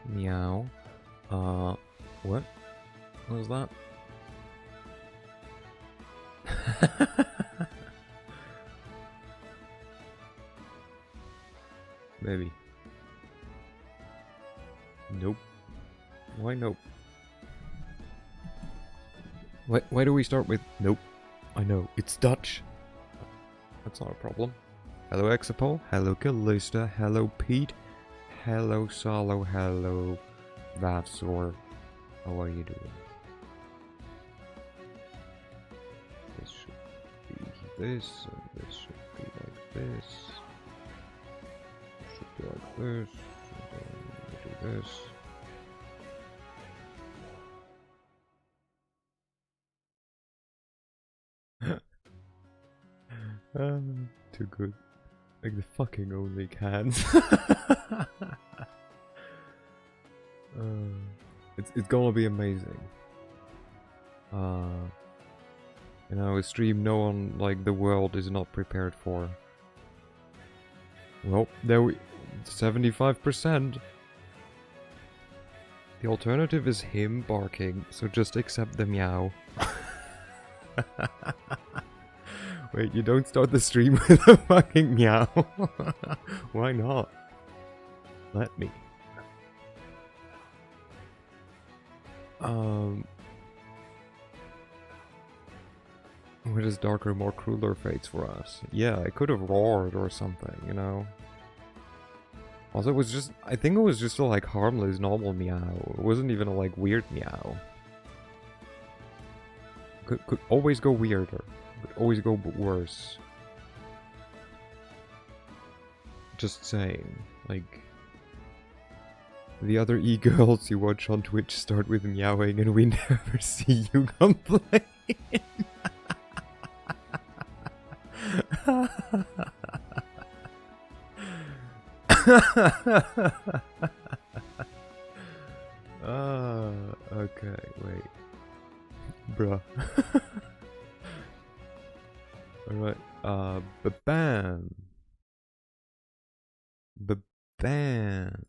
Meow. What? What was that? Maybe. Nope. Why nope? Why do we start with nope? I know, it's Dutch. That's not a problem. Hello Exapol, hello Callista, hello Pete, hello Solo, hello Vavsor. How are you doing? This should be this, and this should be like this. Should be like this, and then we do this. Too good. Like the fucking only cans. It's gonna be amazing. You know, a stream no one, like, the world is not prepared for. Well, there we... 75%. The alternative is him barking, so just accept the meow. Wait, you don't start the stream with a fucking meow? Why not? Let me. What is darker, more crueler fates for us? Yeah, I could have roared or something, you know? Also, it was just... I think it was just a, like, harmless, normal meow. It wasn't even a, like, weird meow. Could always go weirder. Could always go worse. Just saying. Like... The other e-girls you watch on Twitch start with meowing and we never see you complain. Okay, wait. Bruh. Alright, ba-bam. Ba-bam.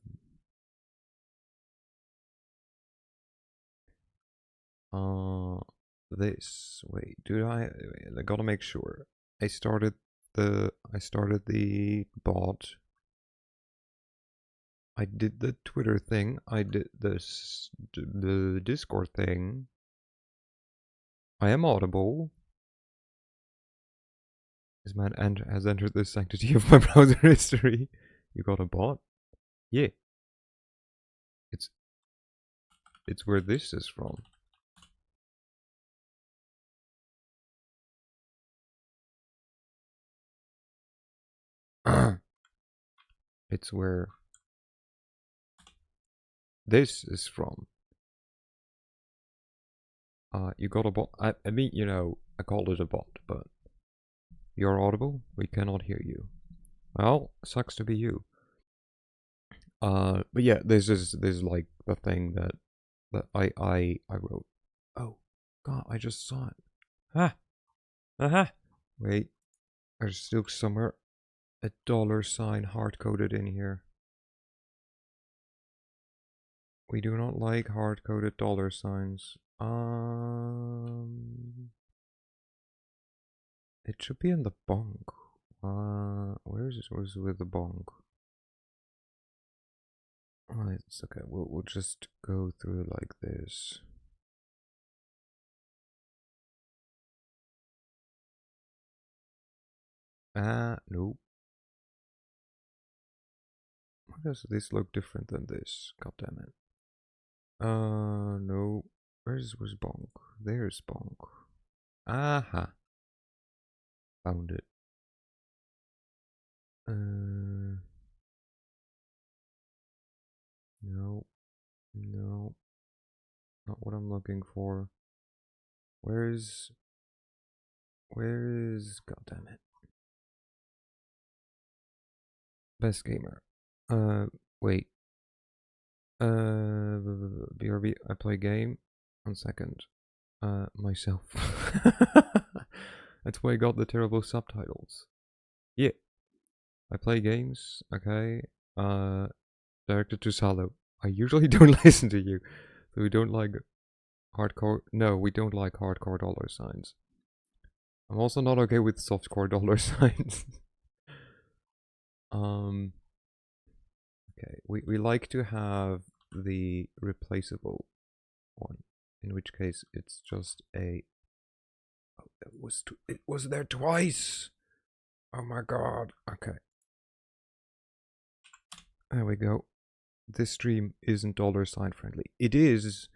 This. Wait, I gotta make sure. I started the bot. I did the Twitter thing. I did the Discord thing. I am audible. This man has entered the sanctity of my browser history. You got a bot? Yeah. It's where this is from. It's where this is from. You got a bot. I mean, you know, I called it a bot, but you're audible. We cannot hear you. Well, sucks to be you. But yeah, this is like the thing that I wrote. Oh God, I just saw it. Wait, there's still somewhere a $sign hard-coded in here. We do not like hard-coded $signs. It should be in the bonk. Where is it? Where's with the bonk? Alright, it's okay. We'll just go through like this. Nope. Why does this look different than this? God damn it. No. Where's bonk? There's bonk. Aha. Found it. No. No. Not what I'm looking for. Where is... God damn it. Best gamer. Wait. BRB, I play game. 1 second. Myself. That's why I got the terrible subtitles. Yeah. I play games, okay. Directed to Salo. I usually don't listen to you. So we don't like hardcore. No, we don't like hardcore dollar signs. I'm also not okay with softcore dollar signs. um. Okay, we like to have the replaceable one, in which case it's just a. Oh, it was there twice. Oh my god. Okay. There we go. This stream isn't dollar sign friendly. It is,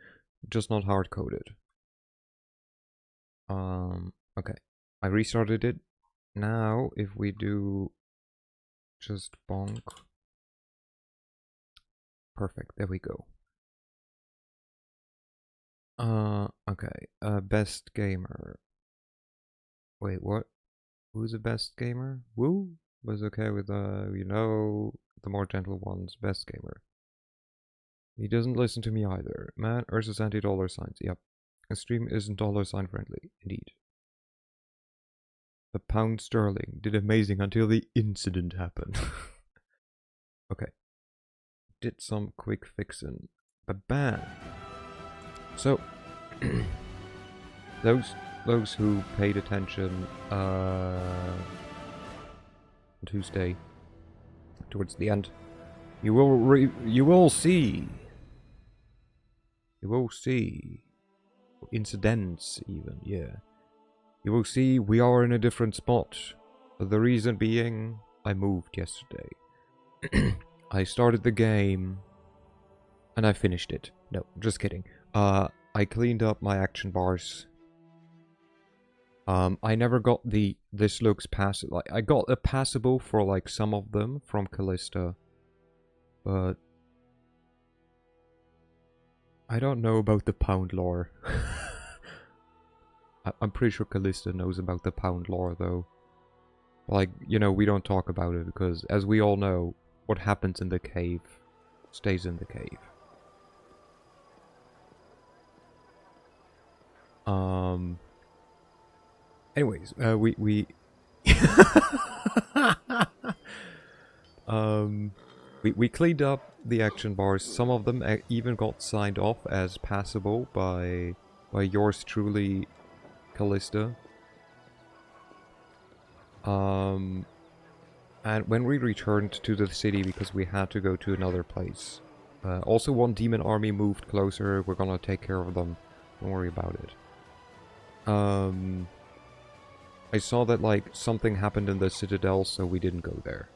just not hard coded. Okay. I restarted it. Now, if we do just bonk. Perfect. There we go. Okay. Best gamer. Wait, what? Who's the best gamer? Woo was okay with the more gentle ones. Best gamer. He doesn't listen to me either. Man versus anti-dollar signs. Yep. A stream isn't dollar sign friendly. Indeed. The pound sterling did amazing until the incident happened. Okay. Did some quick fixing. Ba-bam. So, those who paid attention on Tuesday towards the end, you will see incidents even, yeah. You will see we are in a different spot. The reason being, I moved yesterday. I started the game and I finished it. No, just kidding. I cleaned up my action bars. I never got the this looks pass like I got a passable for like some of them from Callista, but I don't know about the pound lore. I'm pretty sure Callista knows about the pound lore though. Like, you know, we don't talk about it because, as we all know, what happens in the cave stays in the cave. Anyways, we we cleaned up the action bars. Some of them even got signed off as passable by yours truly, Callista. And when we returned to the city, because we had to go to another place, also one demon army moved closer. We're gonna take care of them. Don't worry about it. I saw that like something happened in the citadel, so we didn't go there.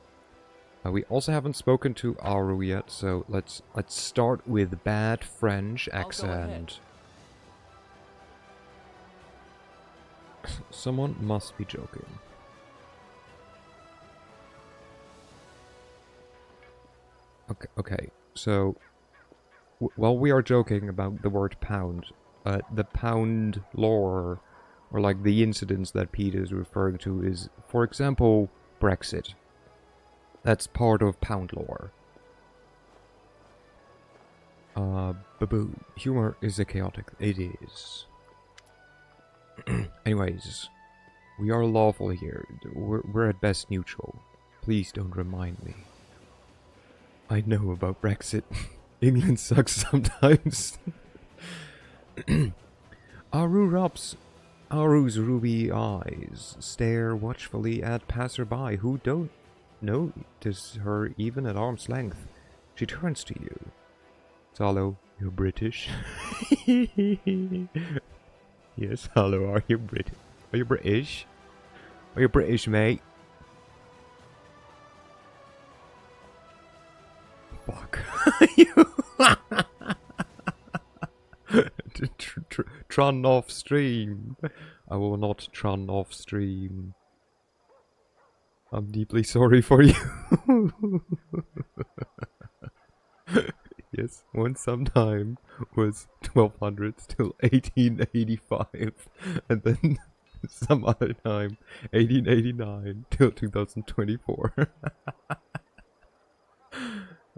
We also haven't spoken to Aru yet, so let's start with bad French accent. Someone must be joking. Okay. So, while we are joking about the word pound, the pound lore, or like the incidents that Pete is referring to, is, for example, Brexit. That's part of pound lore. Baboo. Humor is a chaotic. It is. Anyways, we are lawful here. We're at best neutral. Please don't remind me. I know about Brexit. England sucks sometimes. Aru's ruby eyes stare watchfully at passerby who don't notice her even at arm's length. She turns to you. Salo, you're British. Yes, hello, are you British? Are you British? Are you British, mate? Fuck. Tron off stream. I will not Tron off stream. I'm deeply sorry for you. Yes, once sometime was 1200 till 1885, and then some other time 1889 till 2024.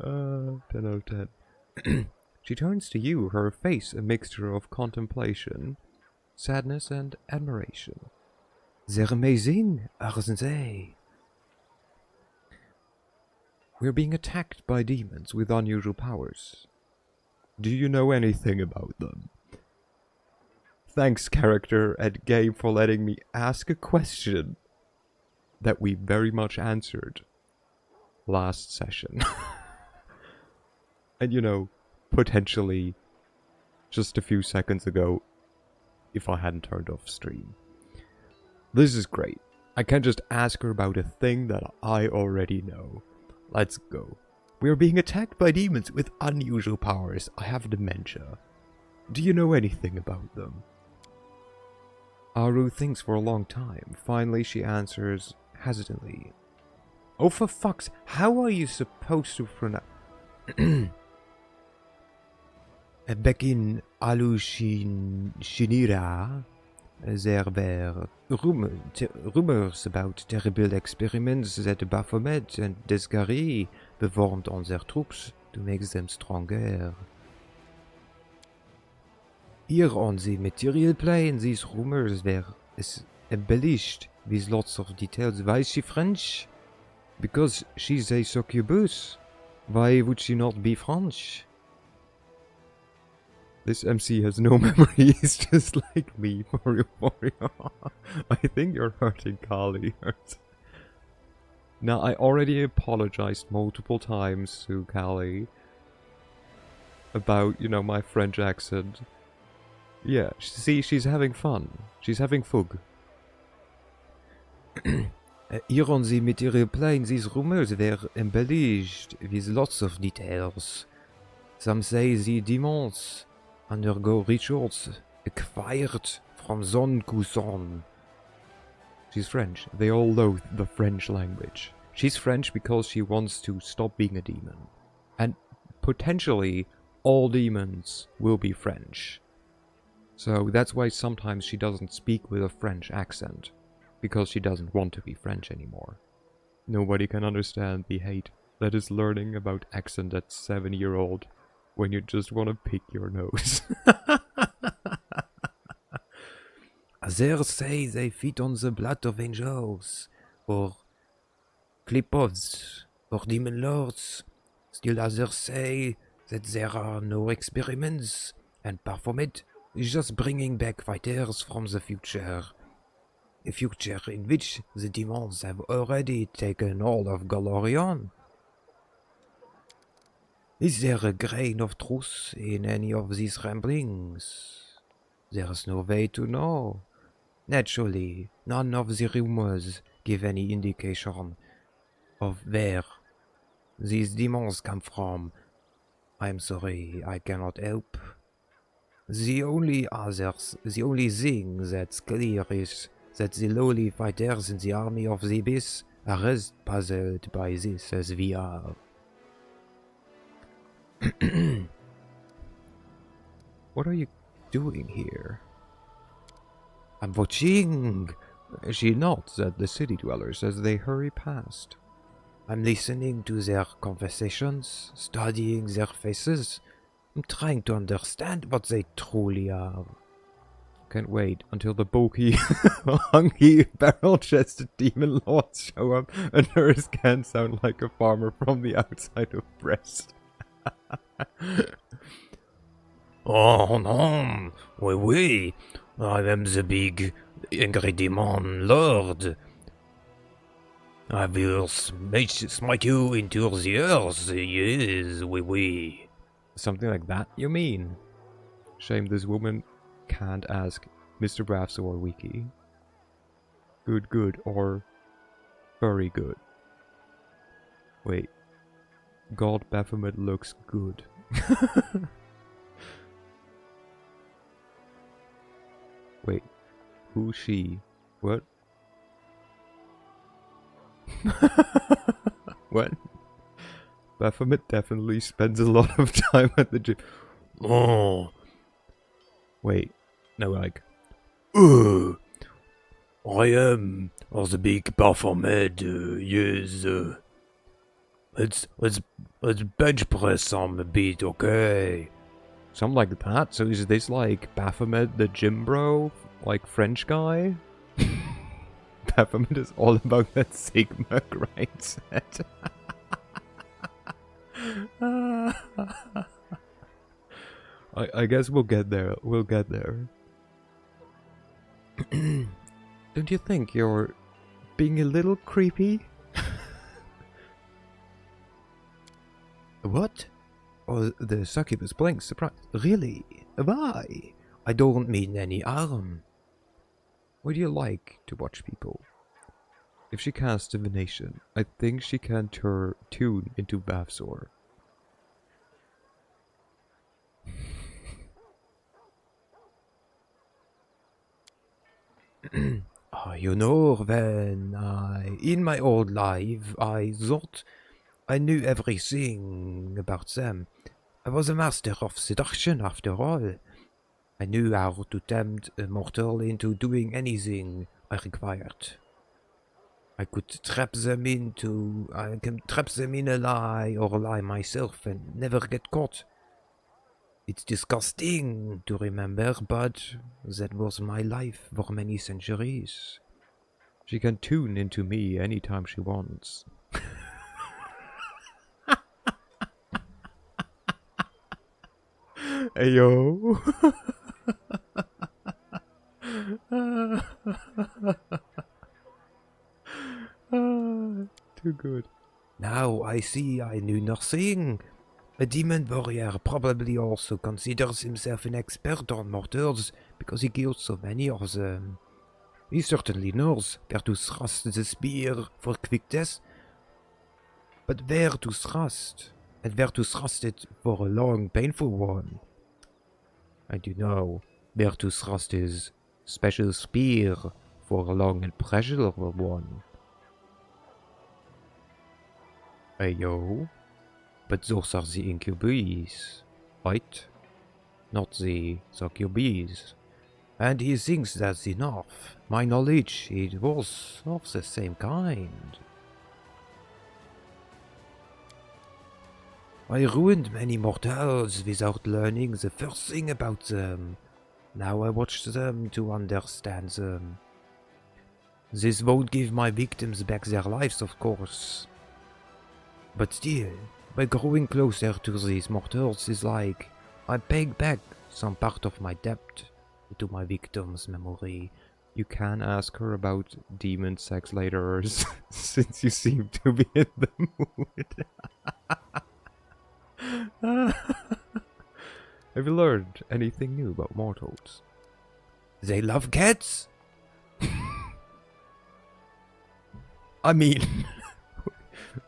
10 out of 10. She turns to you, her face a mixture of contemplation, sadness, and admiration. They're amazing, aren't they? We're being attacked by demons with unusual powers. Do you know anything about them? Thanks, character and game, for letting me ask a question that we very much answered last session. And you know, potentially just a few seconds ago, if I hadn't turned off stream. This is great. I can just ask her about a thing that I already know. Let's go. We are being attacked by demons with unusual powers. I have dementia. Do you know anything about them? Aru thinks for a long time. Finally, she answers hesitantly. Oh, for fuck's... How are you supposed to pronounce... Begin Alushinira, there were rumors about terrible experiments that Baphomet and Desgari performed on their troops to make them stronger. Here on the material plane, these rumors were embellished with lots of details. Why is she French? Because she's a succubus. Why would she not be French? This MC has no memories, just like me, Mario. I think you're hurting Kali. Now, I already apologized multiple times to Kali about, you know, my French accent. Yeah, see, she's having fun. She's having fug. Here on the material plane, these rumors were embellished with lots of details. Some say the demons undergo rituals acquired from zone to zone. She's French. They all loathe the French language. She's French because she wants to stop being a demon. And potentially, all demons will be French. So that's why sometimes she doesn't speak with a French accent. Because she doesn't want to be French anymore. Nobody can understand the hate that is learning about accent at 7-year-old when you just want to pick your nose. Others say they feed on the blood of angels, or clipods, or demon lords. Still others say that there are no experiments, and Baphomet is just bringing back fighters from the future. A future in which the demons have already taken all of Galorion. Is there a grain of truth in any of these ramblings? There's no way to know. Naturally, none of the rumors give any indication of where these demons come from. I'm sorry, I cannot help. The only thing that's clear is that the lowly fighters in the army of the abyss are as puzzled by this as we are. What are you doing here? I'm watching. She nods at the city dwellers as they hurry past. I'm listening to their conversations, studying their faces. I'm trying to understand what they truly are. Can't wait until the bulky, hunky, barrel-chested demon lords show up and hers can sound like a farmer from the outside of Brest. Oh no, oui, I am the big, angry demon lord. I will smite you into the earth, yes, oui. Something like that, you mean? Shame this woman can't ask Mr. Braffs or Wiki. Good, or very good. Wait. God Baphomet looks good. Wait. Who's she? What? What? Baphomet definitely spends a lot of time at the gym. Oh. Wait. No, like. I am the big Baphomet. Yes. Let's bench press some a bit, okay? Something like that. So is this like Baphomet the gym bro, like French guy? Baphomet is all about that Sigma grind set. I guess we'll get there. We'll get there. Don't you think you're being a little creepy? What? Oh, the succubus blinks, surprised. Really? Why? I don't mean any harm. Would you like to watch people? If she casts divination, I think she can tune into Bavsor. You know, when in my old life, I thought I knew everything about them. I was a master of seduction, after all. I knew how to tempt a mortal into doing anything I required. I could trap them in a lie or lie myself and never get caught. It's disgusting to remember, but that was my life for many centuries. She can tune into me anytime she wants. Ayo. Too good. Now I see I knew nothing. A demon warrior probably also considers himself an expert on mortals because he killed so many of them. He certainly knows where to thrust the spear for quick death, but where to thrust, and where to thrust it for a long, painful one. And you know where to thrust his special spear for a long and pleasurable one. Ayo. But those are the incubis, right? Not the succubis. And he thinks that's enough. My knowledge, it was of the same kind. I ruined many mortals without learning the first thing about them. Now I watch them to understand them. This won't give my victims back their lives, of course. But still, by growing closer to these mortals is like I pay back some part of my debt to my victim's memory. You can ask her about demon sex later, since you seem to be in the mood. Have you learned anything new about mortals? They love cats? I mean...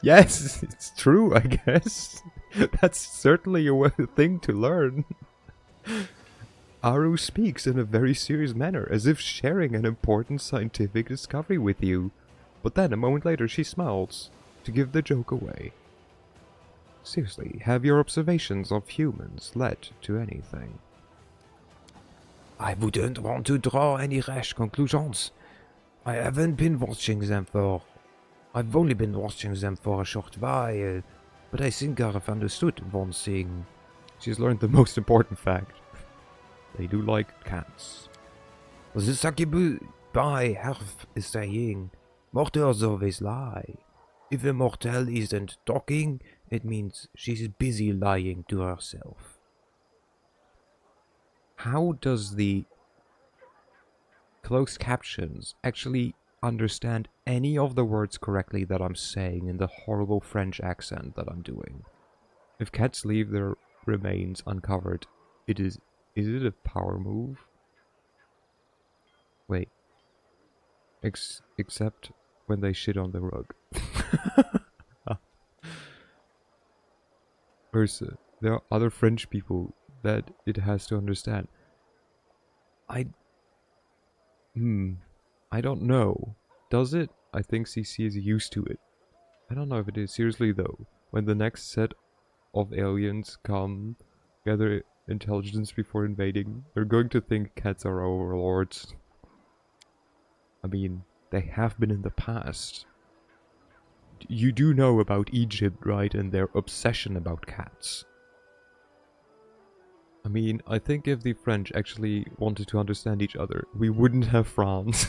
Yes, it's true, I guess. That's certainly a thing to learn. Aru speaks in a very serious manner, as if sharing an important scientific discovery with you. But then, a moment later, she smiles, to give the joke away. Seriously, have your observations of humans led to anything? I wouldn't want to draw any rash conclusions. I've only been watching them for a short while, but I think I've understood one thing. She's learned the most important fact. They do like cats. The succubus have a saying, mortals always lie. If a mortal isn't talking, it means she's busy lying to herself. How does the closed captions actually understand any of the words correctly that I'm saying in the horrible French accent that I'm doing? If cats leave their remains uncovered, is it a power move? Wait. Except when they shit on the rug. There are other French people that it has to understand. I don't know. Does it? I think CC is used to it. I don't know if it is. Seriously though, when the next set of aliens come, gather intelligence before invading, they're going to think cats are overlords. I mean, they have been in the past. You do know about Egypt, right? And their obsession about cats. I mean, I think if the French actually wanted to understand each other, we wouldn't have France.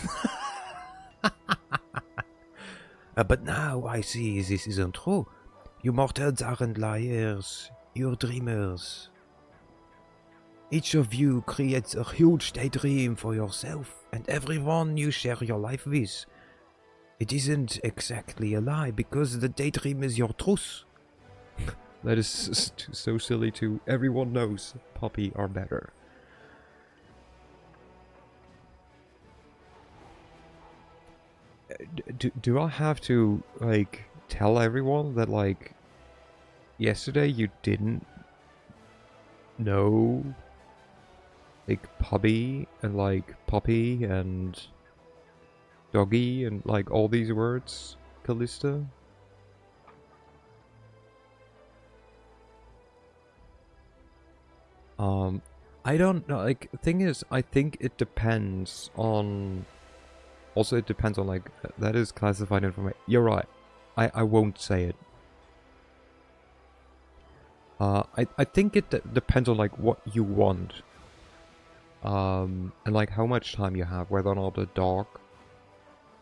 But now I see this isn't true. You mortals aren't liars, you're dreamers. Each of you creates a huge daydream for yourself and everyone you share your life with. It isn't exactly a lie because the daydream is your truth. That is so silly too. Everyone knows Poppy are better. Do I have to, like, tell everyone that, like, yesterday you didn't know, like, puppy and, like, puppy and doggy and, like, all these words, Callista? I don't know, like, thing is, I think it depends on... Also, it depends on, like, that is classified information. You're right. I won't say it. I think it depends on, like, what you want. And, like, how much time you have, whether or not a dog,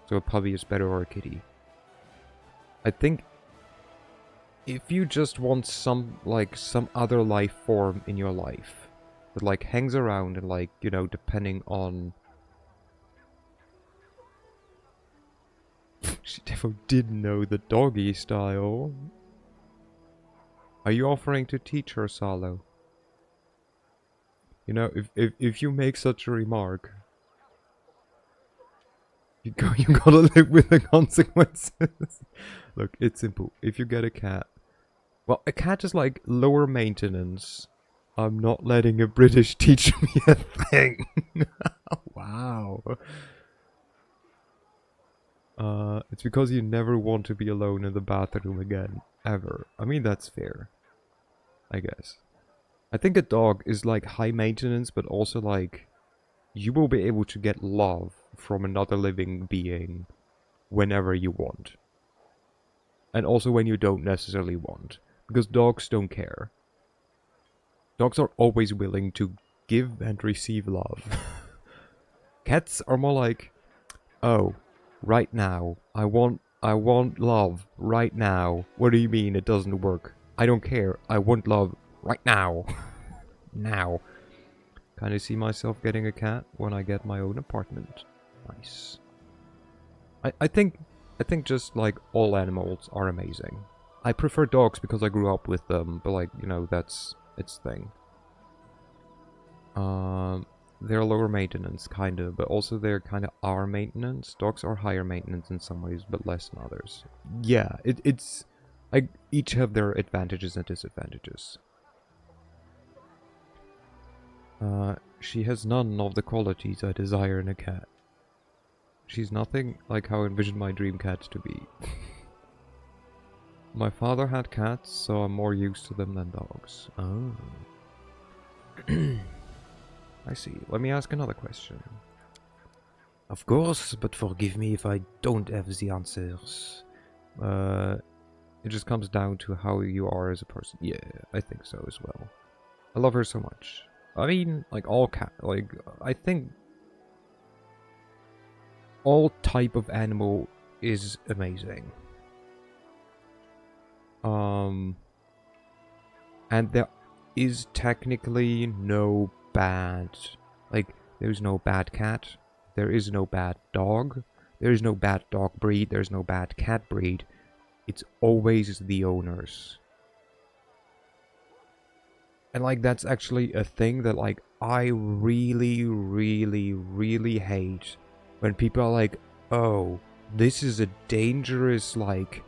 so a puppy is better, or a kitty. I think if you just want some, like, some other life form in your life that, like, hangs around and, like, you know, depending on... She definitely did know the doggy style. Are you offering to teach her, Salo? You know, if you make such a remark, you gotta live with the consequences. Look, it's simple. If you get a cat, well, a cat is like lower maintenance. I'm not letting a British teach me a thing. Wow. It's because you never want to be alone in the bathroom again, ever. I mean, that's fair, I guess. I think a dog is like high maintenance, but also like you will be able to get love from another living being whenever you want. And also when you don't necessarily want. Because dogs don't care. Dogs are always willing to give and receive love. Cats are more like, oh, right now. I want love right now. What do you mean it doesn't work? I don't care. I want love right now. Now. Can I see myself getting a cat when I get my own apartment? Nice. I think just like all animals are amazing. I prefer dogs because I grew up with them, but like, you know, that's its thing. They're lower maintenance, kind of, but also they're kind of our maintenance. Dogs are higher maintenance in some ways, but less in others. Yeah, it's like each have their advantages and disadvantages. She has none of the qualities I desire in a cat. She's nothing like how I envisioned my dream cat to be. My father had cats, so I'm more used to them than dogs. Oh. I see. Let me ask another question. Of course, but forgive me if I don't have the answers. It just comes down to how you are as a person. Yeah, I think so as well. I love her so much. I mean, like all cat, like I think all type of animal is amazing. And there is technically no bad, like there's no bad cat, there is no bad dog, there is no bad dog breed, there's no bad cat breed. It's always the owners. And like that's actually a thing that like I really, really, really hate when people are like, oh, this is a dangerous like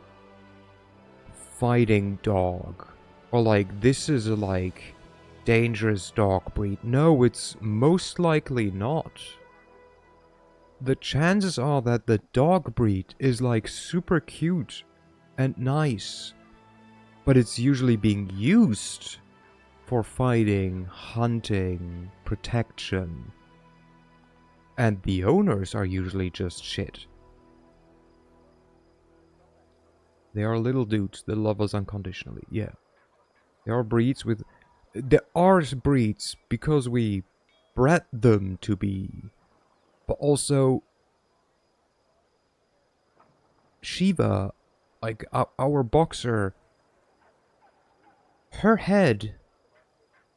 fighting dog. Or like, this is a like dangerous dog breed. No, it's most likely not. The chances are that the dog breed is like super cute and nice. But it's usually being used for fighting, hunting, protection. And the owners are usually just shit. They are little dudes that love us unconditionally, yeah. There are breeds with... There are breeds because we bred them to be. But also... Shiva, like our boxer... Her head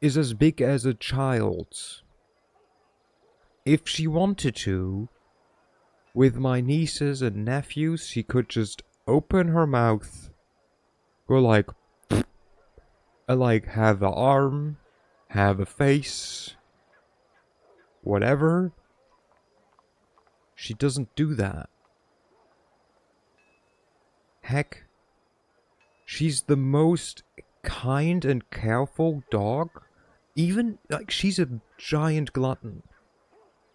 is as big as a child's. If she wanted to, with my nieces and nephews, she could just open her mouth, go like, and like have an arm, have a face, whatever. She doesn't do that. Heck, she's the most kind and careful dog. Even, like, she's a giant glutton.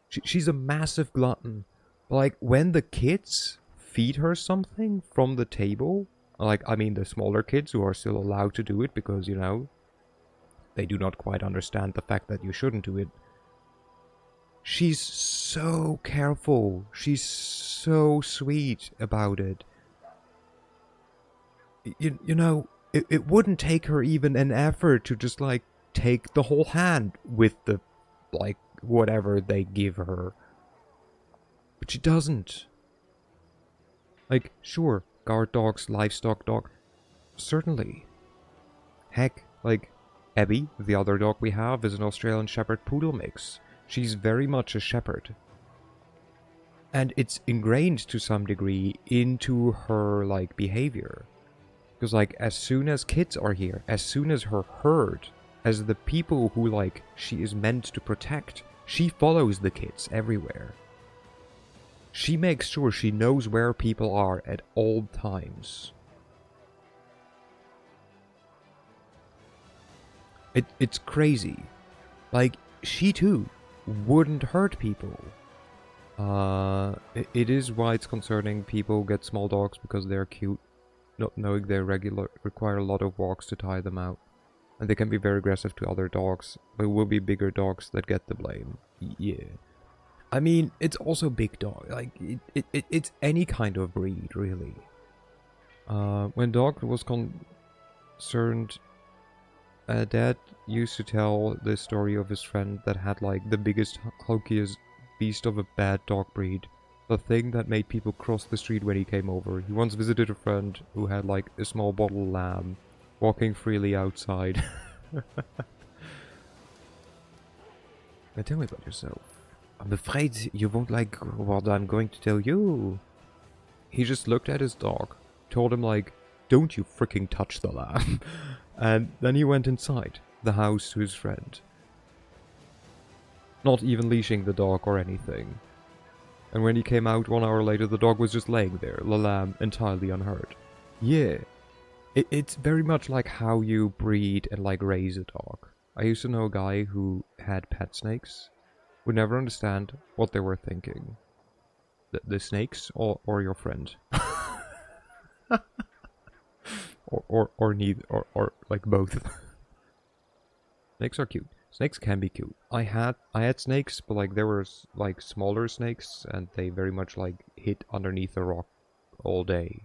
She's a massive glutton. But, like, when the kids feed her something from the table, like, I mean, the smaller kids who are still allowed to do it because, you know, they do not quite understand the fact that you shouldn't do it. She's so careful. She's so sweet about it. You know, it wouldn't take her even an effort to just, like, take the whole hand with the, like, whatever they give her. But she doesn't. Like, sure, guard dogs, livestock dog. Certainly. Heck, like, Abby, the other dog we have, is an Australian Shepherd Poodle mix. She's very much a shepherd. And it's ingrained to some degree into her, like, behavior. Because, like, as soon as kids are here, as soon as her herd, as the people who, like, she is meant to protect, she follows the kids everywhere. She makes sure she knows where people are at all times. It's crazy. Like, she too wouldn't hurt people. It is why it's concerning people get small dogs because they're cute, not knowing they require a lot of walks to tire them out. And they can be very aggressive to other dogs, but it will be bigger dogs that get the blame. Yeah. I mean, it's also big dog. Like, it's any kind of breed, really. When dog was concerned, Dad used to tell the story of his friend that had, like, the biggest, hulkiest beast of a bad dog breed. The thing that made people cross the street when he came over. He once visited a friend who had, like, a small bottle lamb walking freely outside. Now tell me about yourself. I'm afraid you won't like what I'm going to tell you. He just looked at his dog, told him, like, don't you freaking touch the lamb. And then he went inside the house to his friend. Not even leashing the dog or anything. And when he came out 1 hour later, the dog was just laying there, the lamb entirely unhurt. Yeah. It's very much like how you breed and, like, raise a dog. I used to know a guy who had pet snakes. Would never understand what they were thinking. The snakes or your friend? or neither, or like both. Snakes are cute. Snakes can be cute. I had snakes, but, like, there were, like, smaller snakes, and they very much, like, hid underneath a rock all day.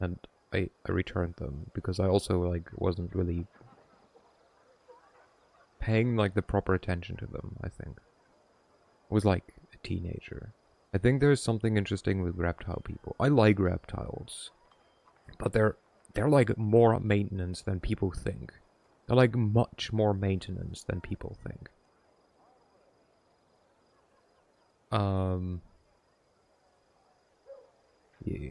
And I returned them because I also, like, wasn't really paying, like, the proper attention to them, I think. I was like a teenager. I think there's something interesting with reptile people. I like reptiles, but they're like more maintenance than people think. They're like much more maintenance than people think. Yeah.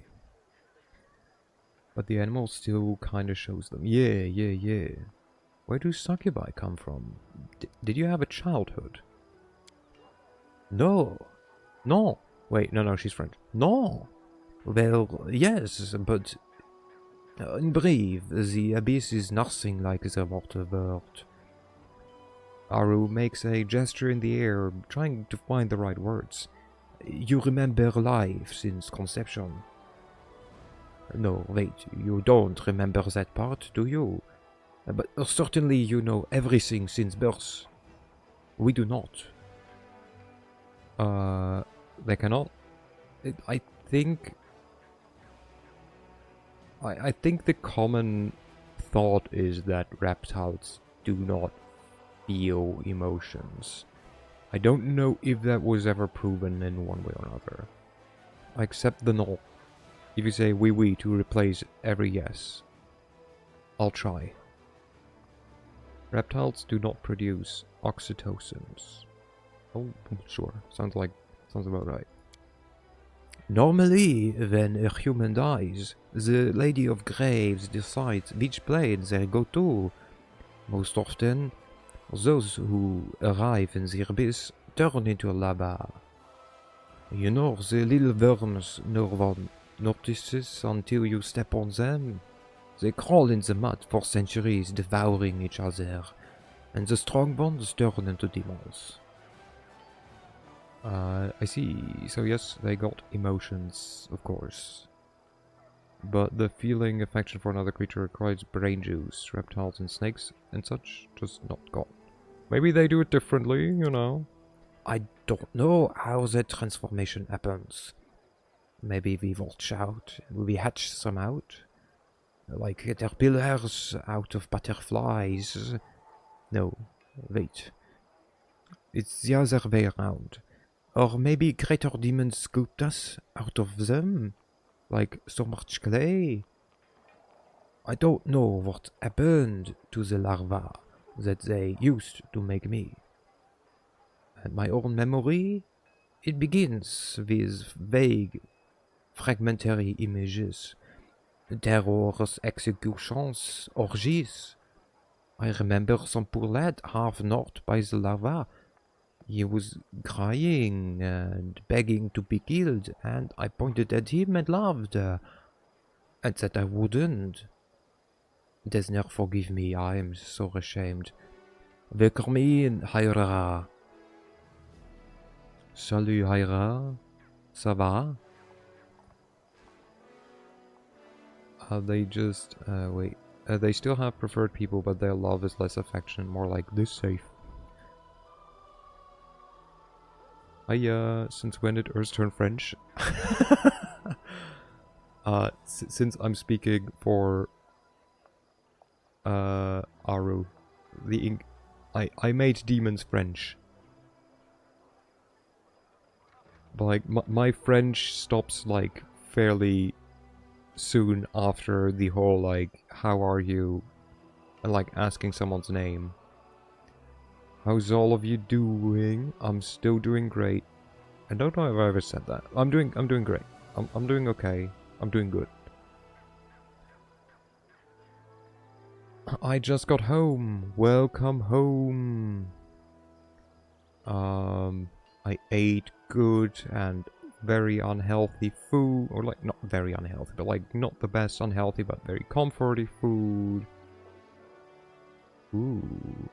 But the animal still kinda shows them. Yeah. Where do succubi come from? Did you have a childhood? No. No. Wait, no, she's French. No. Well, yes, but in brief, the abyss is nothing like the water world. Aru makes a gesture in the air, trying to find the right words. You remember life since conception. No, wait, you don't remember that part, do you? But certainly you know everything since birth. We do not. They cannot. I think the common thought is that reptiles do not feel emotions. I don't know if that was ever proven in one way or another. I accept the no. If you say oui to replace every yes, I'll try. Reptiles do not produce oxytocins. Oh, sure. Sounds about right. Normally, when a human dies, the Lady of Graves decides which plane they go to. Most often, those who arrive in the abyss turn into lava. You know, the little worms no one notices until you step on them. They crawl in the mud for centuries, devouring each other, and the strong ones turn into demons. I see. So yes, they got emotions, of course. But the feeling affection for another creature requires brain juice. Reptiles and snakes and such just not got. Maybe they do it differently, you know. I don't know how that transformation happens. Maybe we watch out, we hatch some out. Like caterpillars out of butterflies. No, wait. It's the other way around. Or maybe greater demons scooped us out of them, like so much clay. I don't know what happened to the larva that they used to make me. And my own memory, it begins with vague, fragmentary images, terrors, executions, orgies. I remember some poor lad half knocked by the larva. He was crying and begging to be killed, and I pointed at him and laughed, and said I wouldn't. Desner, forgive me, I am so ashamed. Welcome in, Hyra. Salut, Hyra. Ça va? They just, wait. They still have preferred people, but their love is less affection, more like this safe. Since when did Urs turn French? Since I'm speaking for, Aru. I made demons French. But, like, my French stops, like, fairly soon after the whole, like, how are you? And, like, asking someone's name. How's all of you doing? I'm still doing great. I don't know if I ever said that. I'm doing great. I'm doing okay. I'm doing good. I just got home. Welcome home. I ate good and very unhealthy food, or like not very unhealthy, but like not the best unhealthy, but very comforting food. Ooh,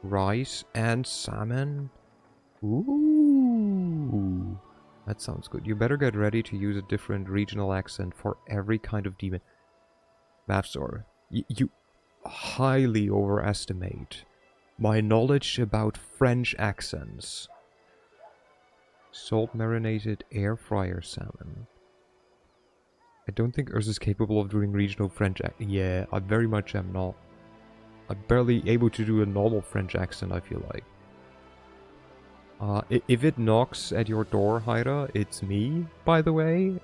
rice and salmon. Ooh, that sounds good. You better get ready to use a different regional accent for every kind of demon. Vavsor, you highly overestimate my knowledge about French accents. Salt marinated air fryer salmon. I don't think Urs is capable of doing regional French yeah, I very much am not. I'm barely able to do a normal French accent, I feel like. If it knocks at your door, Hyra, it's me, by the way.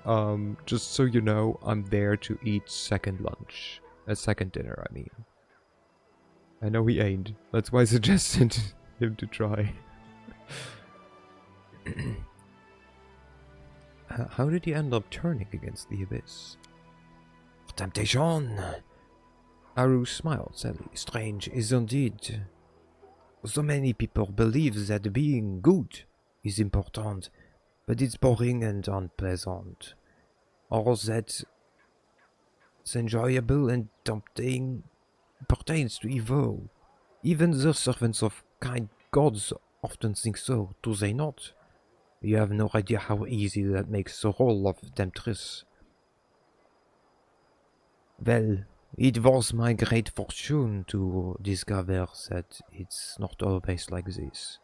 Just so you know, I'm there to eat second lunch. Second dinner, I mean. I know he ain't. That's why I suggested him to try. How did he end up turning against the abyss? Temptation! Aru smiled sadly. Strange, isn't it? So many people believe that being good is important, but it's boring and unpleasant. Or that it's enjoyable and tempting pertains to evil. Even the servants of kind gods often think so, do they not? You have no idea how easy that makes the role of temptress. Well, it was my great fortune to discover that it's not always like this.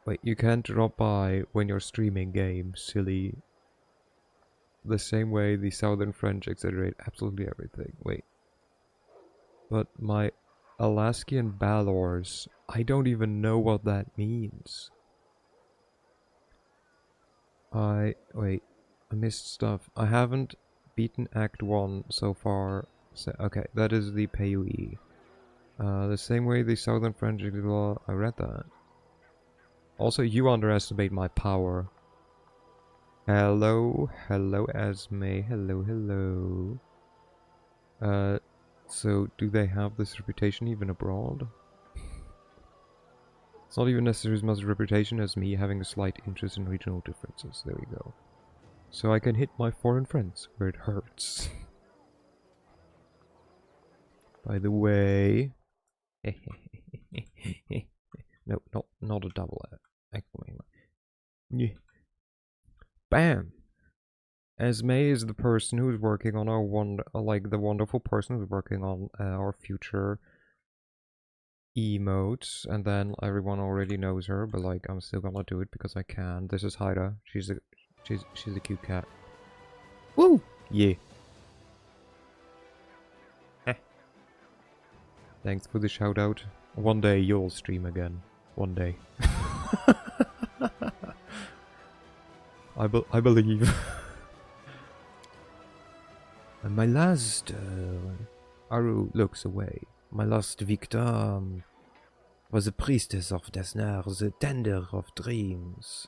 Wait, you can't drop by when you're streaming games, silly. The same way the Southern French exaggerate absolutely everything. Wait. But my Alaskian Balors, I don't even know what that means. Wait, I missed stuff. I haven't beaten Act 1 so far, So, okay, that is the Payui. The same way the Southern French law. I read that. Also, you underestimate my power. Hello, hello, Esme. Hello, hello. So do they have this reputation even abroad? It's not even necessarily as much reputation as me having a slight interest in regional differences. There we go. So I can hit my foreign friends where it hurts. By the way... no, not a double exclamation. Yeah. Bam! Esme is the person who's working on our the wonderful person who's working on our future emotes, and then everyone already knows her, but like I'm still gonna do it because I can. This is Haida. She's a cute cat. Woo! Yeah. Thanks for the shout out. One day you'll stream again. One day. I believe. And my last Aru looks away. My last victim was a priestess of Desner, the tender of dreams.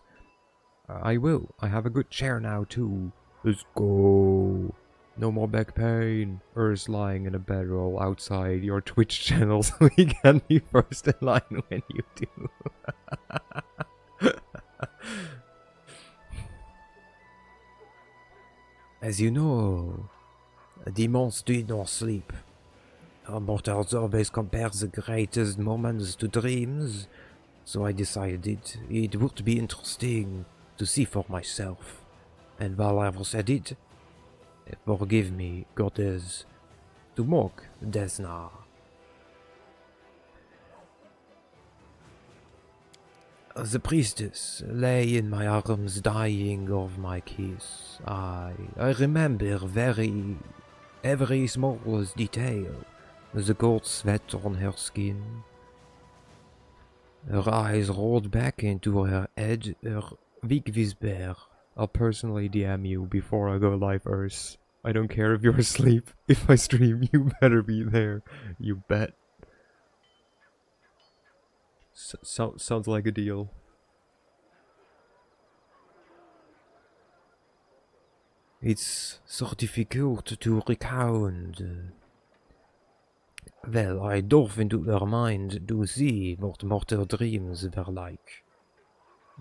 I will. I have a good chair now too. Let's go. No more back pain. Earth's lying in a bedroll outside your Twitch channel, so we can be first in line when you do. As you know, demons do not sleep. Mortals always compare the greatest moments to dreams, so I decided it would be interesting to see for myself. And while I was at it, forgive me, goddess, to mock Desna. The priestess lay in my arms dying of my kiss. I remember every smallest detail. The cold sweat on her skin. Her eyes rolled back into her head, her weak whisper. I'll personally DM you before I go live, Earth. I don't care if you're asleep. If I stream, you better be there. You bet. Sounds like a deal. It's so difficult to recount. Well, I dove into her mind to see what mortal dreams were like.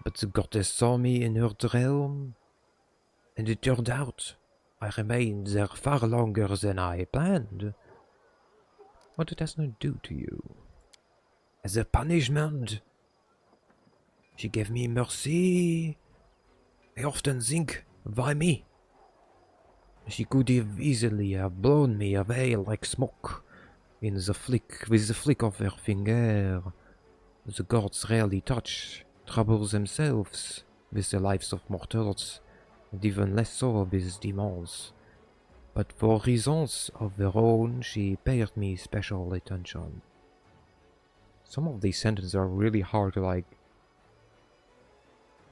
But the goddess saw me in her realm, and it turned out I remained there far longer than I planned. What did Desna do to you? As a punishment, she gave me mercy. I often think, why me? She could have easily have blown me away like smoke with the flick of her finger. The gods rarely trouble themselves with the lives of mortals, and even less so with demons. But for reasons of her own, she paid me special attention. Some of these sentences are really hard to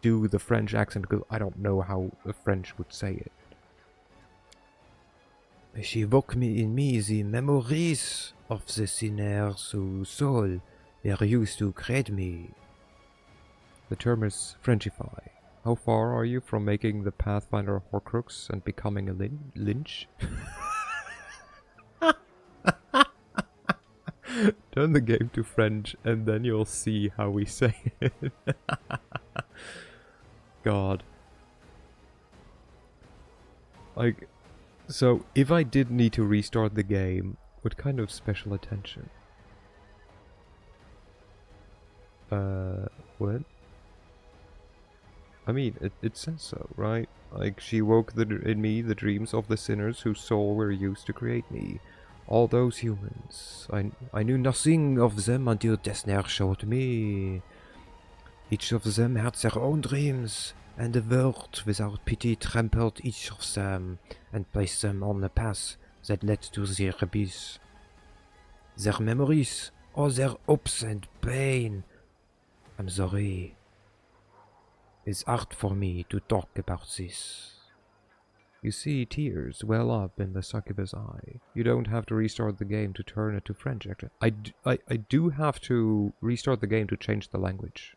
do the French accent because I don't know how the French would say it. She woke in me the memories of the sinners whose soul were used to create me. The term is Frenchify. How far are you from making the Pathfinder Horcrux and becoming a lynch? Turn the game to French and then you'll see how we say it. God. So if I did need to restart the game, what kind of special attention? What? I mean, it says so, right? Like, she woke in me the dreams of the sinners whose soul were used to create me. All those humans. I knew nothing of them until Desner showed me. Each of them had their own dreams, and the world without pity trampled each of them and placed them on a path that led to their abyss. Their memories, all their hopes and pain. I'm sorry. It's hard for me to talk about this. You see tears well up in the succubus eye. You don't have to restart the game to turn it to French, actually. I do have to restart the game to change the language,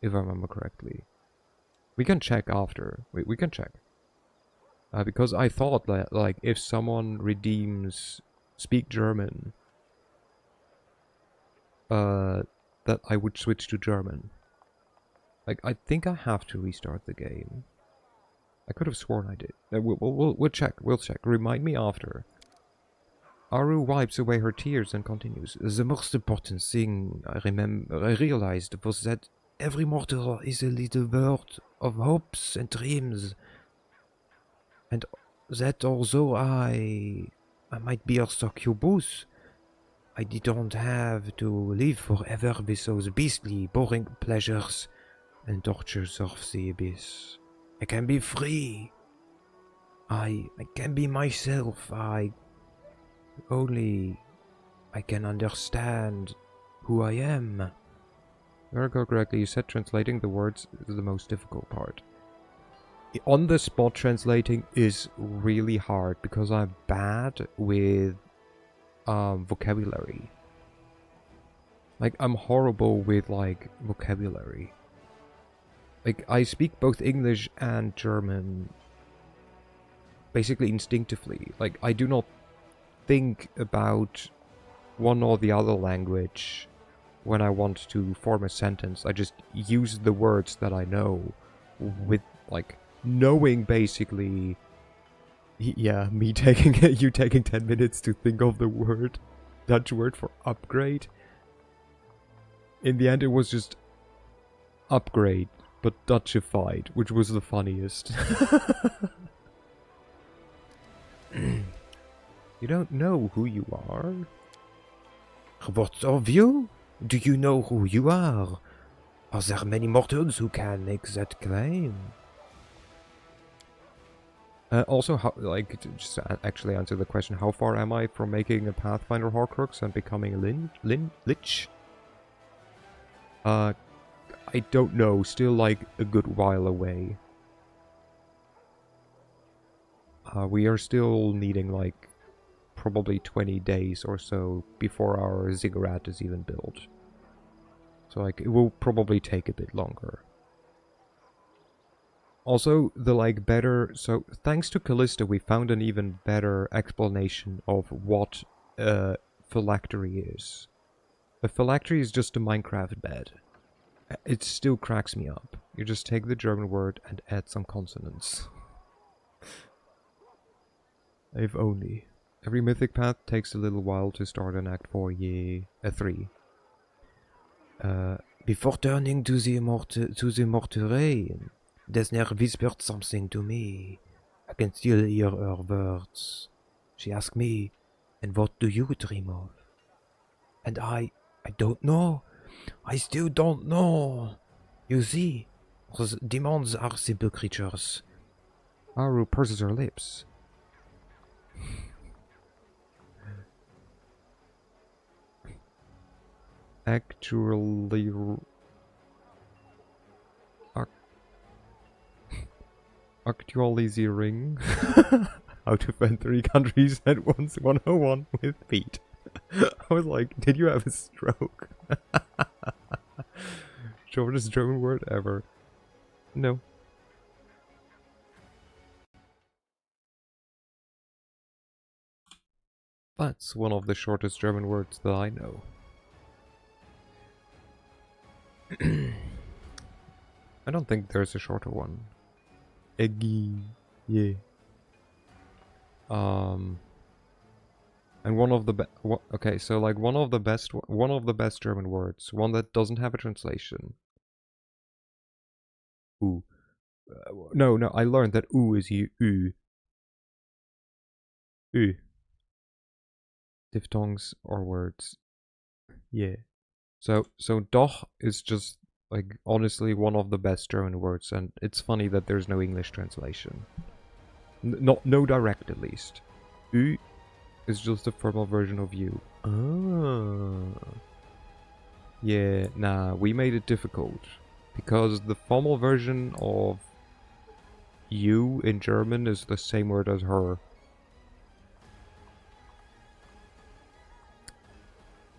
if I remember correctly. We can check after. We can check. Because I thought that, like, if someone redeems speak German, that I would switch to German. Like, I think I have to restart the game. I could have sworn I did. We'll check. We'll check. Remind me after. Aru wipes away her tears and continues. The most important thing I realized was that every mortal is a little bird of hopes and dreams. And that although I might be a succubus, I didn't have to live forever with those beastly, boring pleasures and tortures of the abyss. I can be free. I can be myself. I can understand who I am. Recall correctly, you said translating the words is the most difficult part. On the spot translating is really hard because I'm bad with vocabulary. Like, I'm horrible with, like, vocabulary. Like, I speak both English and German basically instinctively. Like, I do not think about one or the other language when I want to form a sentence. I just use the words that I know with, like, knowing basically... Yeah, me taking you taking 10 minutes to think of the word, Dutch word for upgrade. In the end, it was just upgrade, but Dutchified, which was the funniest. You don't know who you are? What of you? Do you know who you are? Are there many mortals who can make that claim? Also, how, like, to just actually answer the question, how far am I from making a Pathfinder Horcrux and becoming a Lich? I don't know, still like a good while away. We are still needing like probably 20 days or so before our ziggurat is even built. So like, it will probably take a bit longer. Also, the like better... So, thanks to Callista, we found an even better explanation of what a phylactery is. A phylactery is just a Minecraft bed. It still cracks me up. You just take the German word and add some consonants. If only. Every mythic path takes a little while to start an Act 4 3. Before turning to the mortuary, Desner whispered something to me. I can still hear her words. She asked me, and what do you dream of? And I don't know. I still don't know. You see, those demons are simple creatures. Aru purses her lips. Actually... Actualizing how to defend 3 countries at once 101 with feet. I was like, did you have a stroke? Shortest German word ever. No. That's one of the shortest German words that I know. I don't think there's a shorter one. Eggy, yeah. And one of the okay, so like one of the best German words, one that doesn't have a translation. Ooh. No, I learned that ooh is you. Ooh. Diphthongs or words. Yeah. So doch is just like honestly one of the best German words, and it's funny that there's no English translation. No direct at least. Ü is just a formal version of you. Ah. Yeah, nah, we made it difficult because the formal version of you in German is the same word as her.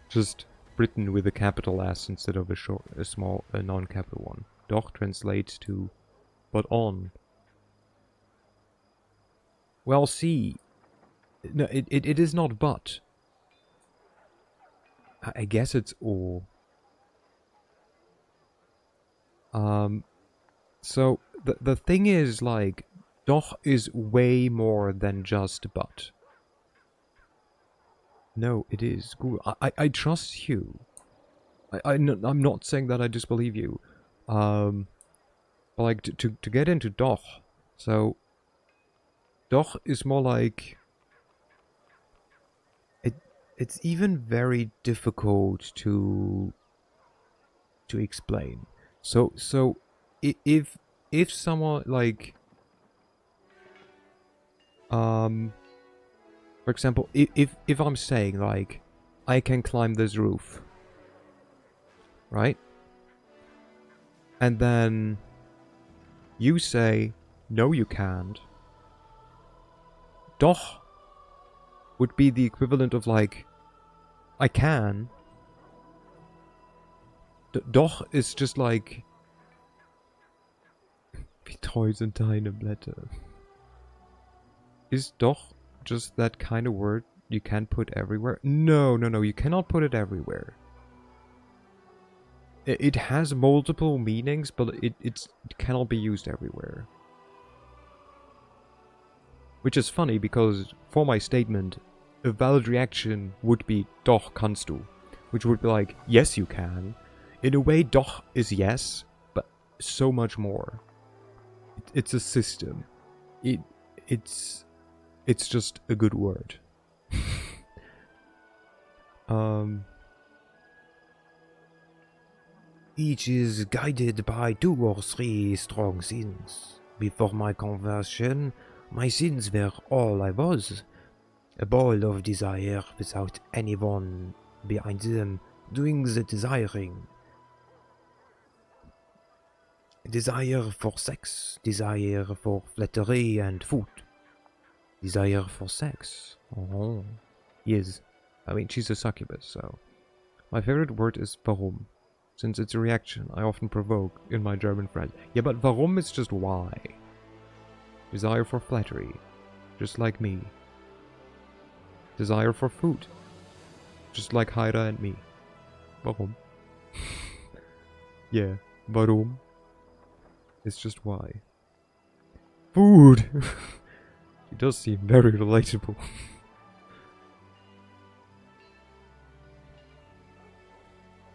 Just written with a capital S instead of a non-capital one. Doch translates to but on. Well, see, no, it is not but. I guess it's or. So the thing is, like, doch is way more than just but. No, it is. Cool. I trust you. I'm not saying that I disbelieve you. But like to get into doch, so doch is more like it's even very difficult to explain. So if someone like for example, if I'm saying like I can climb this roof, right? And then you say no you can't. Doch would be the equivalent of like I can. Doch is just like wie treu sind deine Blätter. Is doch just that kind of word you can put everywhere? No, you cannot put it everywhere. It has multiple meanings, but it cannot be used everywhere. Which is funny because for my statement, a valid reaction would be doch kannst du, which would be like, yes you can. In a way, doch is yes, but so much more. It's a system. It's just a good word. Each is guided by 2 or 3 strong sins. Before my conversion, my sins were all I was. A ball of desire without anyone behind them doing the desiring. Desire for sex, desire for flattery and food. Desire for sex. Oh. Yes. I mean, she's a succubus, so. My favorite word is warum. Since it's a reaction I often provoke in my German friends. Yeah, but warum is just why. Desire for flattery. Just like me. Desire for food. Just like Haira and me. Warum? Yeah, warum? It's just why. Food! He does seem very relatable.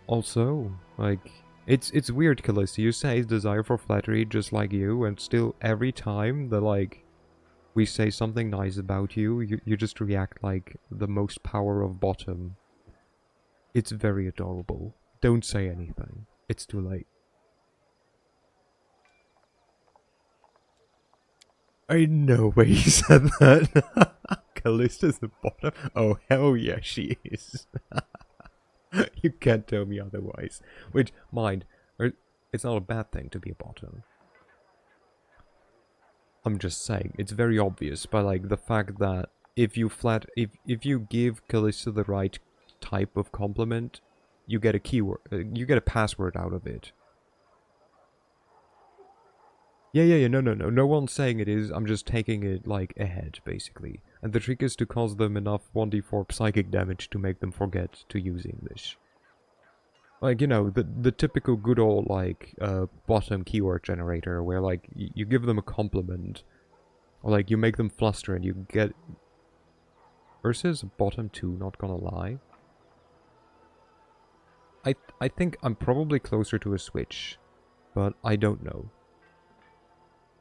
Also, like, it's weird, Calista. You say desire for flattery just like you, and still every time that, like, we say something nice about you, you just react like the most power of bottom. It's very adorable. Don't say anything. It's too late. I know where you said that. Callista's the bottom? Oh, hell yeah, she is. You can't tell me otherwise. Which, mind, it's not a bad thing to be a bottom. I'm just saying, it's very obvious by like the fact that if you give Callista the right type of compliment, you get a keyword, you get a password out of it. Yeah, no one's saying it is, I'm just taking it, like, ahead, basically. And the trick is to cause them enough 1d4 psychic damage to make them forget to use English. Like, you know, the typical good old, like, bottom keyword generator, where, like, you give them a compliment, or, like, you make them fluster and you get... Versus bottom 2, not gonna lie. I think I'm probably closer to a switch, but I don't know.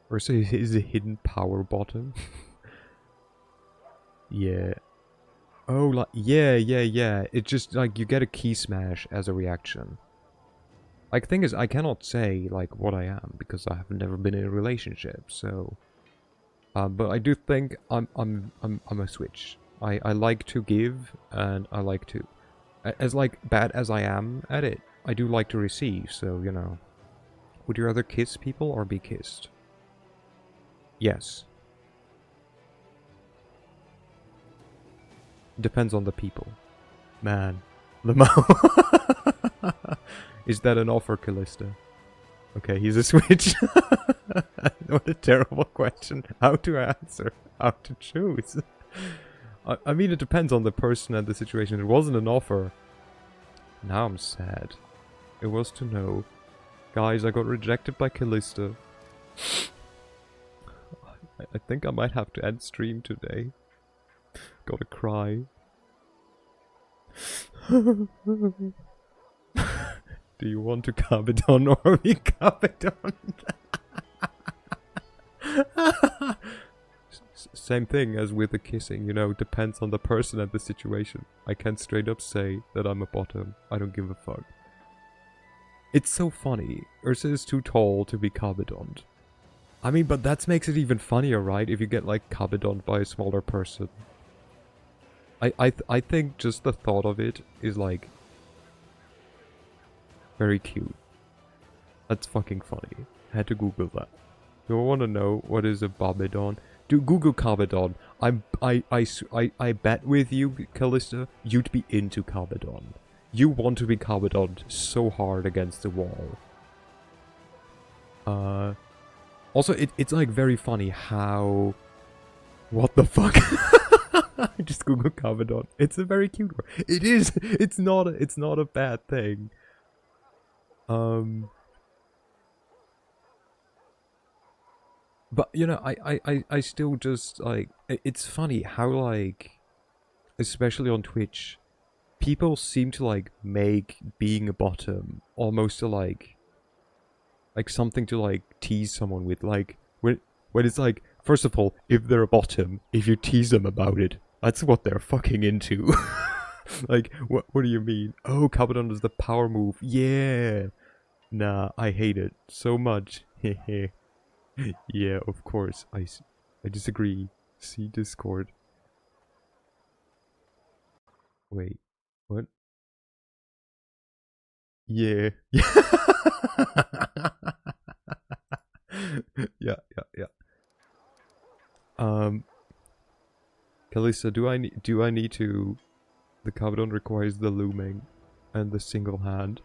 Or say is a hidden power bottom. Yeah. Oh, like, yeah. It's just, like, you get a key smash as a reaction. Like, thing is, I cannot say, like, what I am, because I have never been in a relationship, so... but I do think I'm a switch. I like to give, and I like to... As, like, bad as I am at it, I do like to receive, so, you know. Would you rather kiss people or be kissed? Yes. Depends on the people. Man. Lamau. Is that an offer, Callista? Okay, he's a switch. What a terrible question. How to answer? How to choose? I mean, it depends on the person and the situation. It wasn't an offer. Now I'm sad. It was to know. Guys, I got rejected by Callista. I think I might have to end stream today. Gotta cry. Do you want to Cabedon or be Cabedon? Same thing as with the kissing, you know, depends on the person and the situation. I can straight up say that I'm a bottom. I don't give a fuck. It's so funny. Ursa is too tall to be Cabedoned. I mean, but that makes it even funnier, right? If you get like Cabedoned by a smaller person. I think just the thought of it is like very cute. That's fucking funny. I had to Google that. You want to know what is a Babedon? Do Google Cabedon. I bet with you, Callista, you'd be into Cabedon. You want to be Cabedon so hard against the wall. Also, it's like very funny how... What the fuck? I just Google Cabedon. It's a very cute word. It is. It's not a bad thing. But you know, I still just like it's funny how like, especially on Twitch, people seem to like make being a bottom almost to like something to like tease someone with. Like when it's like, first of all, if they're a bottom, if you tease them about it, that's what they're fucking into. Like what do you mean? Oh, Cabedon is the power move. Yeah. Nah, I hate it so much. Hehe. Yeah, of course. I disagree. See Discord. Wait. What? Yeah. Yeah, yeah, yeah. Kalisa, do I need to... The Cabedon requires the looming and the single hand.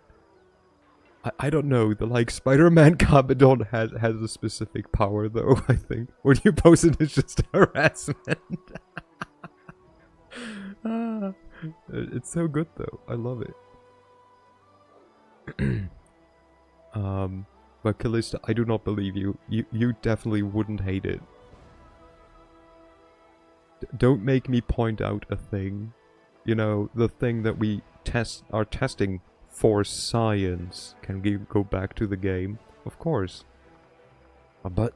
I don't know. The like Spider-Man Cabedon has a specific power though, I think. What you posted is just harassment. It's so good though. I love it. But Callista, I do not believe you. You definitely wouldn't hate it. Don't make me point out a thing. You know, the thing that we are testing for science. Can we go back to the game? Of course. But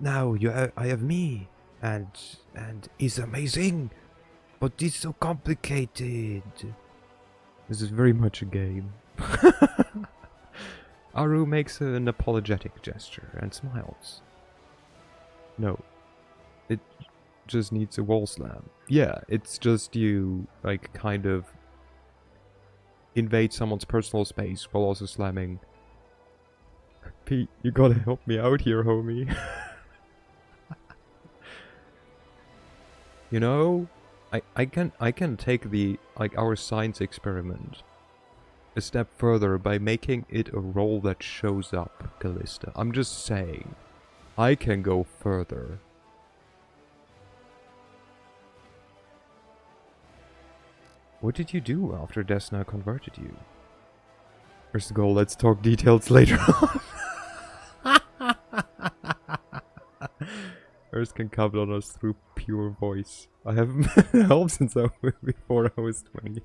now I have me, and it's amazing. But it's so complicated. This is very much a game. Aru makes an apologetic gesture and smiles. No. It just needs a wall slam. Yeah, it's just you, like, kind of invade someone's personal space while also slamming. Pete, you gotta help me out here, homie. You know, I can take the, like, our science experiment a step further by making it a role that shows up, Callista. I'm just saying, I can go further. What did you do after Desna converted you? First of all, let's talk details later on. Earth can come on us through pure voice. I haven't been helped since before I was 20.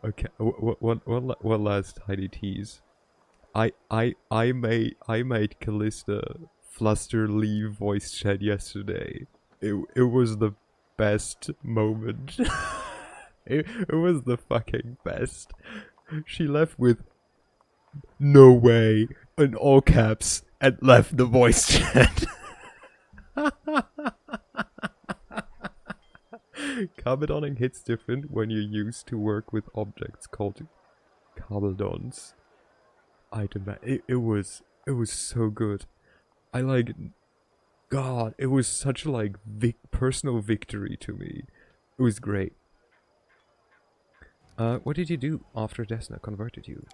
Okay. One last tiny tease. I made Callista fluster leave voice chat yesterday. It was the best moment. It was the fucking best. She left with "No way" in all caps and left the voice chat. Cabedoning hits different when you're used to work with objects called cabedons. it was so good. I like, God, it was such like personal victory to me. It was great. What did you do after Desna converted you?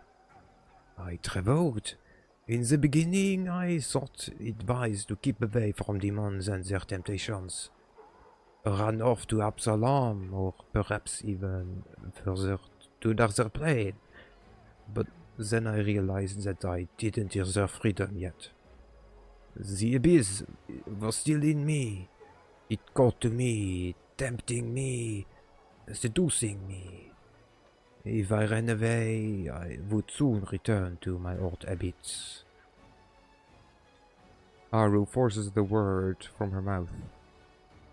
I traveled. In the beginning, I thought it wise to keep away from demons and their temptations. Run off to Absalom, or perhaps even further to another plane. But then I realized that I didn't deserve freedom yet. The abyss was still in me. It called to me, tempting me, seducing me. If I ran away, I would soon return to my old habits. Aru forces the word from her mouth.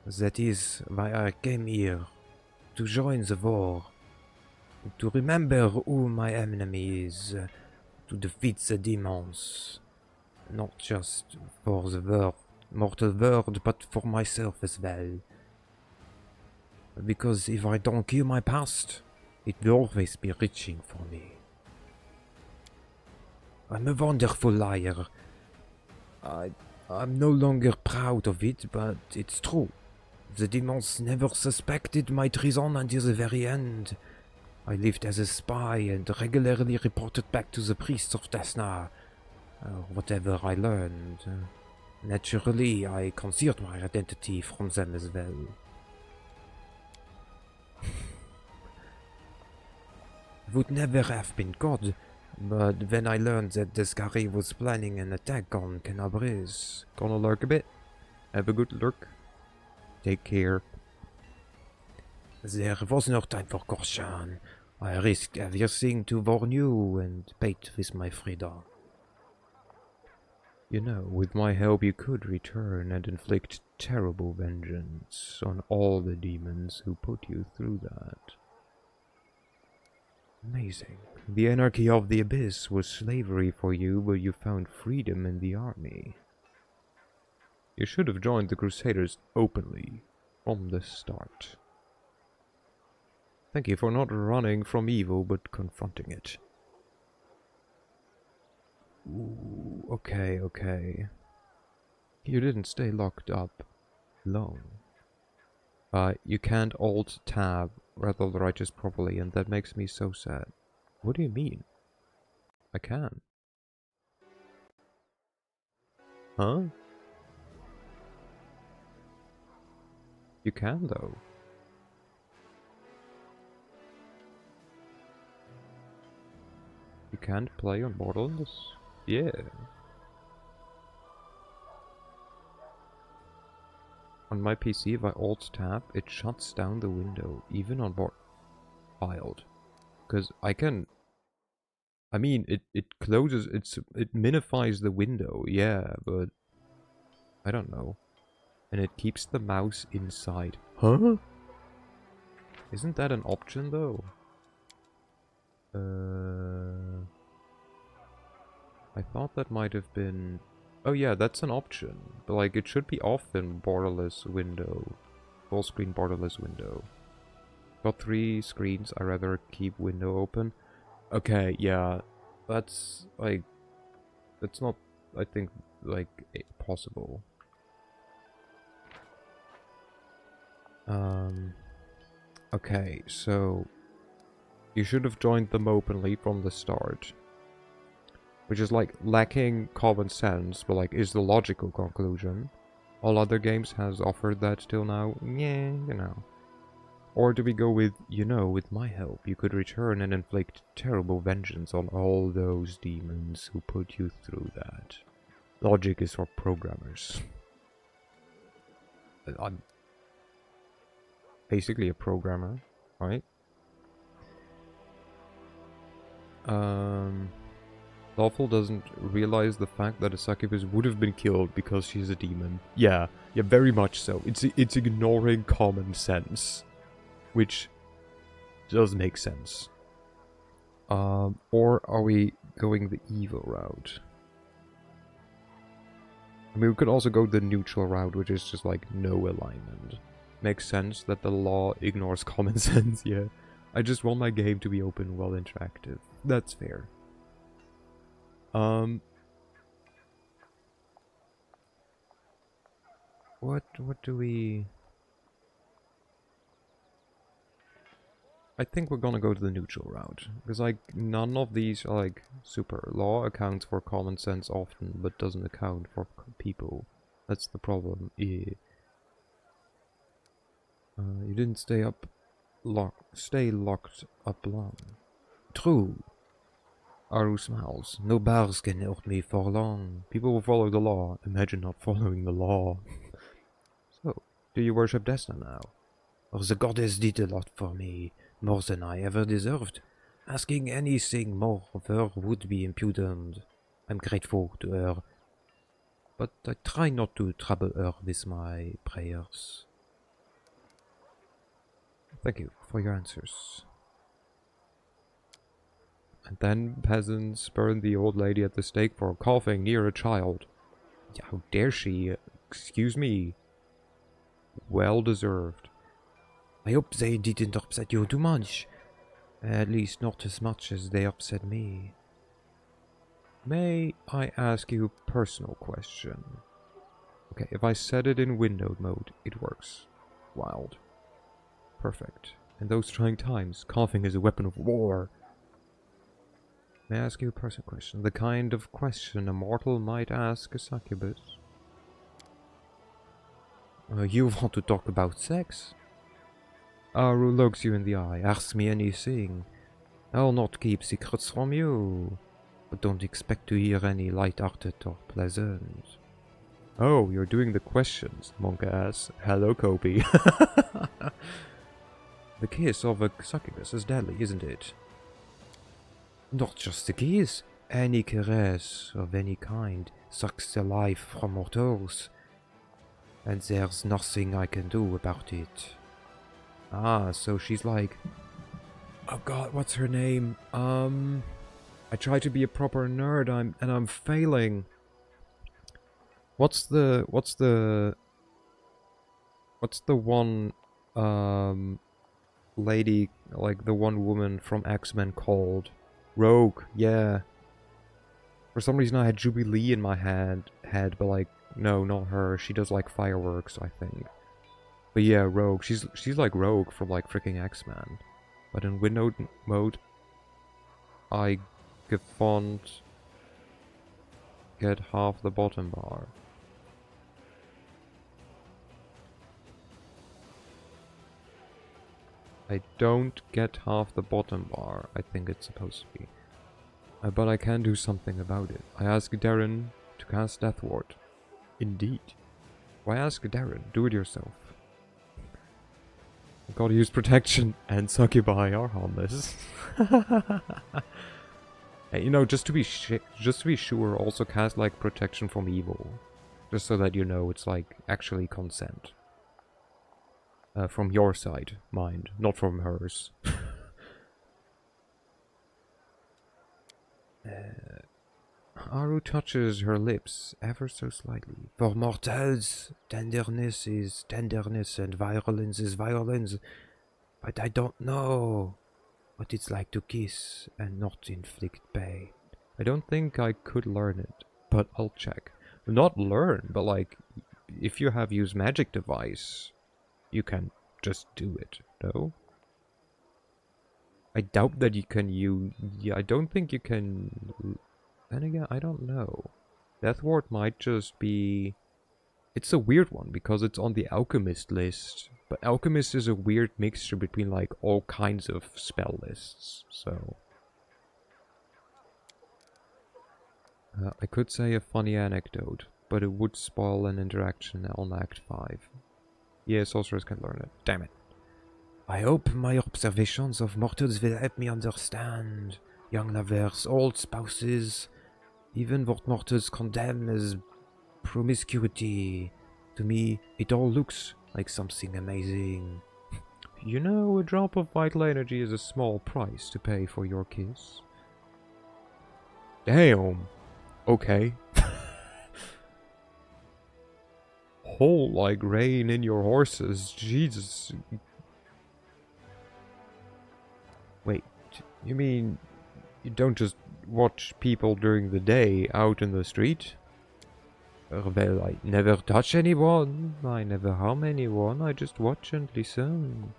That is why I came here, to join the war, to remember who my enemy is, to defeat the demons, not just for the mortal world, but for myself as well. Because if I don't kill my past, it will always be reaching for me. I'm a wonderful liar. I'm no longer proud of it, but it's true. The demons never suspected my treason until the very end. I lived as a spy and regularly reported back to the priests of Desna, whatever I learned. Naturally, I concealed my identity from them as well. Would never have been caught, but when I learned that Descari was planning an attack on Canabres... Gonna lurk a bit? Have a good lurk. Take care. There was no time for caution. I risked everything to warn you and paid with my freedom. You know, with my help you could return and inflict terrible vengeance on all the demons who put you through that. Amazing. The anarchy of the abyss was slavery for you, but you found freedom in the army. You should have joined the Crusaders openly, from the start. Thank you for not running from evil, but confronting it. Ooh, okay. You didn't stay locked up long. You can't Alt-Tab Rattle the Righteous properly, and that makes me so sad. What do you mean? I can. Huh? You can, though. You can't play on Borderless? Yeah. On my PC, if I Alt-Tab, it shuts down the window, even on Wild. Because I can... I mean, it closes, it minifies the window, yeah, but... I don't know. And it keeps the mouse inside. Huh? Isn't that an option, though? I thought that might have been... Oh yeah, that's an option. But like, it should be off in borderless window. Full screen borderless window. Got 3 screens, I rather keep window open. Okay, yeah. That's like... That's not, I think, like, possible. Okay, so... You should have joined them openly from the start. Which is like lacking common sense, but like is the logical conclusion. All other games has offered that till now. Yeah, you know. Or do we go with, you know, with my help, you could return and inflict terrible vengeance on all those demons who put you through that. Logic is for programmers. I'm basically a programmer, right? Lawful doesn't realize the fact that a succubus would have been killed because she's a demon. Yeah, very much so. It's ignoring common sense, which does make sense. Or are we going the evil route? I mean, we could also go the neutral route, which is just like no alignment. Makes sense that the law ignores common sense, yeah. I just want my game to be open, well interactive. That's fair. Um, what do we... I think we're gonna go to the neutral route, because like none of these are like super. Law accounts for common sense often, but doesn't account for people. That's the problem. Yeah. You didn't stay locked up long. True. Aru smiles. No bars can hurt me for long. People will follow the law. Imagine not following the law. So, do you worship Desna now? Or the goddess did a lot for me, more than I ever deserved. Asking anything more of her would be impudent. I'm grateful to her, but I try not to trouble her with my prayers. Thank you for your answers. And then peasants burned the old lady at the stake for coughing near a child. How dare she? Excuse me. Well deserved. I hope they didn't upset you too much. At least not as much as they upset me. May I ask you a personal question? Okay, if I set it in windowed mode, it works. Wild. Perfect. In those trying times, coughing is a weapon of war. May I ask you a personal question? The kind of question a mortal might ask a succubus. You want to talk about sex? Aru looks you in the eye. Ask me anything. I'll not keep secrets from you. But don't expect to hear any light-hearted or pleasant. Oh, you're doing the questions, monk asks. Hello, Kobe. The kiss of a succubus is deadly, isn't it? Not just the kiss. Any caress of any kind sucks the life from mortals. And there's nothing I can do about it. Ah, so she's like... Oh god, what's her name? I try to be a proper nerd, I'm failing. What's the one lady, like the one woman from X-Men called? Rogue, yeah. For some reason I had Jubilee in my head, but like, no, not her. She does like fireworks, I think. But yeah, Rogue. She's like Rogue from like freaking X-Men. But in windowed mode, I font get half the bottom bar. I don't get half the bottom bar, I think it's supposed to be. But I can do something about it. I ask Darren to cast Death Ward. Indeed. Why ask Darren? Do it yourself. Gotta use protection, and succubi are harmless. Hey, you know, just to be sure, also cast like protection from evil, just so that you know it's like actually consent. From your side, mind, not from hers. Aru touches her lips ever so slightly. For mortals, tenderness is tenderness and violence is violence. But I don't know what it's like to kiss and not inflict pain. I don't think I could learn it, but I'll check. Not learn, but like, if you have used magic device, you can just do it, no? I doubt that you can use... Yeah, I don't think you can... Then again, I don't know. Death Ward might just be... It's a weird one, because it's on the Alchemist list. But Alchemist is a weird mixture between, like, all kinds of spell lists, so... I could say a funny anecdote, but it would spoil an interaction on Act 5. Yeah, sorcerers can learn it. Damn it. I hope my observations of mortals will help me understand. Young lovers, old spouses, even what mortals condemn as promiscuity. To me, it all looks like something amazing. You know, a drop of vital energy is a small price to pay for your kiss. Damn. Okay. Whole like rain in your horses. Jesus. Wait, you mean you don't just watch people during the day out in the street. Well, I never touch anyone. I never harm anyone. I just watch and listen.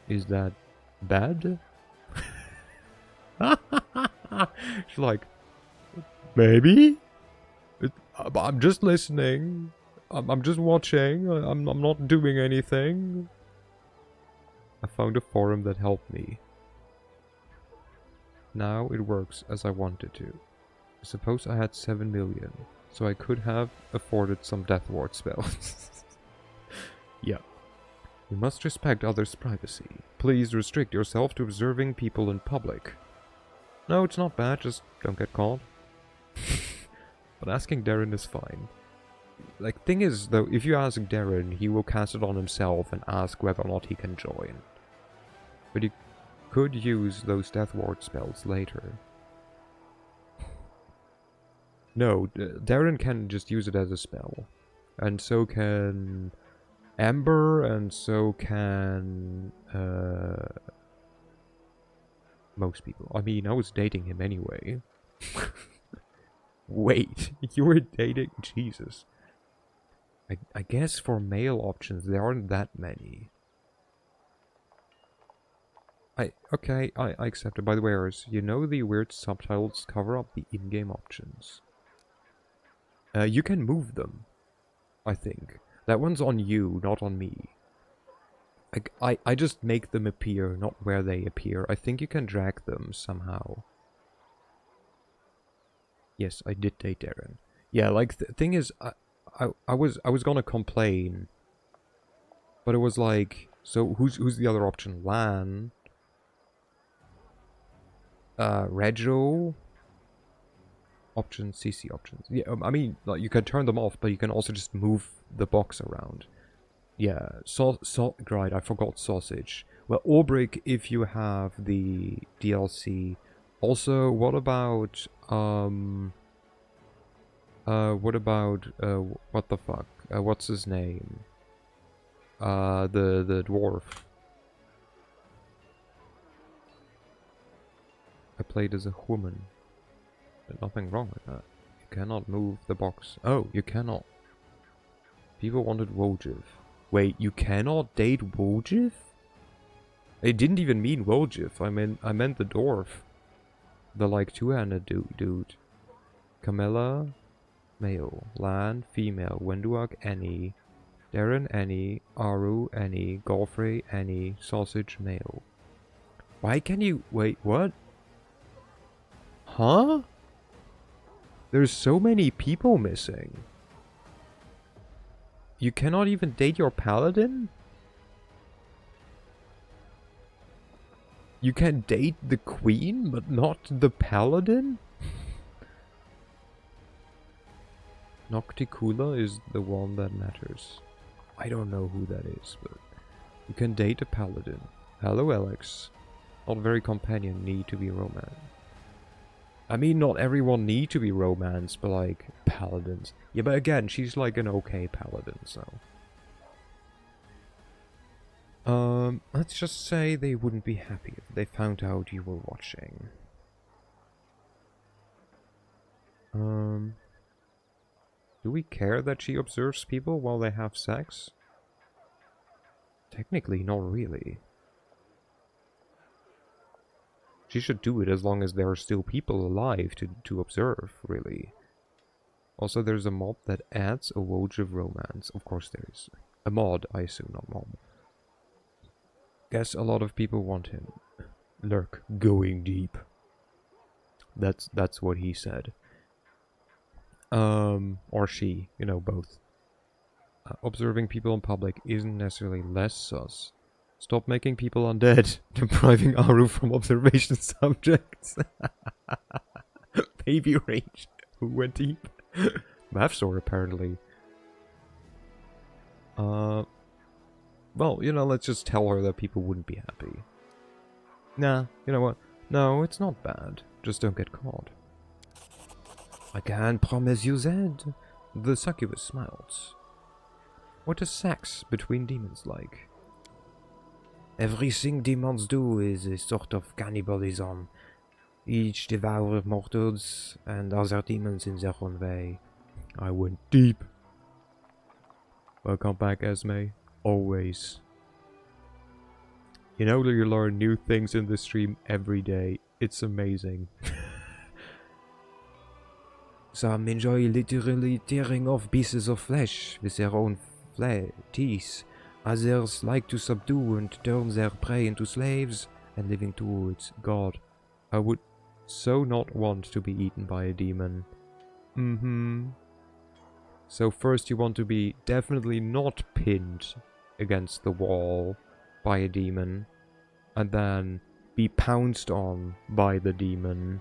Is that bad? She's like, maybe? I'm just listening. I'm just watching. I'm not doing anything. I found a forum that helped me. Now it works as I wanted to. Suppose I had 7 million, so I could have afforded some death ward spells. Yeah. You must respect others' privacy. Please restrict yourself to observing people in public. No, it's not bad, just don't get caught. But asking Darren is fine. Like, thing is, though, if you ask Darren, he will cast it on himself and ask whether or not he can join. But you could use those death ward spells later. No, Darren can just use it as a spell. And so can Amber, and so can most people. I mean, I was dating him anyway. Wait, you were dating? Jesus. I guess for male options, there aren't that many. Okay, I accept it. By the way, Eris, you know the weird subtitles cover up the in-game options. You can move them, I think. That one's on you, not on me. I just make them appear, not where they appear. I think you can drag them somehow. Yes, I did date Darren. Yeah, like, the thing is, I was gonna complain. But it was like, so who's the other option? Lan? Rego? Options, CC options. Yeah, I mean, like, you can turn them off, but you can also just move the box around. Yeah, right, I forgot sausage. Well, Orbrick if you have the DLC. Also, what about, what the fuck? What's his name? The dwarf. I played as a woman. There's nothing wrong with that. You cannot move the box. Oh, you cannot. People wanted Wojciech. Wait, you cannot date Wojciech? It didn't even mean Wojciech. I meant the dwarf. The like two-handed dude. Camilla, male. Lan, female. Wenduak, any. Darren, any. Aru, any. Godfrey, any. Sausage, male. Why can you... Wait, what? Huh? There's so many people missing. You cannot even date your paladin? You can date the queen, but not the paladin? Nocticula is the one that matters. I don't know who that is, but you can date a paladin. Hello, Alex. Not very companion, need to be romance. I mean, not everyone need to be romance, but like, paladins. Yeah, but again, she's like an okay paladin, so. Let's just say they wouldn't be happy if they found out you were watching. Do we care that she observes people while they have sex? Technically, not really. She should do it as long as there are still people alive to observe, really. Also, there's a mod that adds a Woj of romance. Of course there is. A mod, I assume, not mod. Guess a lot of people want him. Lurk, going deep. That's what he said. Or she, you know, both. Observing people in public isn't necessarily less sus. Stop making people undead, depriving Aru from observation subjects. Baby rage. Who went deep? Mavsor, apparently. Well, you know, let's just tell her that people wouldn't be happy. Nah, you know what? No, it's not bad. Just don't get caught. I can promise you that. The succubus smiles. What is sex between demons like? Everything demons do is a sort of cannibalism. Each devour mortals and other demons in their own way. I went deep. Welcome back, Esme. Always. You know that you learn new things in this stream every day. It's amazing. Some enjoy literally tearing off pieces of flesh with their own teeth. Others like to subdue and turn their prey into slaves and living towards God, I would so not want to be eaten by a demon. So first you want to be definitely not pinned against the wall by a demon, and then be pounced on by the demon,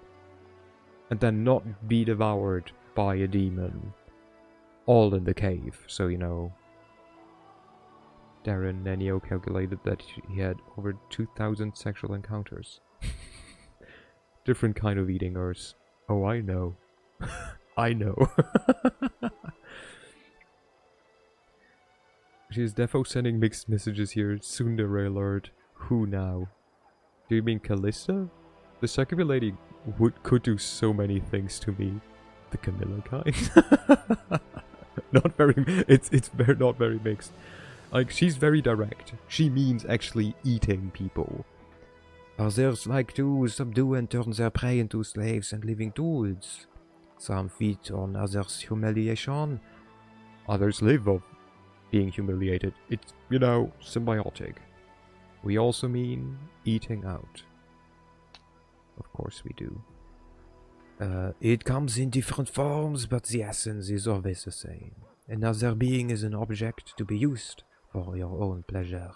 and then not be devoured by a demon. All in the cave, so you know. Darren Nenio calculated that he had over 2,000 sexual encounters. Different kind of eating hers. Oh, I know. I know. She's defo sending mixed messages here. Tsundere alert. Who now? Do you mean Callista? The Sakura lady could do so many things to me. The Camilla kind. Not very. It's very not very mixed. Like, she's very direct. She means actually eating people. Others like to subdue and turn their prey into slaves and living tools. Some feed on others' humiliation. Others live off being humiliated. It's, you know, symbiotic. We also mean eating out. Of course we do. It comes in different forms, but the essence is always the same. Another being is an object to be used for your own pleasure.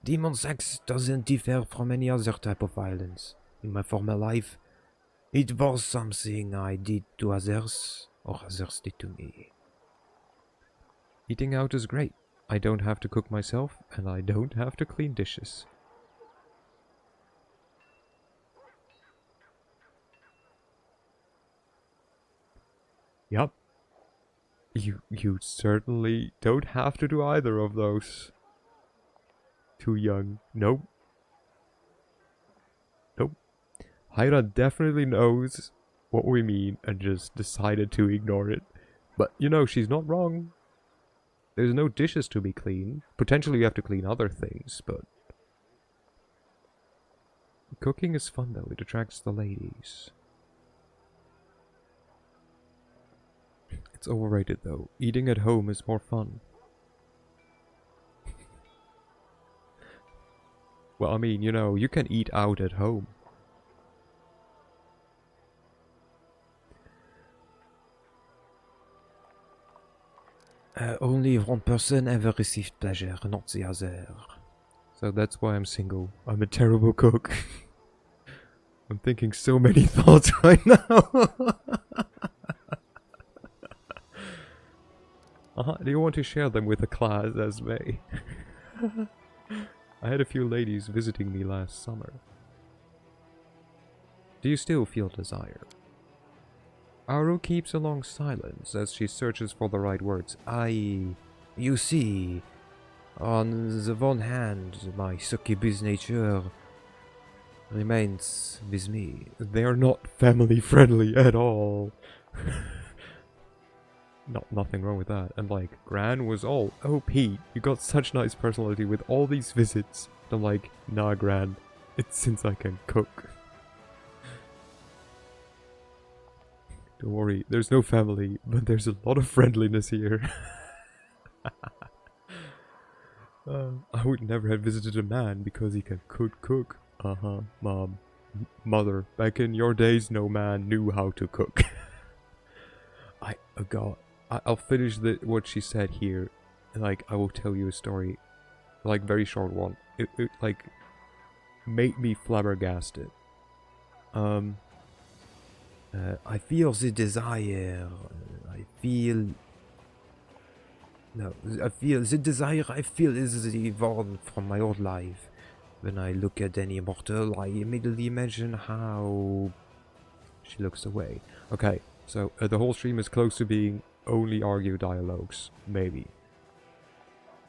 Demon sex doesn't differ from any other type of violence. In my former life, it was something I did to others, or others did to me. Eating out is great. I don't have to cook myself, and I don't have to clean dishes. Yup. You certainly don't have to do either of those. Too young. Nope. Nope. Hyra definitely knows what we mean and just decided to ignore it. But, you know, she's not wrong. There's no dishes to be cleaned. Potentially you have to clean other things, but... Cooking is fun though, it attracts the ladies. It's overrated though. Eating at home is more fun. Well, I mean, you know, you can eat out at home. Only one person ever received pleasure, not the other. So that's why I'm single. I'm a terrible cook. I'm thinking so many thoughts right now. Do you want to share them with the class, Esme? I had a few ladies visiting me last summer. Do you still feel desire? Aru keeps a long silence as she searches for the right words. You see, on the one hand, my succubus nature remains with me. They are not family friendly at all. Nothing wrong with that. And like, Gran was all, oh Pete, you got such nice personality with all these visits. I'm like, nah Gran, it's since I can cook. Don't worry, there's no family, but there's a lot of friendliness here. I would never have visited a man because he can cook. Mom. Mother, back in your days, no man knew how to cook. God, I'll finish what she said here, and like, I will tell you a story, like, very short one. It like, made me flabbergasted. I feel the desire. The desire I feel is the one from my old life. When I look at any mortal, I immediately imagine how... She looks away. Okay, so the whole stream is close to being only argue dialogues, maybe.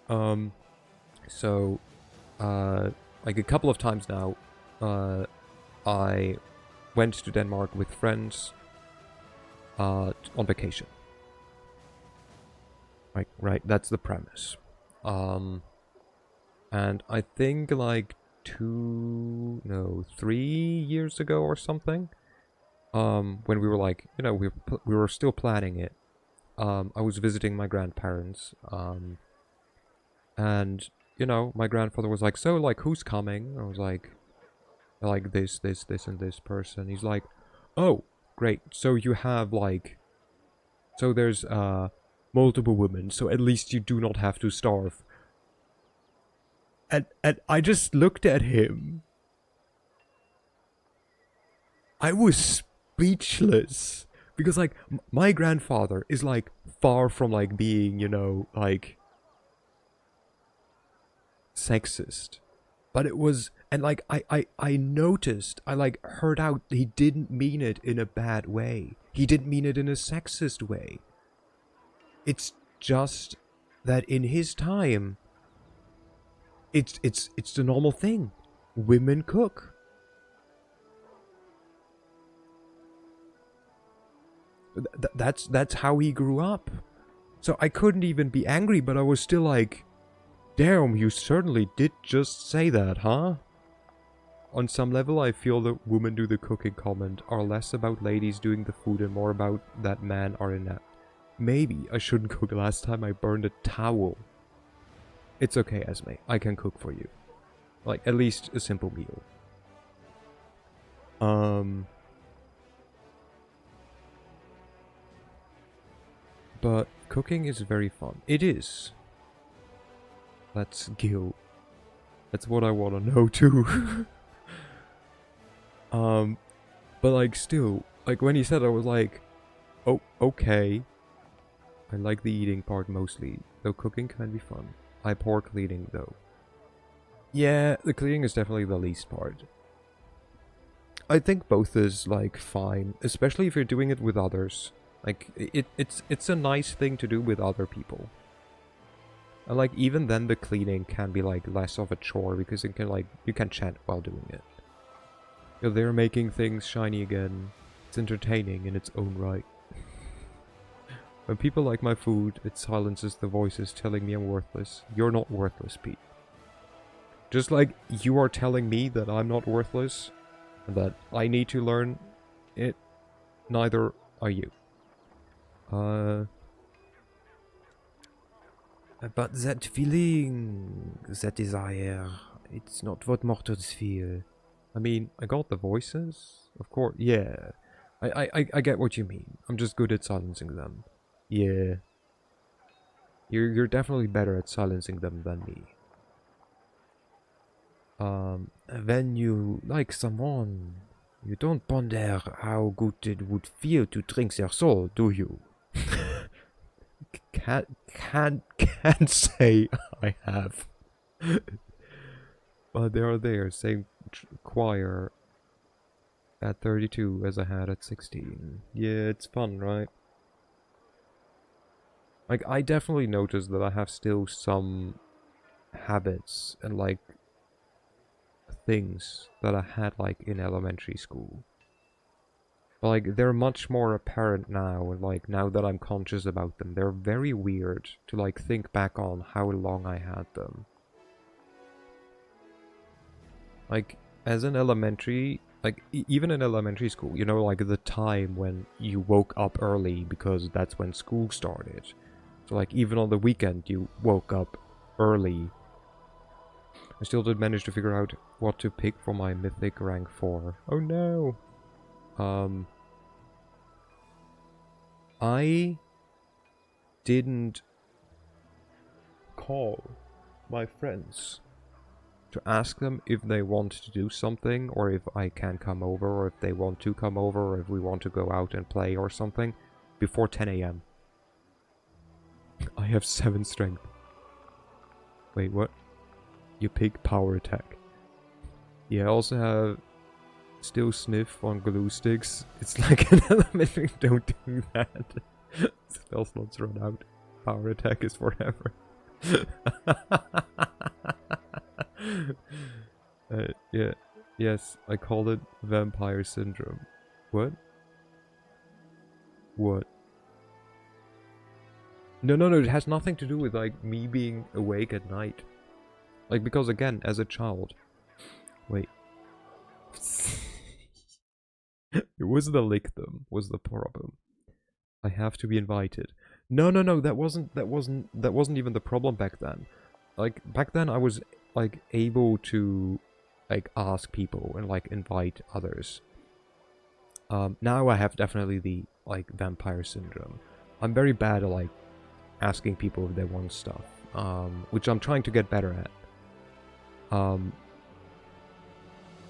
So, like a couple of times now, I went to Denmark with friends on vacation. Right, that's the premise. And I think like 3 years ago or something, when we were like, we were still planning it. I was visiting my grandparents, and my grandfather was like, "So, like, who's coming?" I was like this, and this person. He's like, "Oh, great. So you have like, so there's multiple women. So at least you do not have to starve." And I just looked at him. I was speechless because like my grandfather is like far from like being, like sexist. But it was, and like I noticed, I like heard out he didn't mean it in a bad way. He didn't mean it in a sexist way. It's just that in his time, it's the normal thing. Women cook. That's how he grew up. So I couldn't even be angry, but I was still like, damn, you certainly did just say that, huh? On some level, I feel that women do the cooking comment are less about ladies doing the food and more about that men are inept. Maybe I shouldn't cook. Last time I burned a towel. It's okay, Esme. I can cook for you. Like, at least a simple meal. But cooking is very fun. It is. That's Gil. That's what I want to know too. But like still, like when he said it, I was like, oh, okay. I like the eating part mostly, though cooking can be fun. I abhor cleaning though. Yeah, the cleaning is definitely the least part. I think both is like fine, especially if you're doing it with others. Like it's a nice thing to do with other people. And like even then the cleaning can be like less of a chore because it can like you can chant while doing it. They're making things shiny again. It's entertaining in its own right. When people like my food, it silences the voices telling me I'm worthless. You're not worthless, Pete. Just like you are telling me that I'm not worthless, and that I need to learn it, neither are you. But that feeling, that desire, it's not what mortals feel. I mean, I got the voices, of course. Yeah, I get what you mean. I'm just good at silencing them. Yeah, you're definitely better at silencing them than me. When you like someone, you don't ponder how good it would feel to drink their soul, do you? Can't say I have. But they are there, same choir at 32 as I had at 16. Yeah, it's fun, right? Like, I definitely noticed that I have still some habits and, like, things that I had, like, in elementary school. But, like, they're much more apparent now, and, like, now that I'm conscious about them, they're very weird to, like, think back on how long I had them. Like, as an elementary, like, even in elementary school, like, the time when you woke up early because that's when school started. So, like, even on the weekend, you woke up early. I still did manage to figure out what to pick for my mythic rank 4. Oh no! I didn't call my friends to ask them if they want to do something, or if I can come over, or if they want to come over, or if we want to go out and play or something, before 10 a.m. I have 7 strength. Wait, what? You pick power attack. Yeah, I also have still sniff on glue sticks. It's like an elementary, don't do that. Spell slots run out. Power attack is forever. Yeah, Yes, I call it vampire syndrome. What? What? No, no, no, it has nothing to do with, like, me being awake at night. Like, because, again, as a child... Wait. It was the lick them, was the problem. I have to be invited. No, no, no, that wasn't even the problem back then. Like, back then I was, like, able to, like, ask people and, like, invite others. Now I have definitely the, like, vampire syndrome. I'm very bad at, like, asking people if they want stuff, which I'm trying to get better at.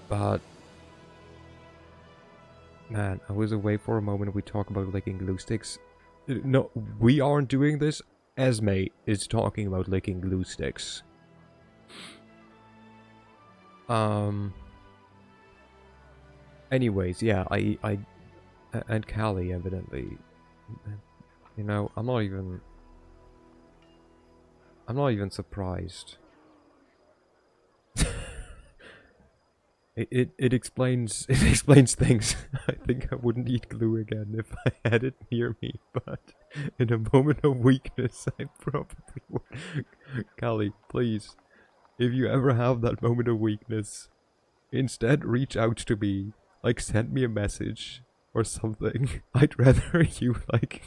But man, I was away for a moment. We talk about licking glue sticks. No, we aren't doing this. Esme is talking about licking glue sticks. Anyways, yeah, and Callie, evidently. You know, I'm not even surprised. It explains things. I think I wouldn't eat glue again if I had it near me, but in a moment of weakness, I probably would. Callie, please, if you ever have that moment of weakness, instead reach out to me, like send me a message or something. I'd rather you like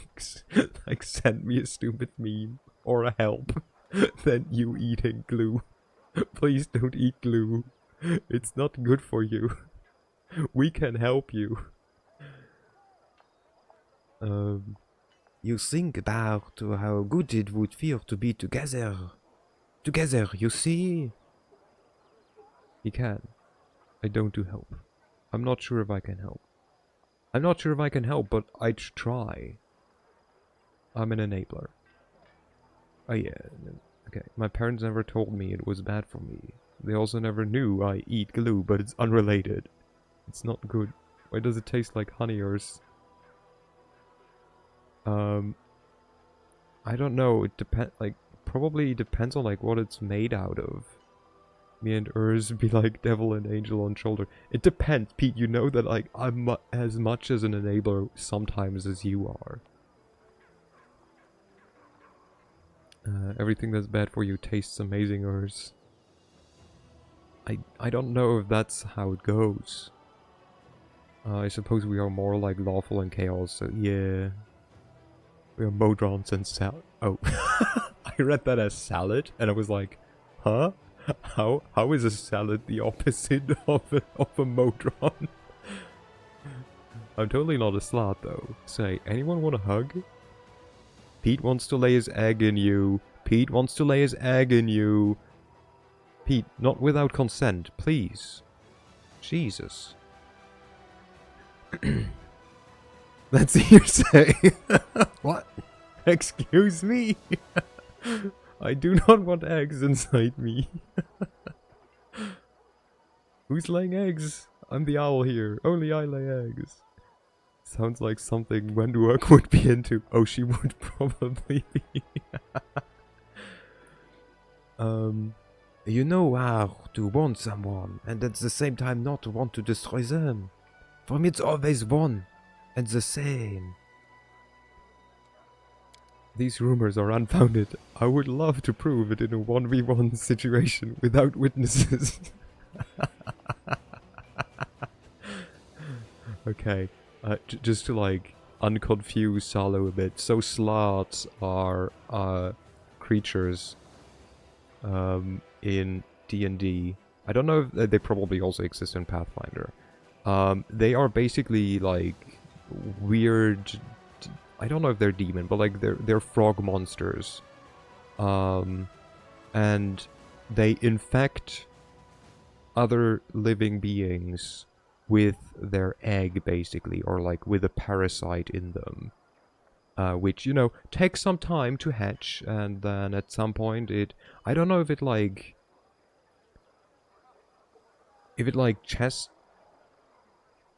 send me a stupid meme or a help than you eating glue. Please don't eat glue. It's not good for you. We can help you. You think about how good it would feel to be together. Together, you see? He can. I don't do help. I'm not sure if I can help. I'm not sure if I can help, but I'd try. I'm an enabler. Oh yeah, okay. My parents never told me it was bad for me. They also never knew I eat glue, but it's unrelated. It's not good. Why does it taste like honey or I don't know. It probably depends on like what it's made out of. Me and Urs be like devil and angel on shoulder. It depends, Pete. You know that like I'm as much as an enabler sometimes as you are. Everything that's bad for you tastes amazing, Urs. I don't know if that's how it goes. I suppose we are more like lawful and chaos, so yeah. We are modrons and oh. I read that as salad, and I was like, huh? How is a salad the opposite of a modron? I'm totally not a slut, though. Say, anyone want a hug? Pete wants to lay his egg in you. Pete wants to lay his egg in you. Pete, not without consent, please. Jesus. That's hearsay. What? Excuse me? I do not want eggs inside me. Who's laying eggs? I'm the owl here. Only I lay eggs. Sounds like something Wenduok would be into. Oh, she would probably be. You know how to want someone, and at the same time not to want to destroy them. For me, it's always one and the same. These rumors are unfounded. I would love to prove it in a 1v1 situation without witnesses. Okay, just to like unconfuse Salo a bit. So sloths are creatures in D&D. I don't know if they probably also exist in Pathfinder. They are basically like weird. I don't know if they're demon, but like they're frog monsters. And they infect other living beings with their egg, basically, or like with a parasite in them. Which, you know, takes some time to hatch, and then at some point I don't know if it like chest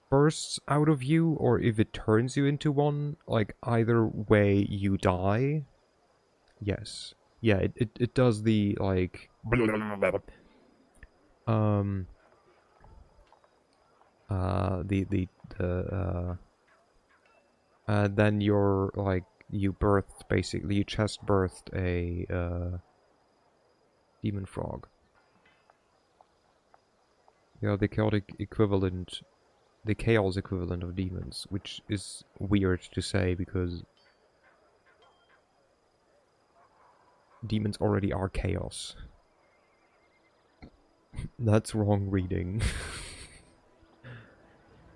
bursts out of you, or if it turns you into one. Like, either way, you die. Yes. Yeah, it does the, like... the then you're like you birthed basically you chest birthed a demon frog. Yeah, the chaotic equivalent, the chaos equivalent of demons, which is weird to say because demons already are chaos. That's wrong reading.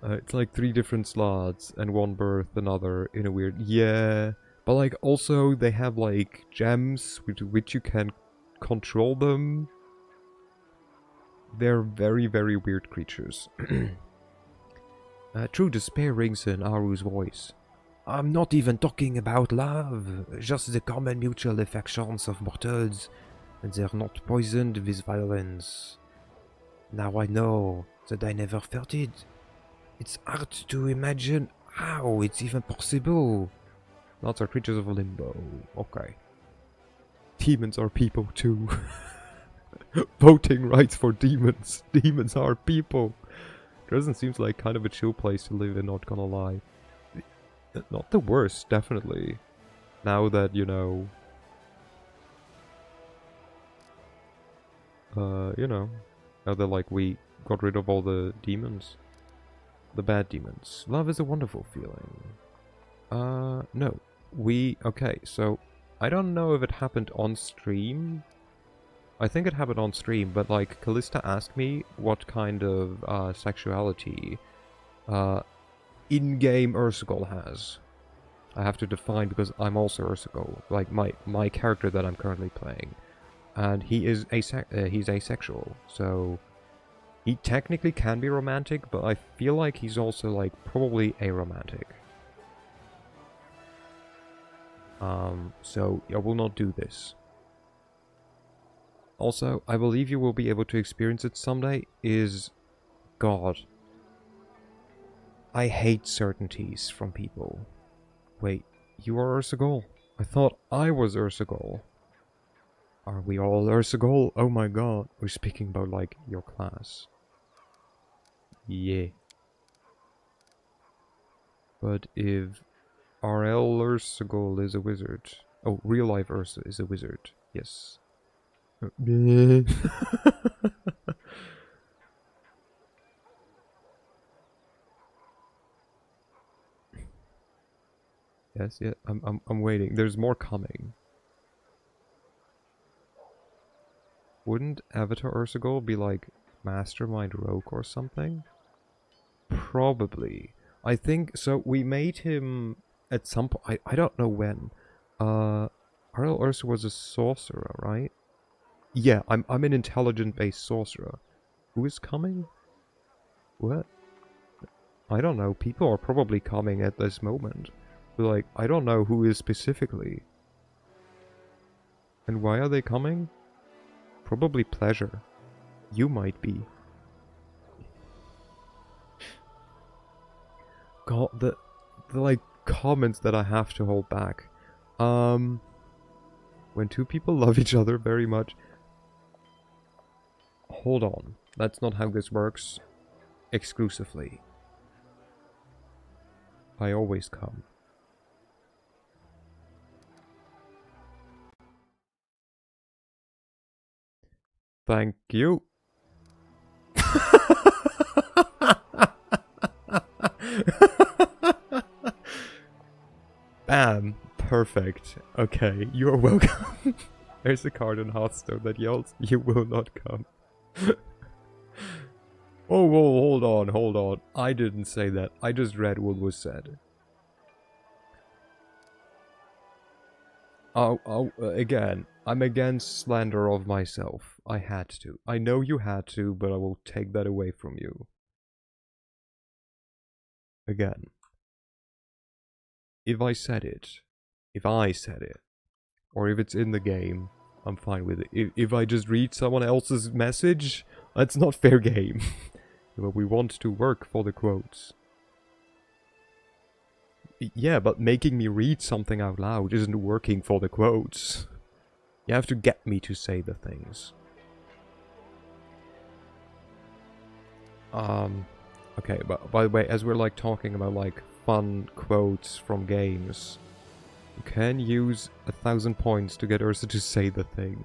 It's like 3 different slots and one birth another in a weird... Yeah, but like also they have like gems with which you can control them. They're very, very weird creatures. True despair rings in Aru's voice. I'm not even talking about love, just the common mutual affections of mortals, and they're not poisoned with violence. Now I know that I never felt it. It's hard to imagine how it's even possible. Lots are creatures of limbo. Okay. Demons are people too. Voting rights for demons. Demons are people. Dresden seems like kind of a chill place to live in, not gonna lie. Not the worst, definitely. Now that, you know... now that, like, we got rid of all the demons. The bad demons. Love is a wonderful feeling. No. Okay, so... I don't know if it happened on stream. I think it happened on stream, but, like, Callista asked me what kind of, sexuality, in-game Ursugol has. I have to define because I'm also Ursugol, like my character that I'm currently playing, and he is he's asexual, so he technically can be romantic, but I feel like he's also like probably aromantic. So I will not do this. Also, I believe you will be able to experience it someday. God. I hate certainties from people. Wait, you are Ursugol? I thought I was Ursugol. Are we all Ursugol? Oh my god. We're speaking about, like, your class. Yeah. But if RL Ursugol is a wizard... Oh, real life Ursa is a wizard. Yes. Yes, yeah, I'm waiting. There's more coming. Wouldn't Avatar Ursugol be like Mastermind Rogue or something? Probably. I think so. We made him at some point. I don't know when. Arl Ursa was a sorcerer, right? Yeah, I'm an intelligent based sorcerer. Who is coming? What? I don't know. People are probably coming at this moment. But like, I don't know who is specifically. And why are they coming? Probably pleasure. You might be. God, the like comments that I have to hold back. When two people love each other very much. Hold on. That's not how this works. Exclusively. I always come. Thank you. Bam. Perfect. Okay, you're welcome. There's a card in Hearthstone that yells, "You will not come." Oh, whoa, hold on. I didn't say that. I just read what was said. Again, I'm against slander of myself. I had to. I know you had to, but I will take that away from you. Again. If I said it, or if it's in the game, I'm fine with it. If I just read someone else's message, that's not fair game. But we want to work for the quotes. Yeah, but making me read something out loud isn't working for the quotes. You have to get me to say the things. Okay, but by the way, as we're like talking about like fun quotes from games, you can use 1,000 points to get Ursa to say the thing.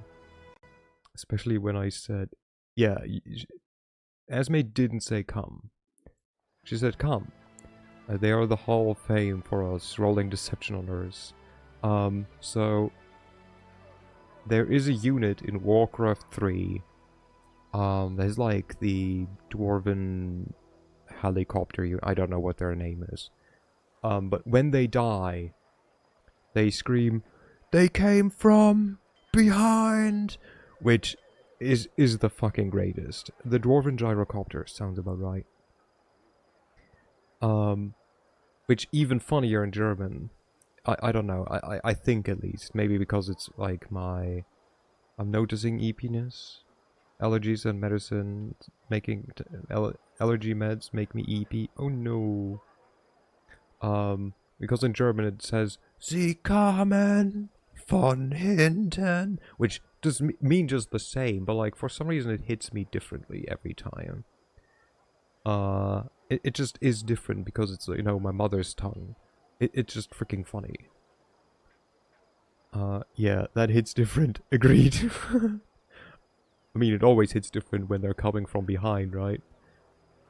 Especially when I said, yeah, Esme didn't say come. She said come. They are the Hall of Fame for us, rolling deception on hers. So there is a unit in Warcraft 3. There's like the Dwarven helicopter unit. I don't know what their name is. But when they die, they scream, "They came from behind," which is the fucking greatest. The Dwarven gyrocopter sounds about right. Which even funnier in German. I don't know. I think at least maybe because it's like I'm noticing eepiness. Allergies and medicine making allergy meds make me eepy. Oh no. Because in German it says "Sie kamen von hinten," which does mean just the same, but like for some reason it hits me differently every time. It just is different because it's, you know, my mother's tongue. It's just freaking funny. Yeah, that hits different. Agreed. I mean, it always hits different when they're coming from behind, right?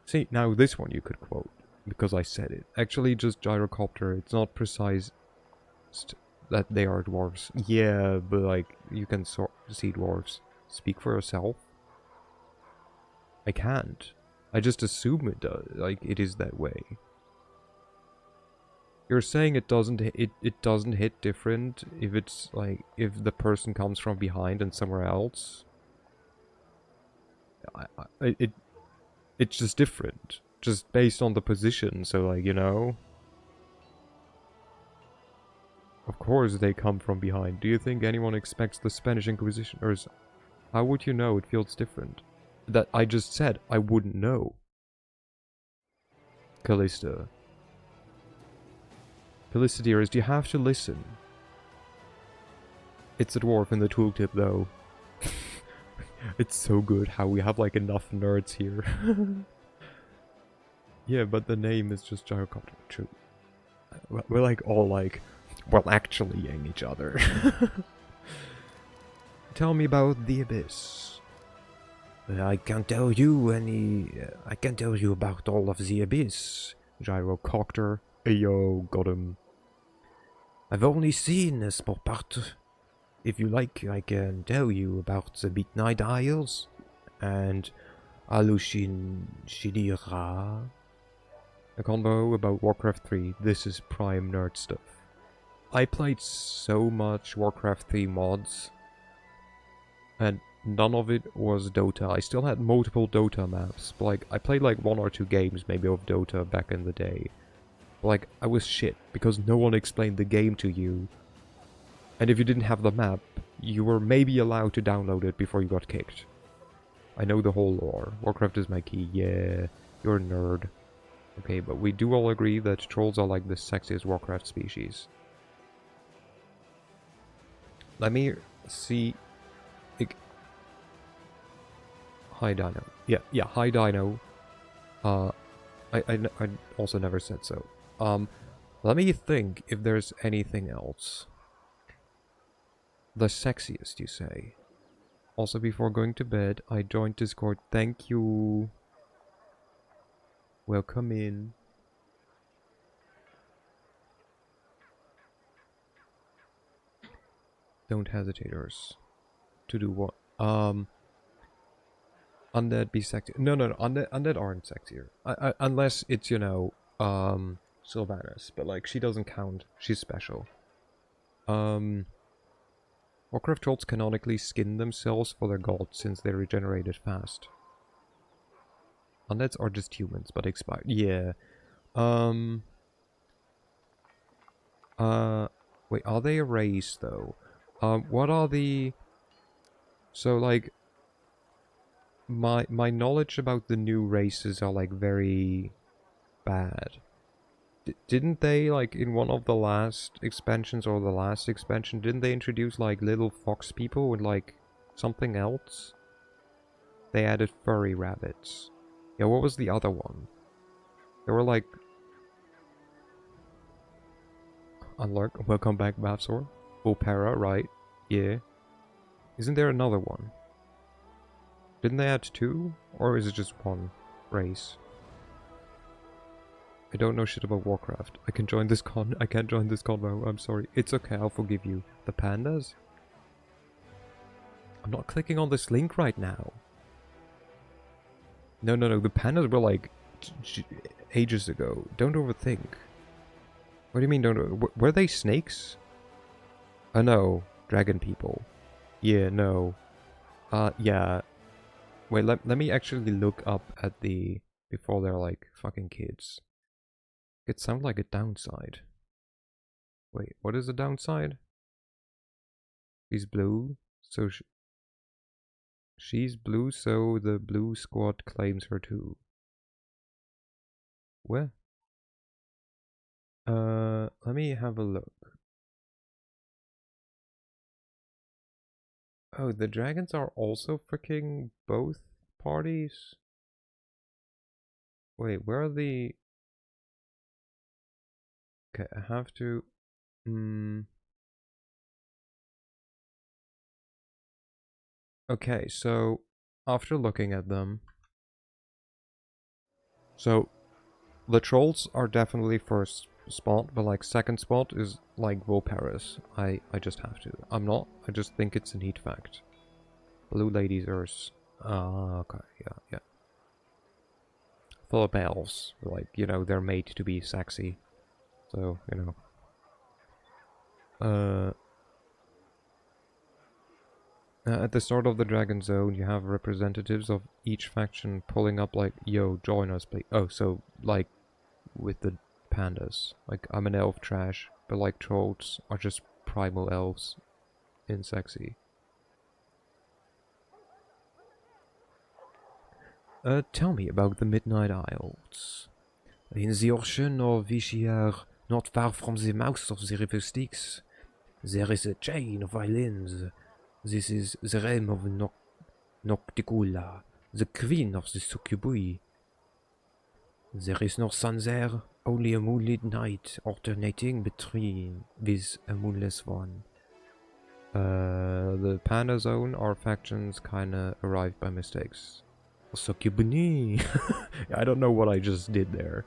See, now this one you could quote, because I said it. Actually, just gyrocopter, it's not precise that they are dwarves. Yeah, but like, you can see dwarves. Speak for yourself. I can't. I just assume it does, like, it is that way. You're saying it doesn't hit different if it's like if the person comes from behind and somewhere else. It's just different, just based on the position. So like, you know, of course they come from behind. Do you think anyone expects the Spanish Inquisition, or how would you know? It feels different. That I just said I wouldn't know. Callista. Callista, dearest, you have to listen. It's a dwarf in the tooltip, though. It's so good how we have like enough nerds here. Yeah, but the name is just gyrocopter. True. We're like all like, well, actually yang each other. Tell me about the abyss. I can't tell you I can't tell you about all of the abyss. Gyrocopter. Ayo, got him. I've only seen a small part. If you like, I can tell you about the Midnight Isles and Alushin Shidira. A combo about Warcraft 3. This is prime nerd stuff. I played so much Warcraft 3 mods, and none of it was Dota. I still had multiple Dota maps, but like, I played like 1 or 2 games maybe of Dota back in the day. But like, I was shit, because no one explained the game to you. And if you didn't have the map, you were maybe allowed to download it before you got kicked. I know the whole lore. Warcraft is my key. Yeah, you're a nerd. Okay, but we do all agree that trolls are like the sexiest Warcraft species. Let me see. Hi, Dino. Yeah, hi, Dino. I also never said so. Let me think if there's anything else. The sexiest, you say? Also, before going to bed, I joined Discord. Thank you. Welcome in. Don't hesitate, Urs. To do what? Undead be sexy. No. Undead aren't sexier. Unless it's, you know, Sylvanas. But, like, she doesn't count. She's special. Warcraft trolls canonically skin themselves for their gods since they regenerated fast. Undeads are just humans, but expired. Yeah. Wait, are they a race, though? What are the... So, like... My knowledge about the new races are, like, very bad. Didn't they, like, in one of the last expansions, or the last expansion, didn't they introduce, like, little fox people and, like, something else? They added furry rabbits. Yeah, what was the other one? They were like... Unlock. Welcome back, Bavsor. Opera, right? Yeah. Isn't there another one? Didn't they add 2? Or is it just one race? I don't know shit about Warcraft. I can join this con. I can't join this convo. I'm sorry. It's okay. I'll forgive you. The pandas? I'm not clicking on this link right now. No. The pandas were like ages ago. Don't overthink. What do you mean don't... Were they snakes? Oh no. Dragon people. Yeah, no. Yeah. Wait, let me actually look up at the... Before they're like fucking kids. It sounds like a downside. Wait, what is the downside? She's blue, so she's blue, so the blue squad claims her too. Where? Let me have a look. Oh, the dragons are also freaking both parties? Wait, where are the... Okay, I have to... Okay, so after looking at them... So, the trolls are definitely first spot, but like second spot is like Paris. I just have to. I'm not, I just think it's a neat fact. Blue ladies are... okay, yeah. Full of bells. Like, you know, they're made to be sexy. So, you know. At the start of the Dragon Zone, you have representatives of each faction pulling up like, yo, join us, please. Oh, so, like, with the pandas. Like, I'm an elf trash, but like trolls are just primal elves in sexy. Tell me about the Midnight Isles. In the ocean of Vishier, not far from the mouth of the river Styx, there is a chain of islands. This is the realm of Nocticula, the queen of the succubi. There is no sun there, only a moonlit night alternating between with a moonless one. The Panda Zone, our factions kinda arrived by mistakes. Succubini! I don't know what I just did there.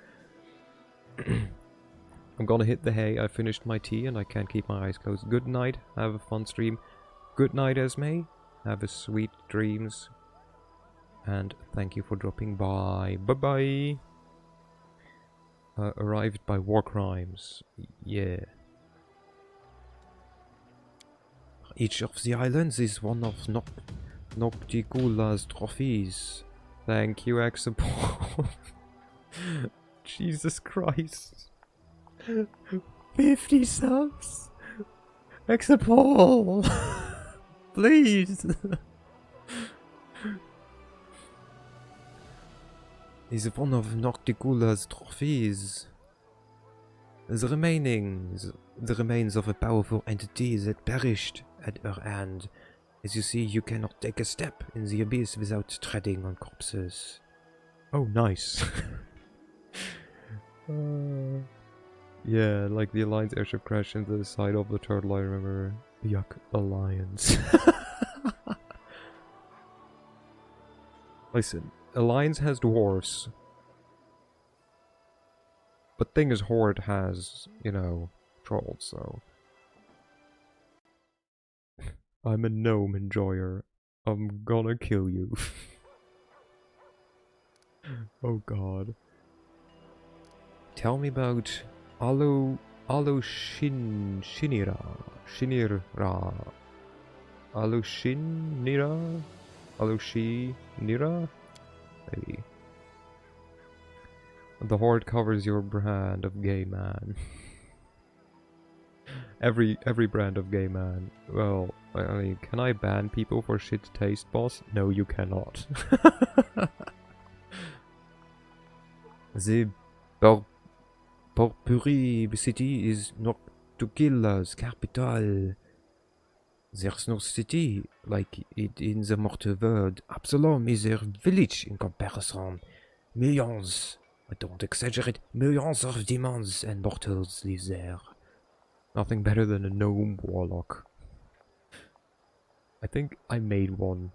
I'm gonna hit the hay. I finished my tea and I can't keep my eyes closed. Good night. Have a fun stream. Good night, Esme. Have a sweet dreams. And thank you for dropping by. Bye-bye. Arrived by war crimes. Yeah. Each of the islands is one of Nocticula's trophies. Thank you, Exapol. Jesus Christ. 50 subs? Exapol! Please! Is one of Nocticula's trophies. The remains of a powerful entity that perished at her hand. As you see, you cannot take a step in the abyss without treading on corpses. Oh, nice. Yeah, like the Alliance airship crashed into the side of the turtle, I remember. Yuck, Alliance. Listen, Alliance has dwarves. But thing is, Horde has, you know, trolls, so... I'm a gnome enjoyer. I'm gonna kill you. Oh god. Tell me about Shinira. Shinira? Maybe. The Horde covers your brand of gay man. every brand of gay man. Well, I mean, can I ban people for shit taste, boss? No, you cannot. The Purpuri city is Noctukilla's capital. There's no city like it in the mortal world. Absalom is a village in comparison. Millions Don't exaggerate. Millions of demons and mortals live there. Nothing better than a gnome warlock. I think I made one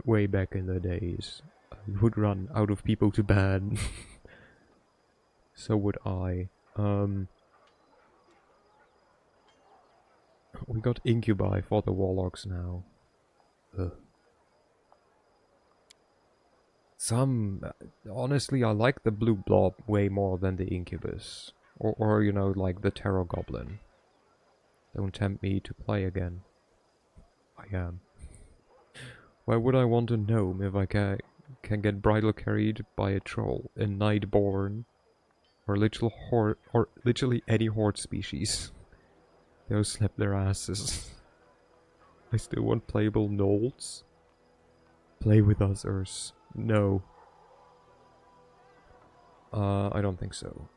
way back in the days. I would run out of people to ban. So would I. We got incubi for the warlocks now. Ugh. Honestly, I like the blue blob way more than the incubus. Or you know, like the terror goblin. Don't tempt me to play again. I am. Why would I want a gnome if I can get bridal carried by a troll, a nightborn, or literally any horde species? They'll slap their asses. I still want playable gnolls. Play with us, Urs. No. I don't think so.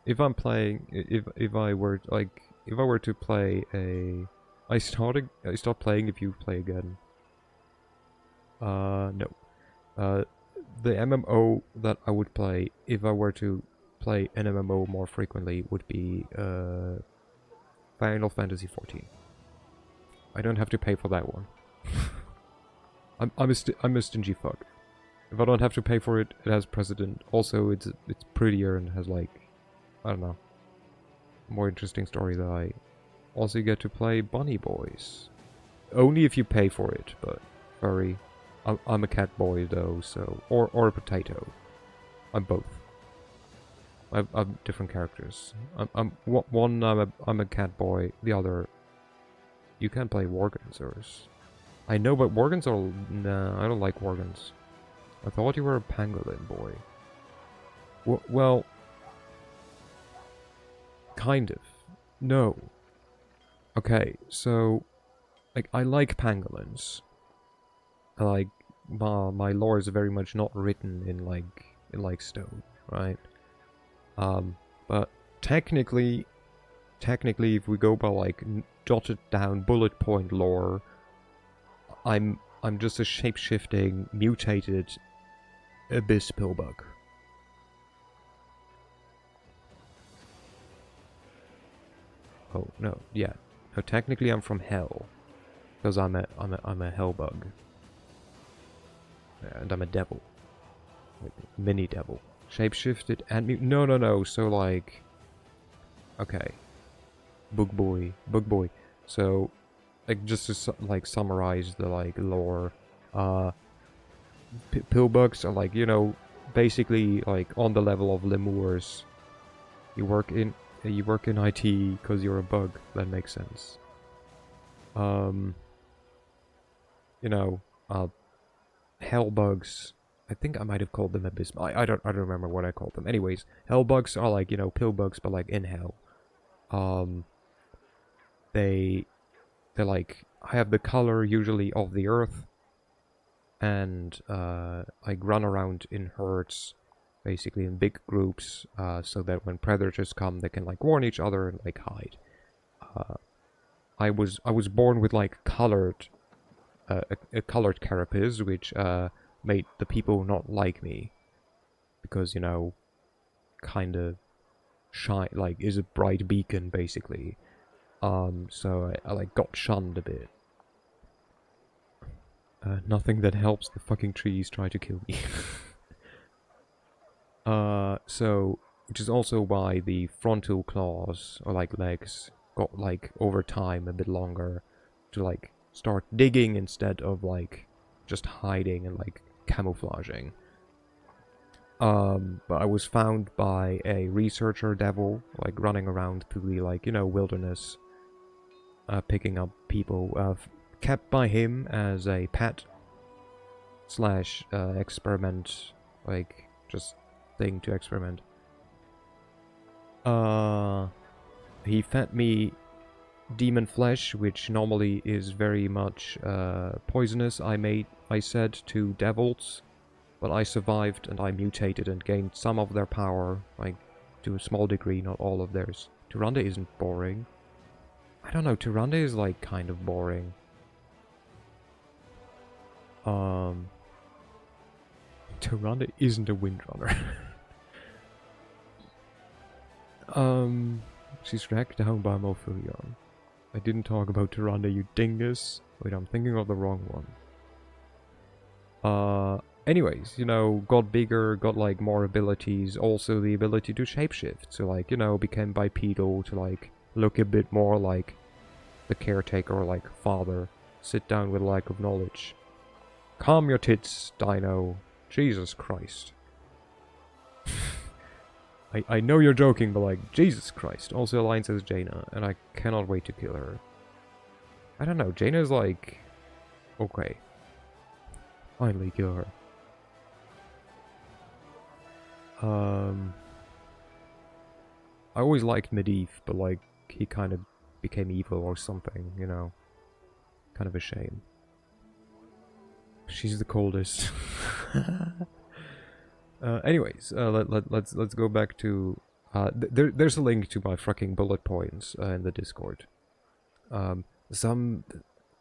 If I'm playing, if I were to play a, I stopped playing if you play again. No. The MMO that I would play if I were to play an MMO more frequently would be Final Fantasy XIV. I don't have to pay for that one. I'm a stingy fuck. If I don't have to pay for it, it has precedent. Also, it's prettier and has like, I don't know, more interesting story that I also get to play Bunny Boys. Only if you pay for it, but furry. I'm a cat boy though, so or a potato. I'm both. I'm different characters. I'm a cat boy. The other, you can't play Worgans. I know, but Worgans are nah. I don't like Worgans. I thought you were a pangolin boy. Well, kind of. No. Okay, so like I like pangolins. My lore is very much not written in like stone, right? But technically, if we go by like jotted down bullet point lore, I'm just a shape-shifting, mutated abyss pillbug. Oh no, yeah. No, technically I'm from hell, because I'm a hellbug, and I'm a devil, mini devil, shapeshifted and no. So like, okay, bug boy. So like just to like summarize the like lore, pillbugs are like, you know, basically like on the level of lemurs. You work in IT because you're a bug. That makes sense. You know, hell bugs. I think I might have called them abyss. I don't remember what I called them. Anyways, hell bugs are like, you know, pill bugs, but like in hell. They like have the color usually of the earth, and like run around in herds, basically in big groups, so that when predators come, they can like warn each other and like hide. I was born with like colored a colored carapace, which made the people not like me, because, you know, kind of shine, like is a bright beacon basically. So I like got shunned a bit. Nothing that helps, the fucking trees try to kill me. So, which is also why the frontal claws, or like legs, got like over time a bit longer to like start digging instead of like just hiding and like camouflaging. But I was found by a researcher devil, like running around through the like, you know, wilderness, picking up people, kept by him as a pet slash experiment, like just thing to experiment. He fed me demon flesh, which normally is very much poisonous. I said to devils, but I survived and I mutated and gained some of their power, like to a small degree, not all of theirs. Tyrande isn't boring. I don't know, Tyrande is like kind of boring. Tyrande isn't a windrunner. She's dragged down by Malfurion. I didn't talk about Tyrande, you dingus. Wait, I'm thinking of the wrong one. Anyways, you know, got bigger, got like more abilities, also the ability to shapeshift. So like, you know, became bipedal to like look a bit more like the caretaker or like father. Sit down with lack of knowledge. Calm your tits, Dino. Jesus Christ. I know you're joking, but like, Jesus Christ. Also aligns as Jaina, and I cannot wait to kill her. I don't know, Jaina's like... Okay. Finally kill her. I always liked Medivh, but like, he kind of became evil or something, you know. Kind of a shame. She's the coldest. Anyways, let's go back to... there's a link to my fucking bullet points in the Discord. Some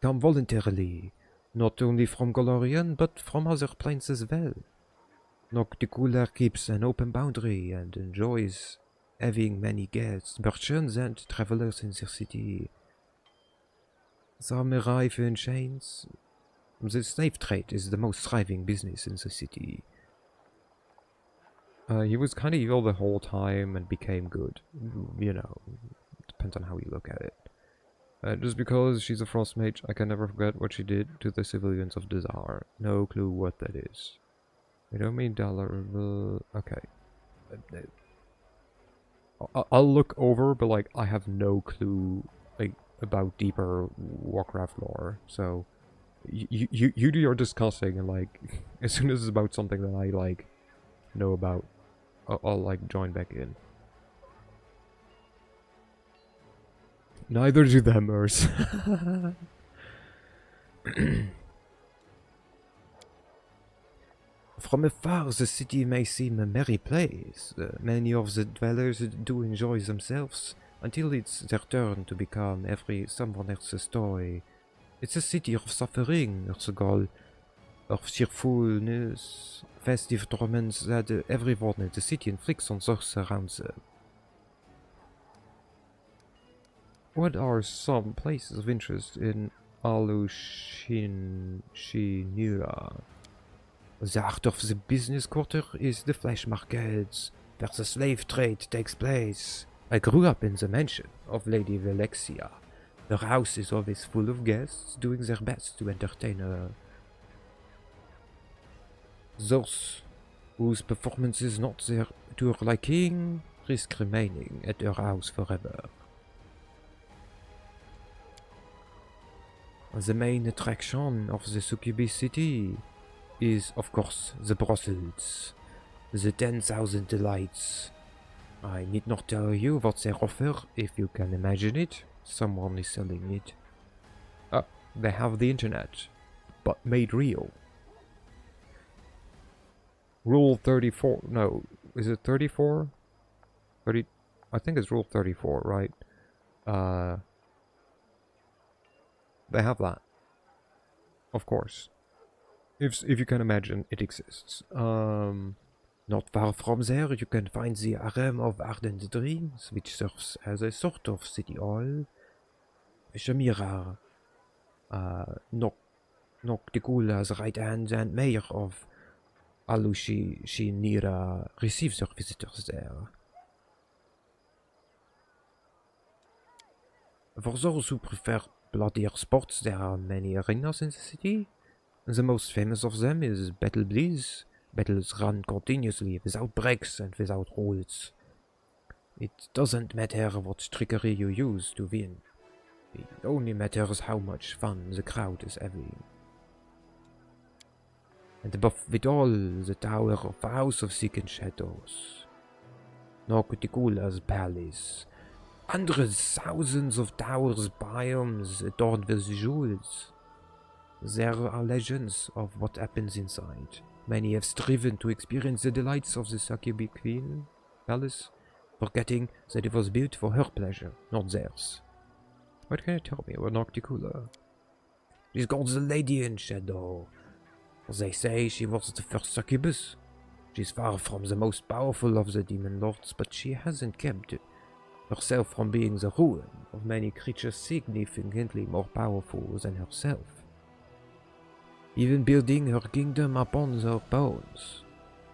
come voluntarily, not only from Golarion, but from other planes as well. Nocticula keeps an open boundary and enjoys having many guests, merchants and travelers in the city. Some arrive in chains. The slave trade is the most thriving business in the city. He was kind of evil the whole time and became good. You know, depends on how you look at it. Just because she's a frost mage, I can never forget what she did to the civilians of Dazar. No clue what that is. I don't mean dollar. Okay. I'll look over, but like I have no clue like about deeper Warcraft lore. So you do your discussing, and like as soon as it's about something that I like know about, I'll like join back in. Neither do them, Urs. From afar, the city may seem a merry place. Many of the dwellers do enjoy themselves, until it's their turn to become someone else's toy. It's a city of suffering, Ursugol, of cheerfulness, festive torments that everyone in the city inflicts on those around them. What are some places of interest in Alushinira? The heart of the business quarter is the flesh markets, where the slave trade takes place. I grew up in the mansion of Lady Velexia. Her house is always full of guests doing their best to entertain her. Those whose performance is not to her liking risk remaining at her house forever. The main attraction of the Succubus city is, of course, the brothels, the 10,000 delights. I need not tell you what they offer, if you can imagine it. Someone is selling it. They have the internet, but made real. Rule 34, no, is it 34? 30, I think it's Rule 34, right? They have that. Of course. If you can imagine, it exists. Not far from there, you can find the Harem of Ardent Dreams, which serves as a sort of city hall. Shamira, Nocticula's right hand and mayor of Alushinira, receives her visitors there. For those who prefer bloodier sports, there are many arenas in the city. The most famous of them is Battle Bliss. Battles run continuously, without breaks and without rules. It doesn't matter what trickery you use to win. It only matters how much fun the crowd is having. And above it all, the tower of the House of Seeking Shadows. Nocticula's palace. Hundreds, thousands of towers, biomes adorned with jewels. There are legends of what happens inside. Many have striven to experience the delights of the Succubus Queen palace, forgetting that it was built for her pleasure, not theirs. What can you tell me about Nocticula? She's called the Lady in Shadow. They say she was the first succubus. She's far from the most powerful of the demon lords, but she hasn't kept herself from being the ruin of many creatures significantly more powerful than herself, even building her kingdom upon their bones.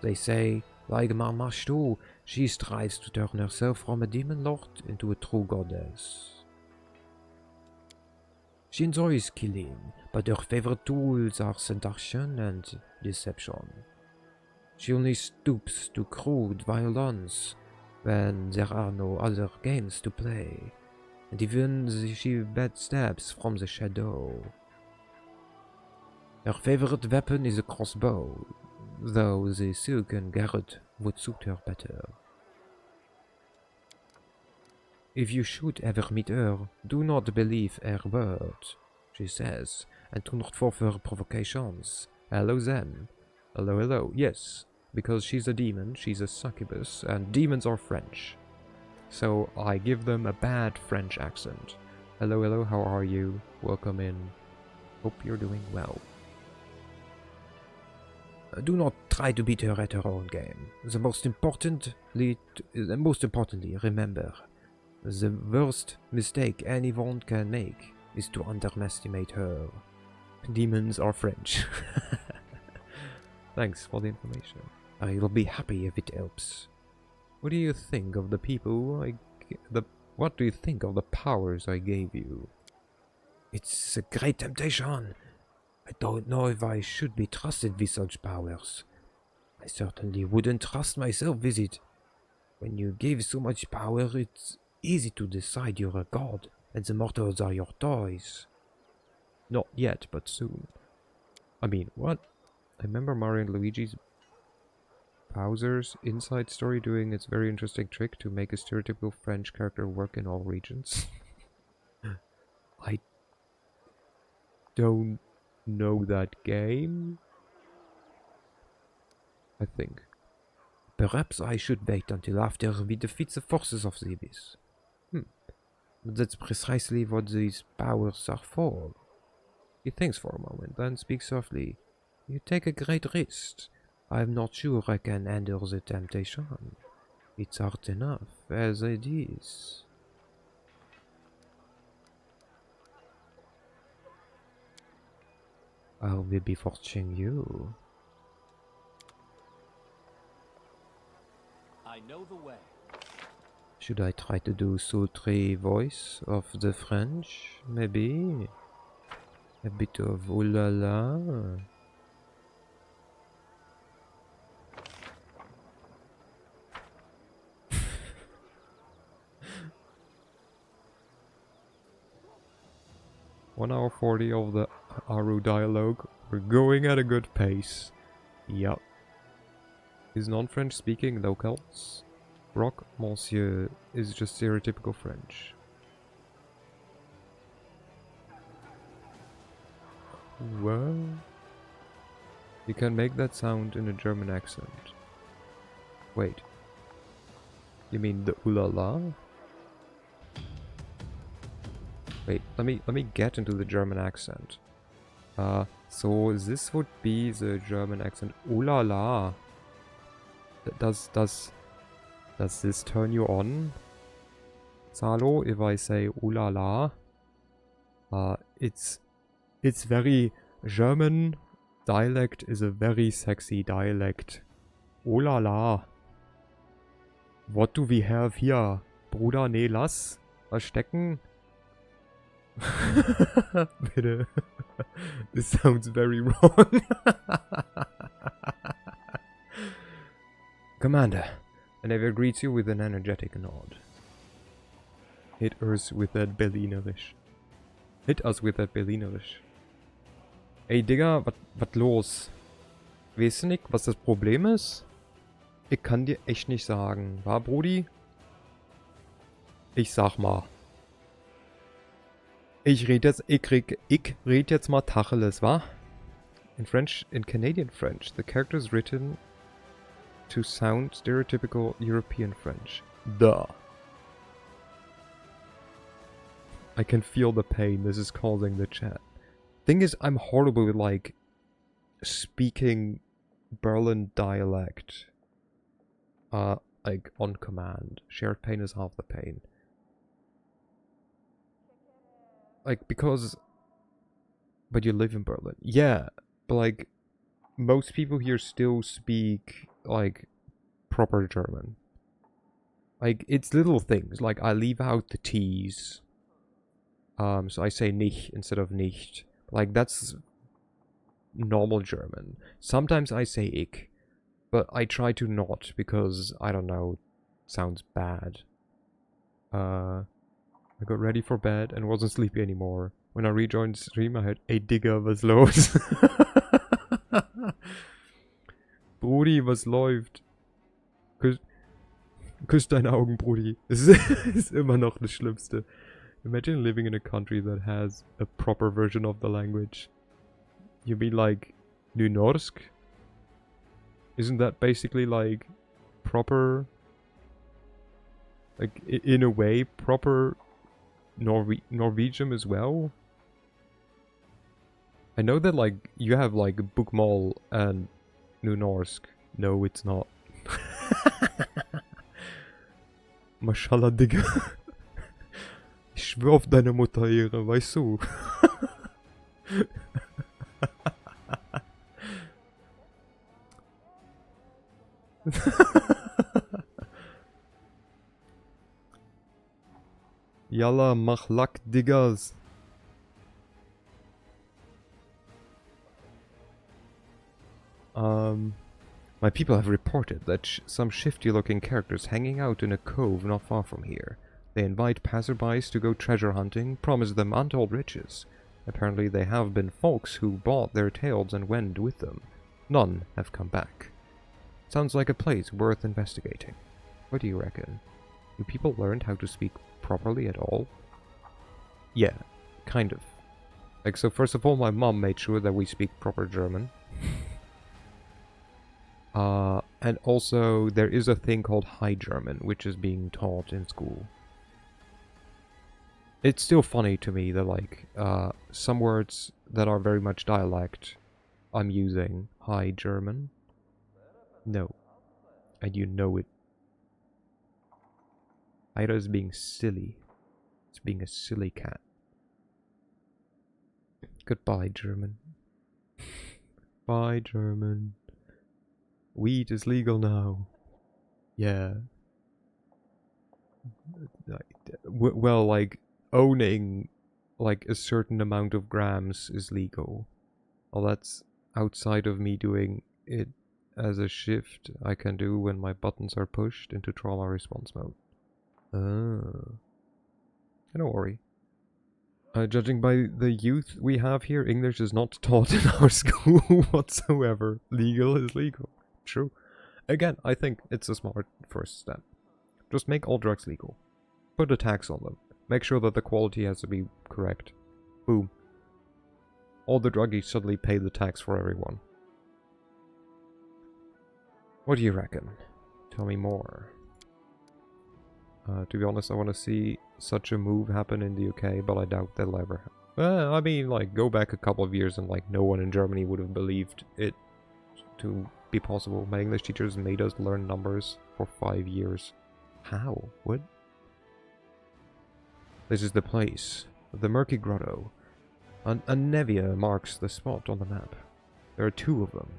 They say, like Marmash too, she strives to turn herself from a demon lord into a true goddess. She enjoys killing, but her favorite tools are seduction and deception. She only stoops to crude violence when there are no other games to play, and even she backstabs from the shadow. Her favorite weapon is a crossbow, though the silken garrote would suit her better. If you should ever meet her, do not believe her words, she says, and do not fall for her provocations. Hello them. Hello, hello. Yes, because she's a demon, she's a succubus, and demons are French. So I give them a bad French accent. Hello, hello, how are you? Welcome in. Hope you're doing well. Do not try to beat her at her own game. Most importantly, remember, the worst mistake anyone can make is to underestimate her. Demons are French. Thanks for the information. I'll be happy if it helps. What do you think of the people what do you think of the powers I gave you? It's a great temptation. I don't know if I should be trusted with such powers. I certainly wouldn't trust myself with it. When you give so much power, it's easy to decide you're a god, and the mortals are your toys. Not yet, but soon. I mean, what? I remember Mario and Luigi's Bowser's inside story doing its very interesting trick to make a stereotypical French character work in all regions. I don't know that game, I think. Perhaps I should wait until after we defeat the forces of the Abyss. But that's precisely what these powers are for. He thinks for a moment, then speaks softly. You take a great risk. I'm not sure I can handle the temptation. It's hard enough as it is. I will be watching you. I know the way. Should I try to do sultry voice of the French? Maybe? A bit of ooh la la? One hour 40 of the Aru dialogue. We're going at a good pace. Yup. Is non-French speaking locals? Rock Monsieur is just stereotypical French. Well, you can make that sound in a German accent. Wait. You mean the ooh la la? Wait, let me get into the German accent. So this would be the German accent. Ooh la la. Does this turn you on, Salo, if I say ooh la la? It's very German. Dialect is a very sexy dialect. Ooh la la. What do we have here? Bruder, nee, lass. Verstecken. Bitte. This sounds very wrong. Commander, and Eva greets you with an energetic nod. Hit us with that Berlinerisch. Hit us with that Berlinerisch. Ey, Digga, was los? Weißt du nicht, was das Problem ist? Ich kann dir echt nicht sagen, wa, Brudi? Ich sag mal. Ich red jetzt mal Tacheles, wa? In French, in Canadian French, the character is written to sound stereotypical European French. Duh. I can feel the pain this is causing the chat. Thing is, I'm horrible with, like, speaking Berlin dialect, like on command. Shared pain is half the pain. Like, because. But you live in Berlin. Yeah, but like, most people here still speak, like, proper German. Like, it's little things. Like, I leave out the T's. So I say nicht instead of nicht. Like, that's normal German. Sometimes I say ich, but I try to not because, I don't know, sounds bad. I got ready for bed and wasn't sleepy anymore. When I rejoined the stream, I had a Digger, was los? Brudi, was läuft? Küss deine Augen, Brudi. Es ist immer noch das Schlimmste. Imagine living in a country that has a proper version of the language. You mean like Nynorsk? Isn't that basically like proper, like in a way, proper Norwegian as well? I know that like you have like Bokmål and Nynorsk. No, it's not. Mashallah, Digga. Ich schwör auf deine Mutterehre, weißt du? Yalla, mach Lack, Diggas. My people have reported that some shifty-looking characters hanging out in a cove not far from here. They invite passerbys to go treasure hunting, promise them untold riches. Apparently they have been folks who bought their tails and went with them. None have come back. Sounds like a place worth investigating. What do you reckon? Do people learn how to speak properly at all? Yeah, kind of. Like, so first of all, my mom made sure that we speak proper German. And also, there is a thing called High German, which is being taught in school. It's still funny to me that, like, some words that are very much dialect, I'm using High German. No. And you know it. Ida is being silly. It's being a silly cat. Goodbye, German. Bye, German. Weed is legal now. Yeah. Well, like, owning, like, a certain amount of grams is legal. Well, that's outside of me doing it as a shift I can do when my buttons are pushed into trauma response mode. Don't worry. Judging by the youth we have here, English is not taught in our school whatsoever. Legal is legal. True. Again, I think it's a smart first step. Just make all drugs legal. Put a tax on them. Make sure that the quality has to be correct. Boom. All the druggies suddenly pay the tax for everyone. What do you reckon? Tell me more. To be honest, I want to see such a move happen in the UK, but I doubt that'll ever happen. I mean, like, go back a couple of years and, like, no one in Germany would have believed it to be possible. My English teachers made us learn numbers for 5 years. How? What? This is the place. The Murky Grotto. A Nevia marks the spot on the map. There are two of them.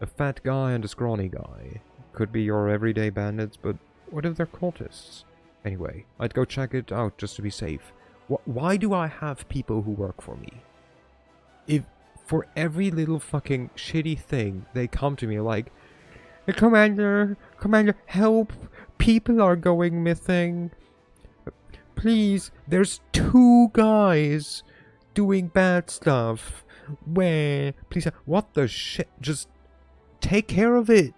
A fat guy and a scrawny guy. Could be your everyday bandits, but what if they're cultists? Anyway, I'd go check it out just to be safe. Why do I have people who work for me? If for every little fucking shitty thing, they come to me like, Commander, help! People are going missing. Please, there's two guys doing bad stuff. Where? Please, what the shit? Just take care of it.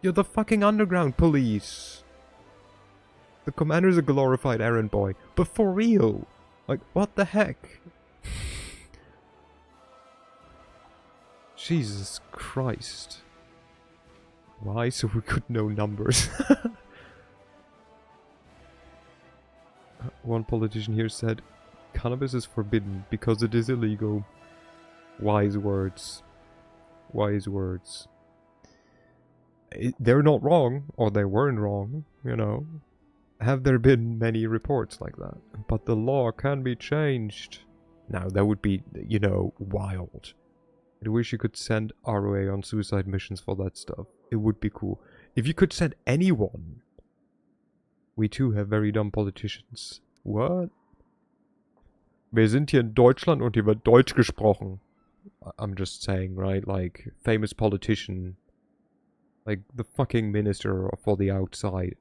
You're the fucking underground police. The commander's a glorified errand boy, but for real. Like, what the heck? Jesus Christ. Why? So we could know numbers. One politician here said, cannabis is forbidden because it is illegal. Wise words. wise words. They're not wrong, or they weren't wrong, you know. Have there been many reports like that? But the law can be changed. Now, that would be, you know, wild. I wish you could send ROA on suicide missions for that stuff. It would be cool. If you could send anyone. We too have very dumb politicians. What? Wir sind hier in Deutschland und hier wird Deutsch gesprochen. I'm just saying, right? Like, famous politician. Like, the fucking minister for the outside.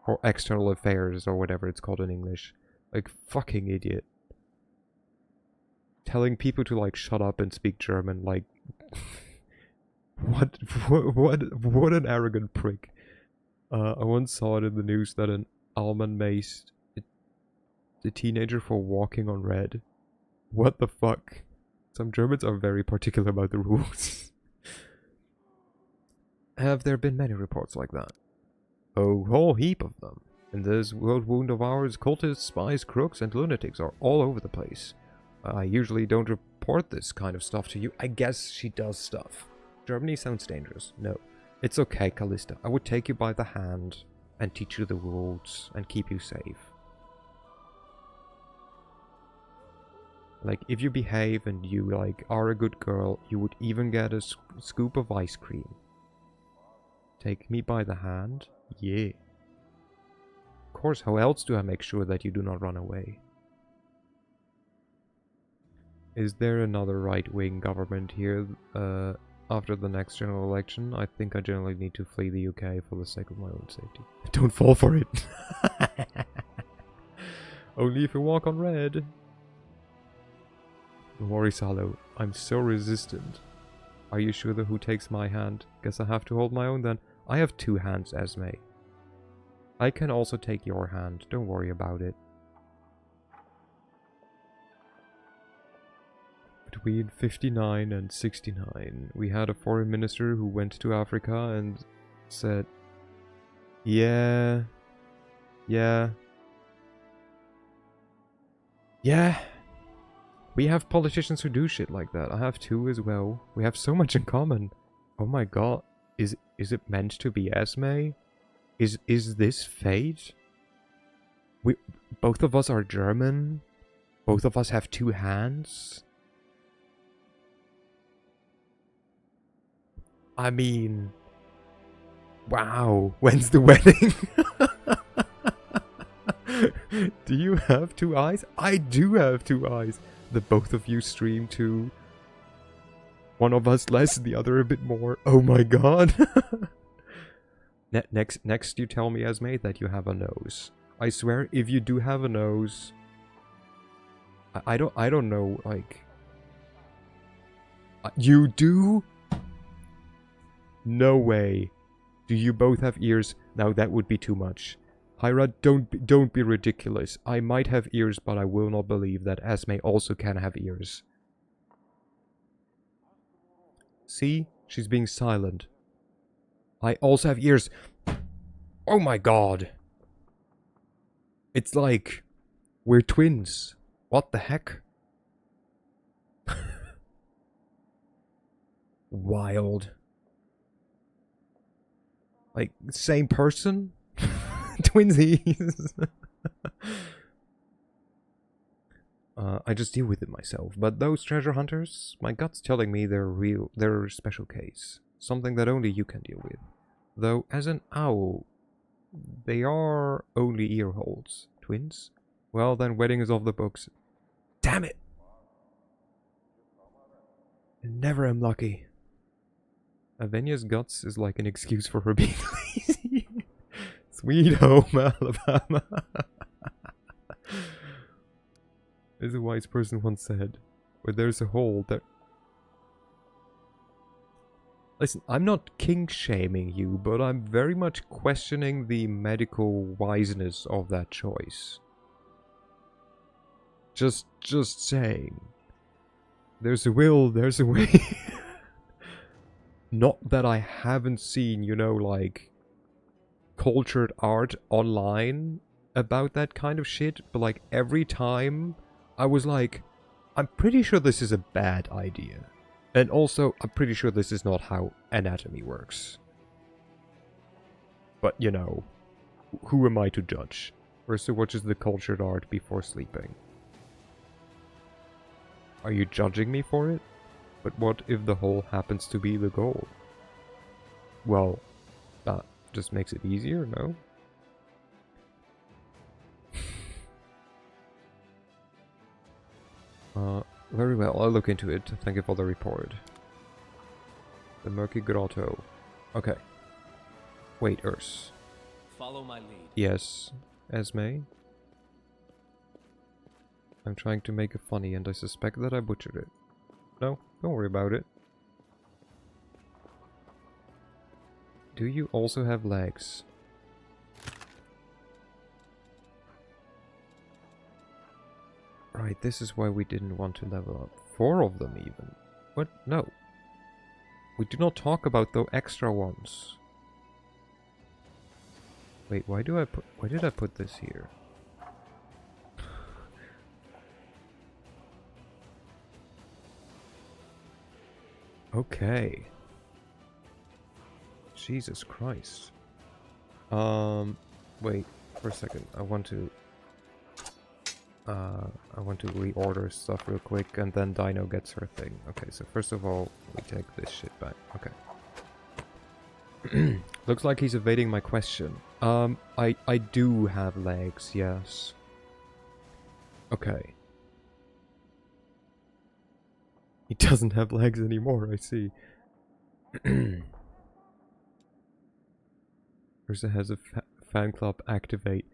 Or external affairs, or whatever it's called in English. Like, fucking idiot. Telling people to, like, shut up and speak German, like... what an arrogant prick. I once saw it in the news that an Alman maced the teenager for walking on red. What the fuck? Some Germans are very particular about the rules. Have there been many reports like that? A whole heap of them. In this world wound of ours, cultists, spies, crooks, and lunatics are all over the place. I usually don't report this kind of stuff to you. I guess she does stuff. Germany sounds dangerous. No. It's okay, Callista. I would take you by the hand and teach you the rules and keep you safe. Like, if you behave and you, like, are a good girl, you would even get a scoop of ice cream. Take me by the hand? Yeah. Of course, how else do I make sure that you do not run away? Is there another right-wing government here after the next general election? I think I generally need to flee the UK for the sake of my own safety. Don't fall for it! Only if you walk on red. Don't worry, Salo. I'm so resistant. Are you sure that who takes my hand? Guess I have to hold my own then. I have two hands, Esme. I can also take your hand. Don't worry about it. Between 59 and 69, we had a foreign minister who went to Africa and said, yeah, we have politicians who do shit like that. I have two as well. We have so much in common. Oh my god. Is it meant to be Esme? Is this fate? Both of us are German. Both of us have two hands. I mean, wow. When's the wedding? Do you have two eyes? I do have two eyes. The both of you stream to. One of us less, the other a bit more. Oh my god. Next you tell me, Esme, that you have a nose. I swear, if you do have a nose, I don't know, like, you do? No way. Do you both have ears? Now that would be too much. Hyra, don't be ridiculous. I might have ears, but I will not believe that Esme also can have ears. See? She's being silent. I also have ears. Oh my god. It's like we're twins. What the heck? Wild. Like, same person? Twinsies. I just deal with it myself. But those treasure hunters, my gut's telling me they're a special case. Something that only you can deal with. Though, as an owl, they are only ear holes. Twins? Well, then wedding is off the books. Damn it! I never am lucky. Avenia's guts is like an excuse for her being lazy. Sweet home, Alabama. As a wise person once said, where there's a hole, there... Listen, I'm not kink-shaming you, but I'm very much questioning the medical wiseness of that choice. Just saying. There's a will, there's a way. Not that I haven't seen, you know, like, cultured art online about that kind of shit, but like every time I was like, I'm pretty sure this is a bad idea. And also, I'm pretty sure this is not how anatomy works. But, you know, who am I to judge? Ursa watches the cultured art before sleeping. Are you judging me for it? But what if the hole happens to be the goal? Well, that just makes it easier, no? Very well, I'll look into it. Thank you for the report. The Murky Grotto. Okay. Wait, Urs. Follow my lead. Yes, Esme? I'm trying to make it funny and I suspect that I butchered it. No, don't worry about it. Do you also have legs? Right, this is why we didn't want to level up. 4 of them even. What? No. We do not talk about the extra ones. Wait, why did I put this here? Okay. Jesus Christ. Wait for a second. I want to reorder stuff real quick, and then Dino gets her thing. Okay, so first of all, we take this shit back. Okay. Looks like he's evading my question. I do have legs, yes. Okay. He doesn't have legs anymore, I see. Ursa has a fan club activate.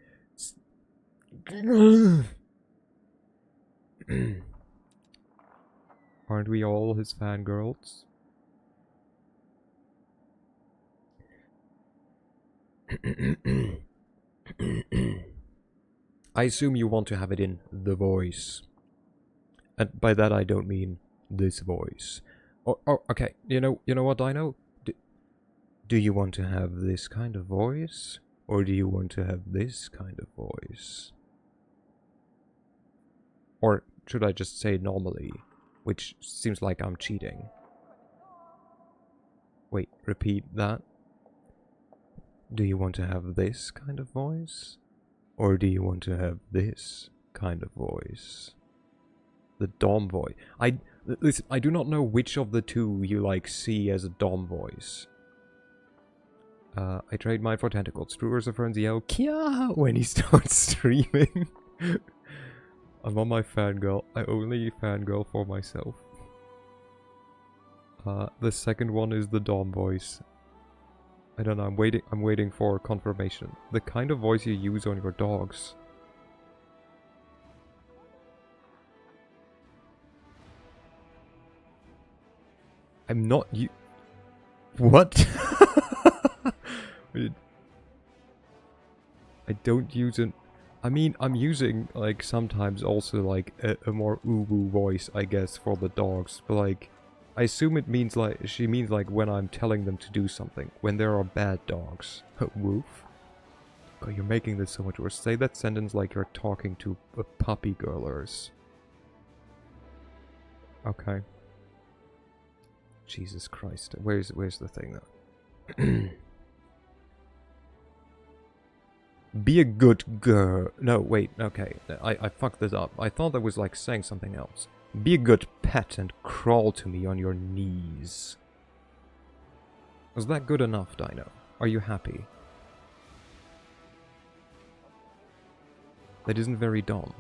Aren't we all his fangirls? I assume you want to have it in the voice. And by that I don't mean this voice. Oh, okay. You know what, Dino? Do you want to have this kind of voice? Or do you want to have this kind of voice? Or should I just say normally? Which seems like I'm cheating. Wait, repeat that. Do you want to have this kind of voice? Or do you want to have this kind of voice? The Dom voice. Listen, I do not know which of the two you like see as a Dom voice. I trade mine for tentacles. True Ursa friends yell Kia when he starts streaming. I'm on my fangirl. I only fangirl for myself. The second one is the Dom voice. I don't know, I'm waiting for confirmation. The kind of voice you use on your dogs. I'm not you. What? I don't use an. I mean, I'm using like sometimes also like a more uwu voice, I guess, for the dogs. But like, I assume it means like she means like when I'm telling them to do something. When there are bad dogs. Woof. Oh, you're making this so much worse. Say that sentence like you're talking to a puppy girlers. Okay. Jesus Christ. Where's the thing though? Be a good girl. No, wait, okay. I fucked this up. I thought that was like saying something else. Be a good pet and crawl to me on your knees. Was that good enough, Dino? Are you happy? That isn't very dumb.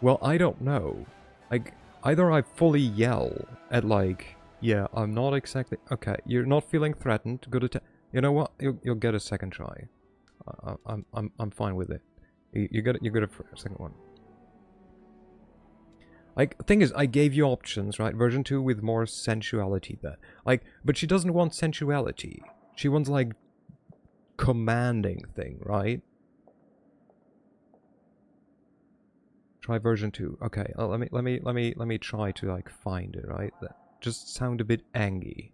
Well, I don't know. Like, either I fully yell at like, yeah, I'm not exactly... Okay, you're not feeling threatened. Good attempt. You know what? You'll get a second try. I'm fine with it. You get a second one. Like, thing is, I gave you options, right? Version 2 with more sensuality there. Like, but she doesn't want sensuality. She wants, like, commanding thing, right? Try version 2. Okay, let me try to, like, find it, right? That just sound a bit angy.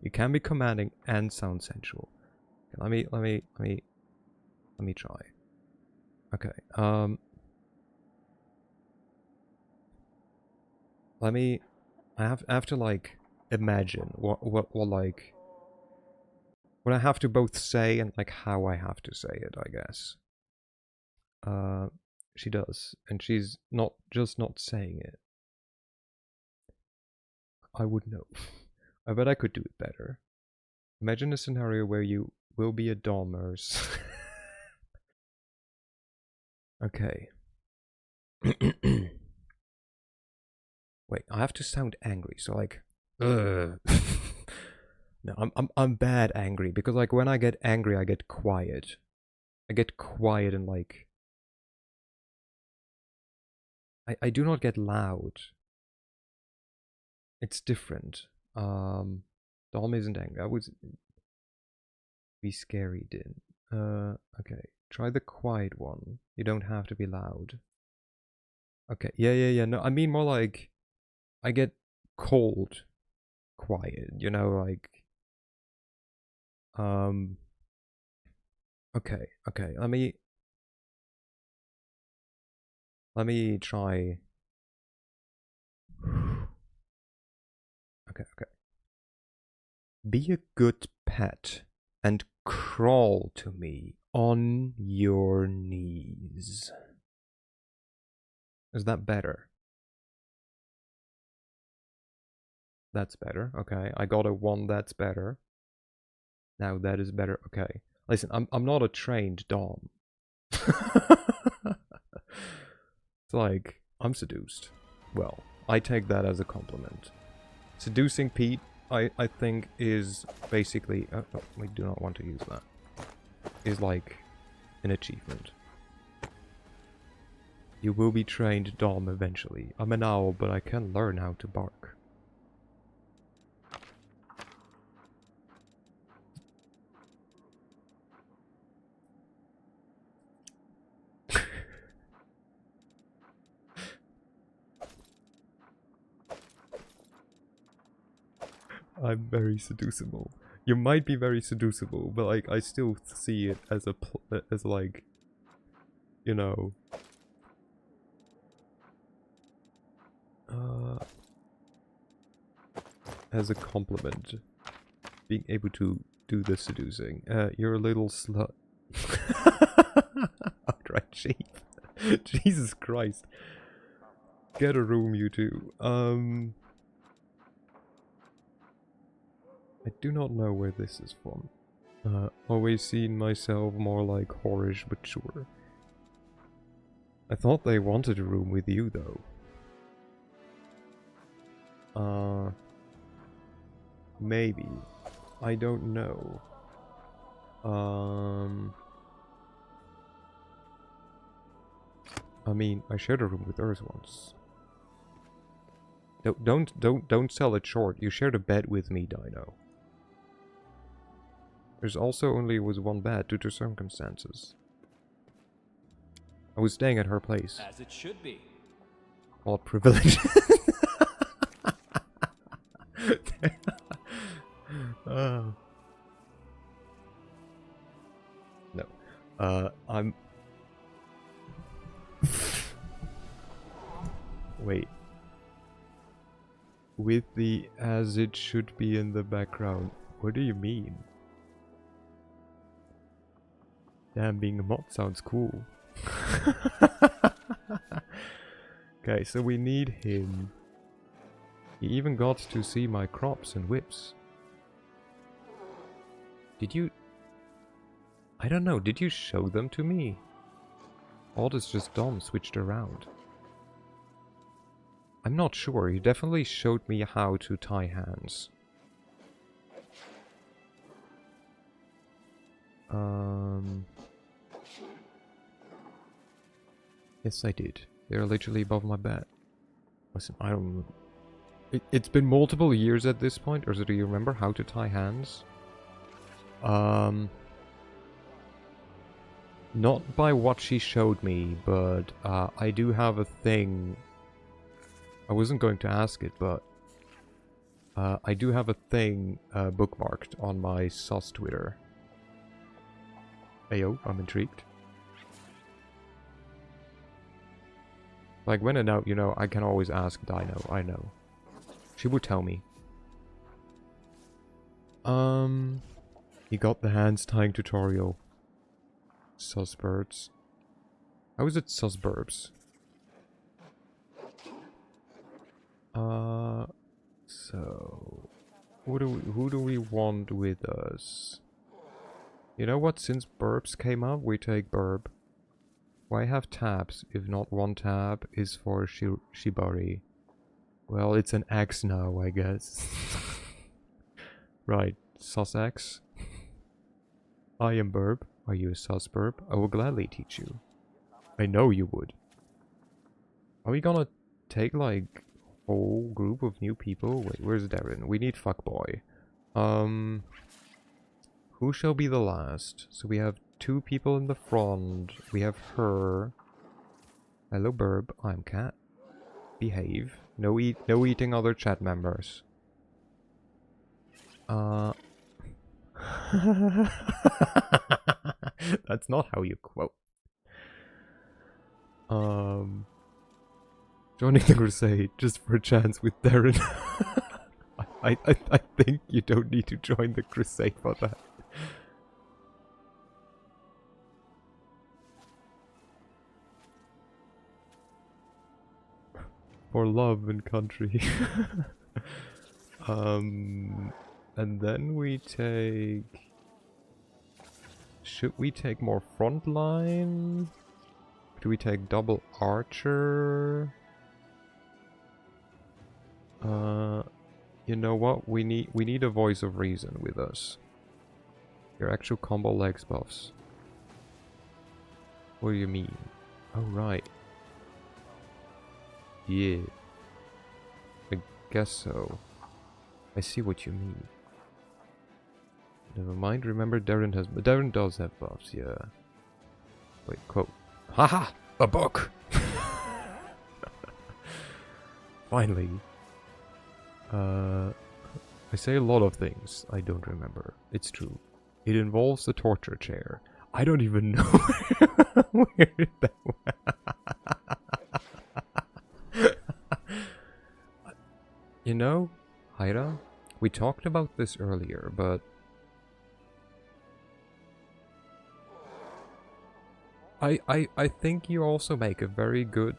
You can be commanding and sound sensual. Okay, let me try. Okay, Let me... I have to, like, imagine what, like... What I have to both say and, like, how I have to say it, I guess. She does. And she's not just not saying it. I would know. I bet I could do it better. Imagine a scenario where you will be a Dahmers. Okay. Wait, I have to sound angry, so like, ugh. No, I'm bad angry because like when I get angry, I get quiet. I get quiet and like, I do not get loud. It's different. Dom isn't angry. I would be scary, Din. Okay. Try the quiet one. You don't have to be loud. Okay. Yeah. No, I mean more like I get cold, quiet. You know, like Okay. Let me try. Okay. Be a good pet and crawl to me on your knees. Is that better? That's better. Okay. I got a one that's better. Now that is better. Okay. Listen, I'm not a trained Dom. It's like I'm seduced. Well, I take that as a compliment. Seducing Pete, I think, is basically... Oh, we do not want to use that. Is like an achievement. You will be trained Dom eventually. I'm an owl, but I can learn how to bark. I'm very seducible. You might be very seducible, but like I still see it as as like, you know, as a compliment. Being able to do the seducing. You're a little slut. Outright sheep. Jesus Christ. Get a room, you two. I do not know where this is from. Always seen myself more like whorish, but sure. I thought they wanted a room with you, though. Maybe. I don't know. I mean, I shared a room with Earth once. Don't sell it short. You shared a bed with me, Dino. There's also only was one bed due to circumstances. I was staying at her place. As it should be. All privilege. No. I'm... Wait. With the as it should be in the background. What do you mean? Damn, being a mod sounds cool. Okay, so we need him. He even got to see my crops and whips. Did you... I don't know, did you show them to me? All this just Dom switched around. I'm not sure, he definitely showed me how to tie hands. Yes, I did. They're literally above my bed. Listen, I don't... It's been multiple years at this point, or do you remember how to tie hands? Not by what she showed me, but I do have a thing. I wasn't going to ask it, but I do have a thing bookmarked on my sus Twitter. Ayo, I'm intrigued. Like, when in doubt, you know, I can always ask Dino. I know. She would tell me. You got the hands tying tutorial. Suspirds. How is it suburbs? So who do we want with us? You know what? Since burbs came up, we take burb. Why have tabs if not one tab is for Shibari? Well, it's an X now, I guess. Right, Sussex. I am burb. Are you a susburb? I will gladly teach you. I know you would. Are we gonna take like whole group of new people? Wait, where's Darren? We need fuckboy. Who shall be the last? So we have 2 people in the front. We have her. Hello, Burb. I'm Cat. Behave. No eating other chat members. That's not how you quote. Joining the crusade just for a chance with Darren. I think you don't need to join the crusade for that. For love and country. And then we take... Should we take more frontline? Do we take double archer? You know what? We need a voice of reason with us. Your actual combo legs buffs. What do you mean? Oh right. Yeah. I guess so. I see what you mean. Never mind, remember Darren does have buffs, yeah. Wait, quote. Haha! A book! Finally. I say a lot of things I don't remember. It's true. It involves the torture chair. I don't even know where that went. You know, Hyra, we talked about this earlier, but I think you also make a very good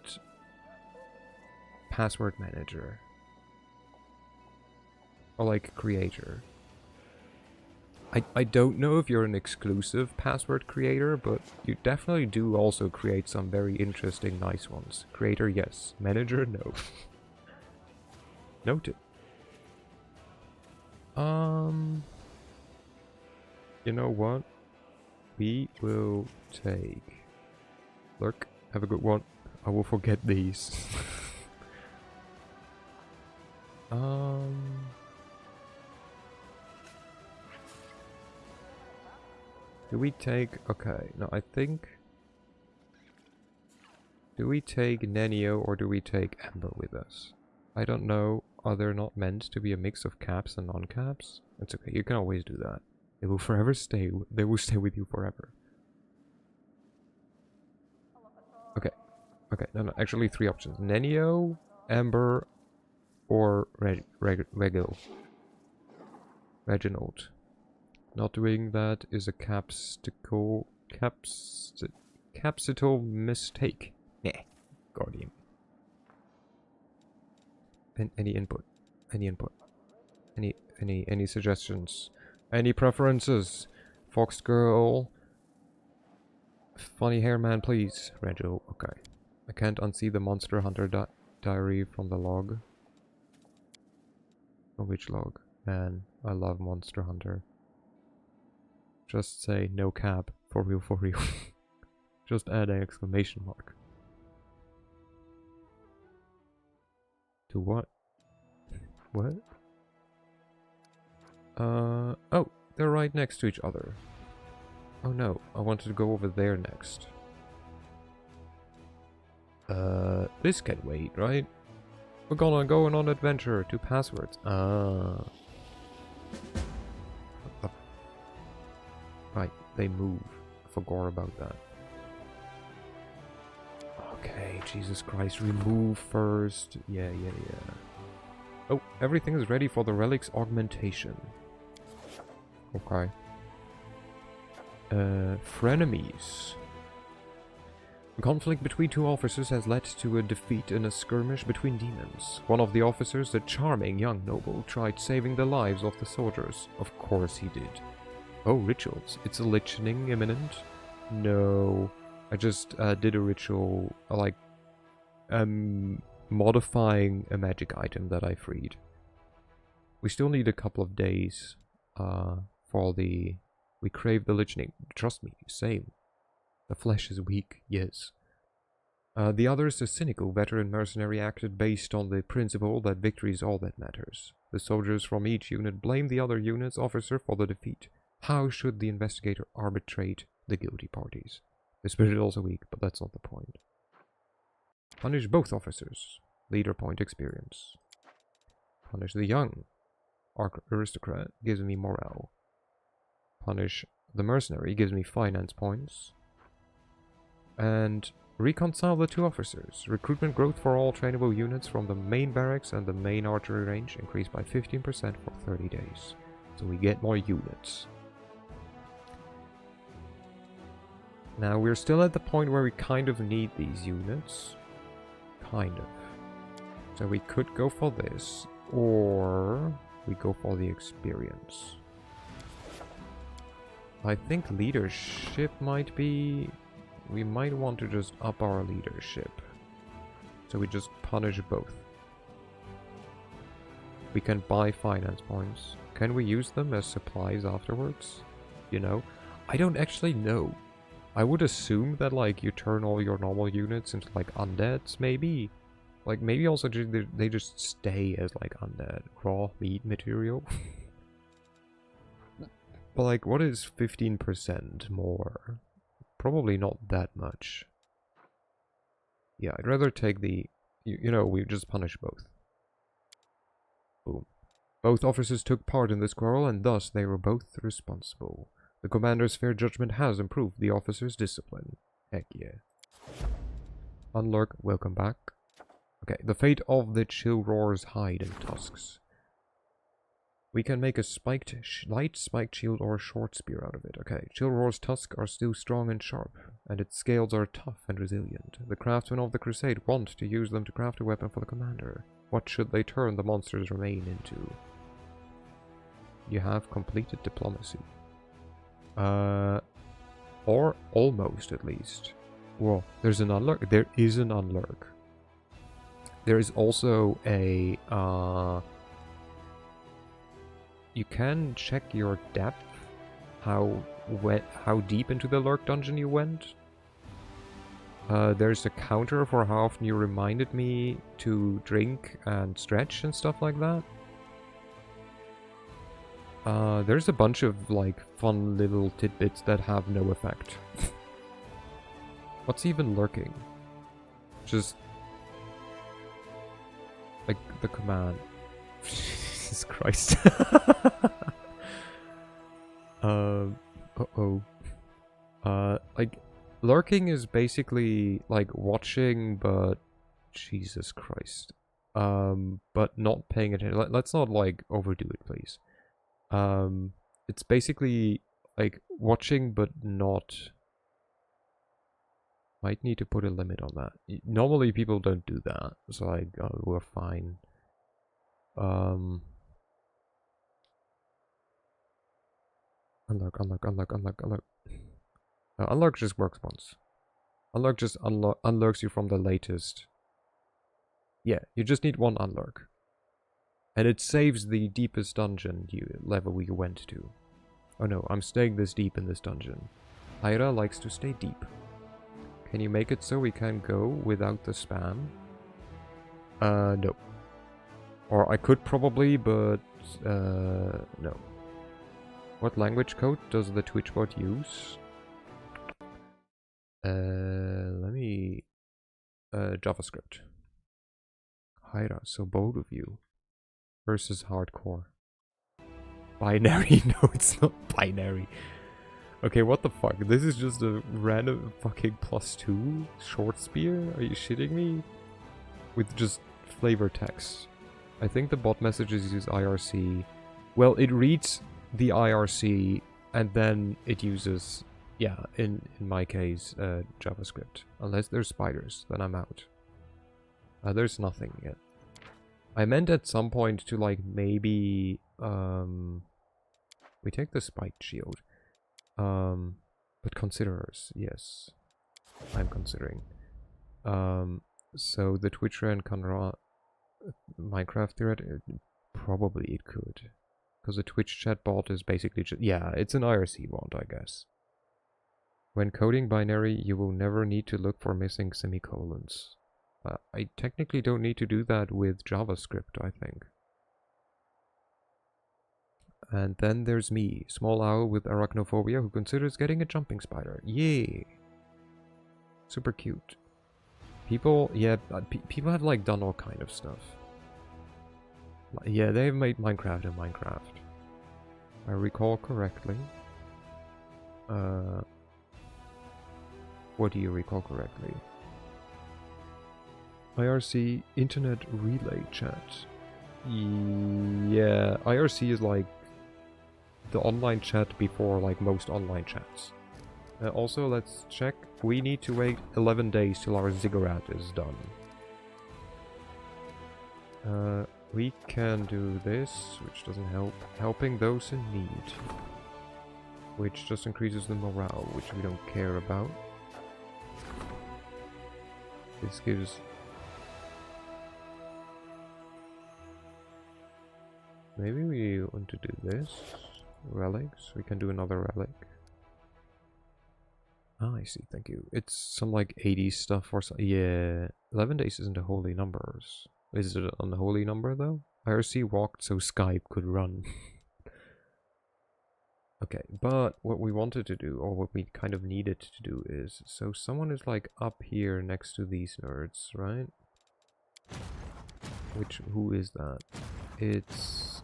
password manager. Or like creator. I don't know if you're an exclusive password creator, but you definitely do also create some very interesting, nice ones. Creator, yes. Manager, no. Noted. You know what? We will take... Look, have a good one. I will forget these. Do we take... Okay, no, I think... Do we take Nenio or do we take Amber with us? I don't know. Are they not meant to be a mix of caps and non-caps? It's okay, you can always do that. They will forever stay... They will stay with you forever. Okay. Okay, no, actually 3 options. Nenio, Amber, or Reginald. Not doing that is a capsital mistake. Nah, Guardian. Any input? Any input? Any suggestions? Any preferences? Fox girl. Funny hair man, please. Rego, okay. I can't unsee the Monster Hunter diary from the log. From which log? Man, I love Monster Hunter. Just say no cap. For real, for real. Just add an exclamation mark. To what? What? Oh, they're right next to each other. Oh no, I wanted to go over there next. This can wait, right? We're gonna go on an adventure to passwords. Right, they move. Forgot about that. Okay, Jesus Christ, remove first. Yeah. Oh, everything is ready for the relic's augmentation. Okay. Frenemies. A conflict between two officers has led to a defeat in a skirmish between demons. One of the officers, the charming young noble, tried saving the lives of the soldiers. Of course he did. Oh, rituals. It's a lichening imminent? No. I just did a ritual, like, modifying a magic item that I freed. We still need a couple of days for the... We crave the lichening. Trust me, same. The flesh is weak, yes. The others, a cynical veteran mercenary, acted based on the principle that victory is all that matters. The soldiers from each unit blame the other unit's officer for the defeat. How should the investigator arbitrate the guilty parties? The spirit is also weak, but that's not the point. Punish both officers. Leader point experience. Punish the young aristocrat. Gives me morale. Punish the mercenary. Gives me finance points. And reconcile the two officers. Recruitment growth for all trainable units from the main barracks and the main archery range increased by 15% for 30 days. So we get more units. Now we're still at the point where we kind of need these units. Kind of. So we could go for this, or we go for the experience. I think leadership might be... We might want to just up our leadership. So we just punish both. We can buy finance points. Can we use them as supplies afterwards? You know? I don't actually know. I would assume that, like, you turn all your normal units into, like, undeads, maybe? Like, maybe also they just stay as, like, undead. Raw meat material. But, like, what is 15% more? Probably not that much. Yeah, I'd rather take the... You know, we just punish both. Boom. Both officers took part in this quarrel, and thus they were both responsible. The commander's fair judgment has improved the officer's discipline. Heck yeah. Unlurk, welcome back. Okay, the fate of the chill roars hide in tusks. We can make a light spiked shield or a short spear out of it. Okay, chill roar's tusks are still strong and sharp, and its scales are tough and resilient. The craftsmen of the crusade want to use them to craft a weapon for the commander. What should they turn the monster's remain into? You have completed diplomacy. Or almost, at least. Whoa, there's an unlurk. There is an unlurk. There is also a, you can check your depth, how deep into the lurk dungeon you went. There's a counter for how often you reminded me to drink and stretch and stuff like that. There's a bunch of, like, fun little tidbits that have no effect. What's even lurking? Just... like, the command. Jesus Christ. Uh-oh. Like, lurking is basically, like, watching, but... Jesus Christ. But not paying attention. Let's not, like, overdo it, please. It's basically like watching but not... Might need to put a limit on that. Normally people don't do that, so like, we're fine. Unlock. Unlock just works once. Unlock just unlocks you from the latest. Yeah, you just need one unlock. And it saves the deepest dungeon level you went to. Oh no, I'm staying this deep in this dungeon. Hyra likes to stay deep. Can you make it so we can go without the spam? No. Or I could probably, but no. What language code does the Twitch bot use? Let me... JavaScript. Hyra, so bold of you. Versus hardcore. Binary? No, it's not binary. Okay, what the fuck? This is just a random fucking +2 short spear? Are you shitting me? With just flavor text. I think the bot messages use IRC. Well, it reads the IRC and then it uses, yeah, in my case, JavaScript. Unless there's spiders, then I'm out. There's nothing yet. I meant at some point to like maybe, we take the spiked shield. But considerers, yes. I'm considering. So the Twitch run can run Minecraft thread? Probably it could. Because the Twitch chat bot is basically just... Yeah, it's an IRC bot, I guess. When coding binary, you will never need to look for missing semicolons. I technically don't need to do that with JavaScript, I think. And then there's me, small owl with arachnophobia who considers getting a jumping spider. Yay! Super cute. People, yeah, people have like done all kind of stuff. Yeah, they've made Minecraft in Minecraft. I recall correctly. What do you recall correctly? IRC Internet Relay Chat. Yeah, IRC is like the online chat before like most online chats. Also, let's check. We need to wait 11 days till our ziggurat is done. We can do this, which doesn't help. Helping those in need. Which just increases the morale, which we don't care about. This gives... Maybe we want to do this. Relics. We can do another relic. Ah, I see, thank you. It's some like 80s stuff or so. Yeah, 11 days isn't a holy numbers. Is it an unholy number though? IRC walked so Skype could run. Okay, but what we wanted to do, or what we kind of needed to do is, so someone is like up here next to these nerds, right? Who is that? It's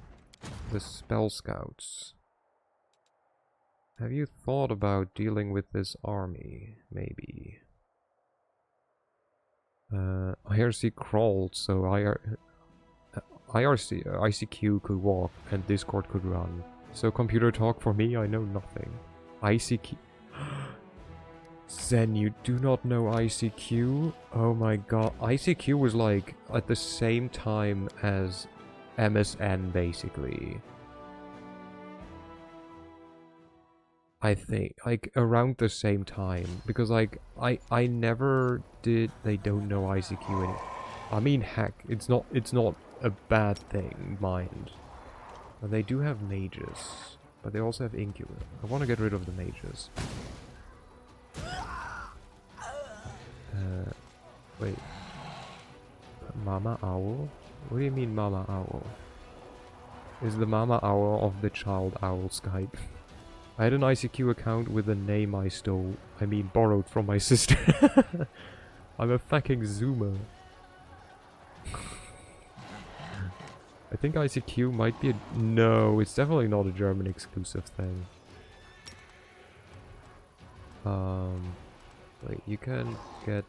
the Spell Scouts. Have you thought about dealing with this army? Maybe. IRC crawled, so ICQ could walk and Discord could run. So computer talk for me, I know nothing. ICQ... Zen, you do not know ICQ? Oh my god. ICQ was like at the same time as MSN, basically. I think, like, around the same time, because, like, I never did, they don't know ICQ anymore. I mean, heck, it's not a bad thing, mind. And they do have mages, but they also have incubators. I want to get rid of the mages. Wait. Mama Owl? What do you mean Mama Owl? Is the Mama Owl of the Child Owl Skype? I had an ICQ account with a name I stole. I mean, borrowed from my sister. I'm a fucking zoomer. I think ICQ might be a... No, it's definitely not a German exclusive thing. Wait, you can get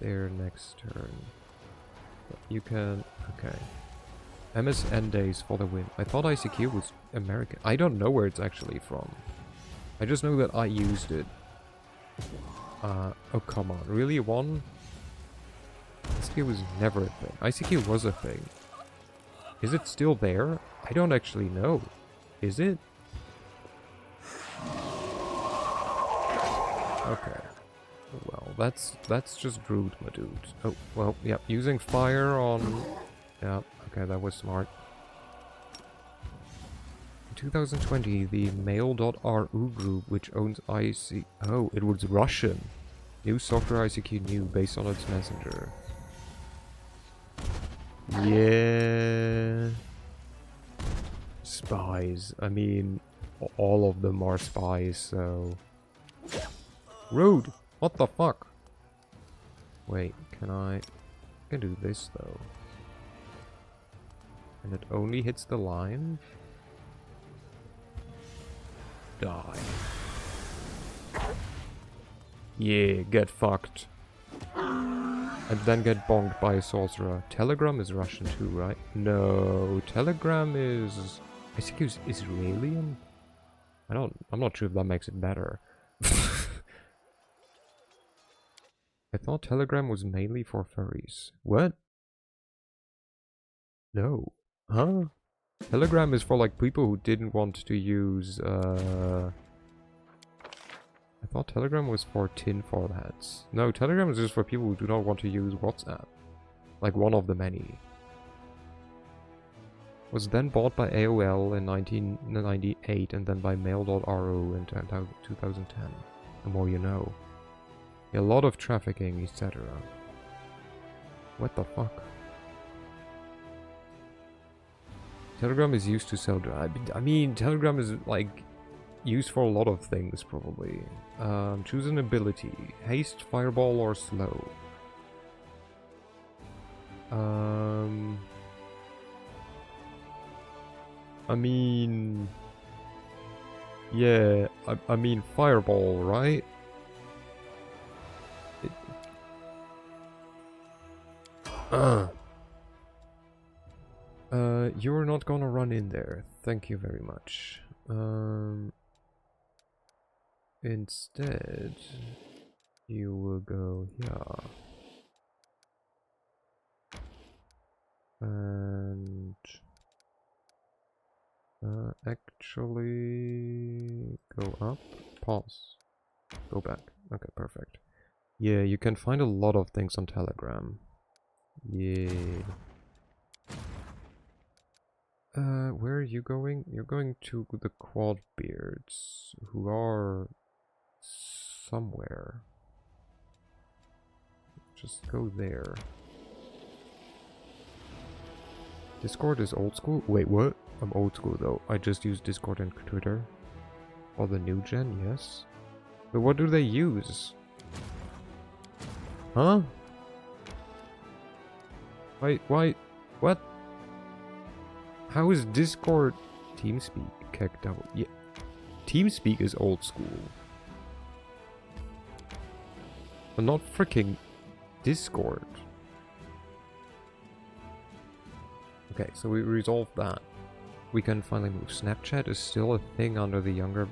there next turn. You can... Okay. MSN days for the win. I thought ICQ was American. I don't know where it's actually from. I just know that I used it. Oh come on. Really? One? ICQ was never a thing. ICQ was a thing. Is it still there? I don't actually know. Is it? Okay. Well, that's just rude, my dude. Oh, well, yeah, using fire on... Yeah, okay, that was smart. In 2020, the mail.ru group, which owns IC... Oh, it was Russian. New software ICQ new, based on its messenger. Yeah... Spies. I mean, all of them are spies, so... Rude! What the fuck? Wait, can I do this, though. And it only hits the line? Die. Yeah, get fucked. And then get bonked by a sorcerer. Telegram is Russian too, right? No, Telegram is... ICQ is Israeli? I'm not sure if that makes it better. I thought Telegram was mainly for furries. What? No. Huh? Telegram is for like people who didn't want to use I thought Telegram was for tinfoil hats. No, Telegram is just for people who do not want to use WhatsApp. Like one of the many. Was then bought by AOL in 1998 and then by Mail.ro in 2010. The more you know. A lot of trafficking, etc. What the fuck? Telegram is used to sell drugs. I mean, Telegram is like used for a lot of things, probably. Choose an ability. Haste, fireball, or slow. I mean... Yeah, I mean fireball, right? You're not gonna run in there. Thank you very much. Instead, you will go here. And... actually... Go up. Pause. Go back. Okay, perfect. Yeah, you can find a lot of things on Telegram. Yeah. Where are you going? You're going to the Quadbeards, who are somewhere. Just go there. Discord is old school? Wait, what? I'm old school though. I just use Discord and Twitter. Or the new gen, yes. But what do they use? Huh? Why? What? How is Discord TeamSpeak kicked out? Yeah. TeamSpeak is old school. But not freaking Discord. Okay, so we resolved that. We can finally move. Snapchat is still a thing under the younger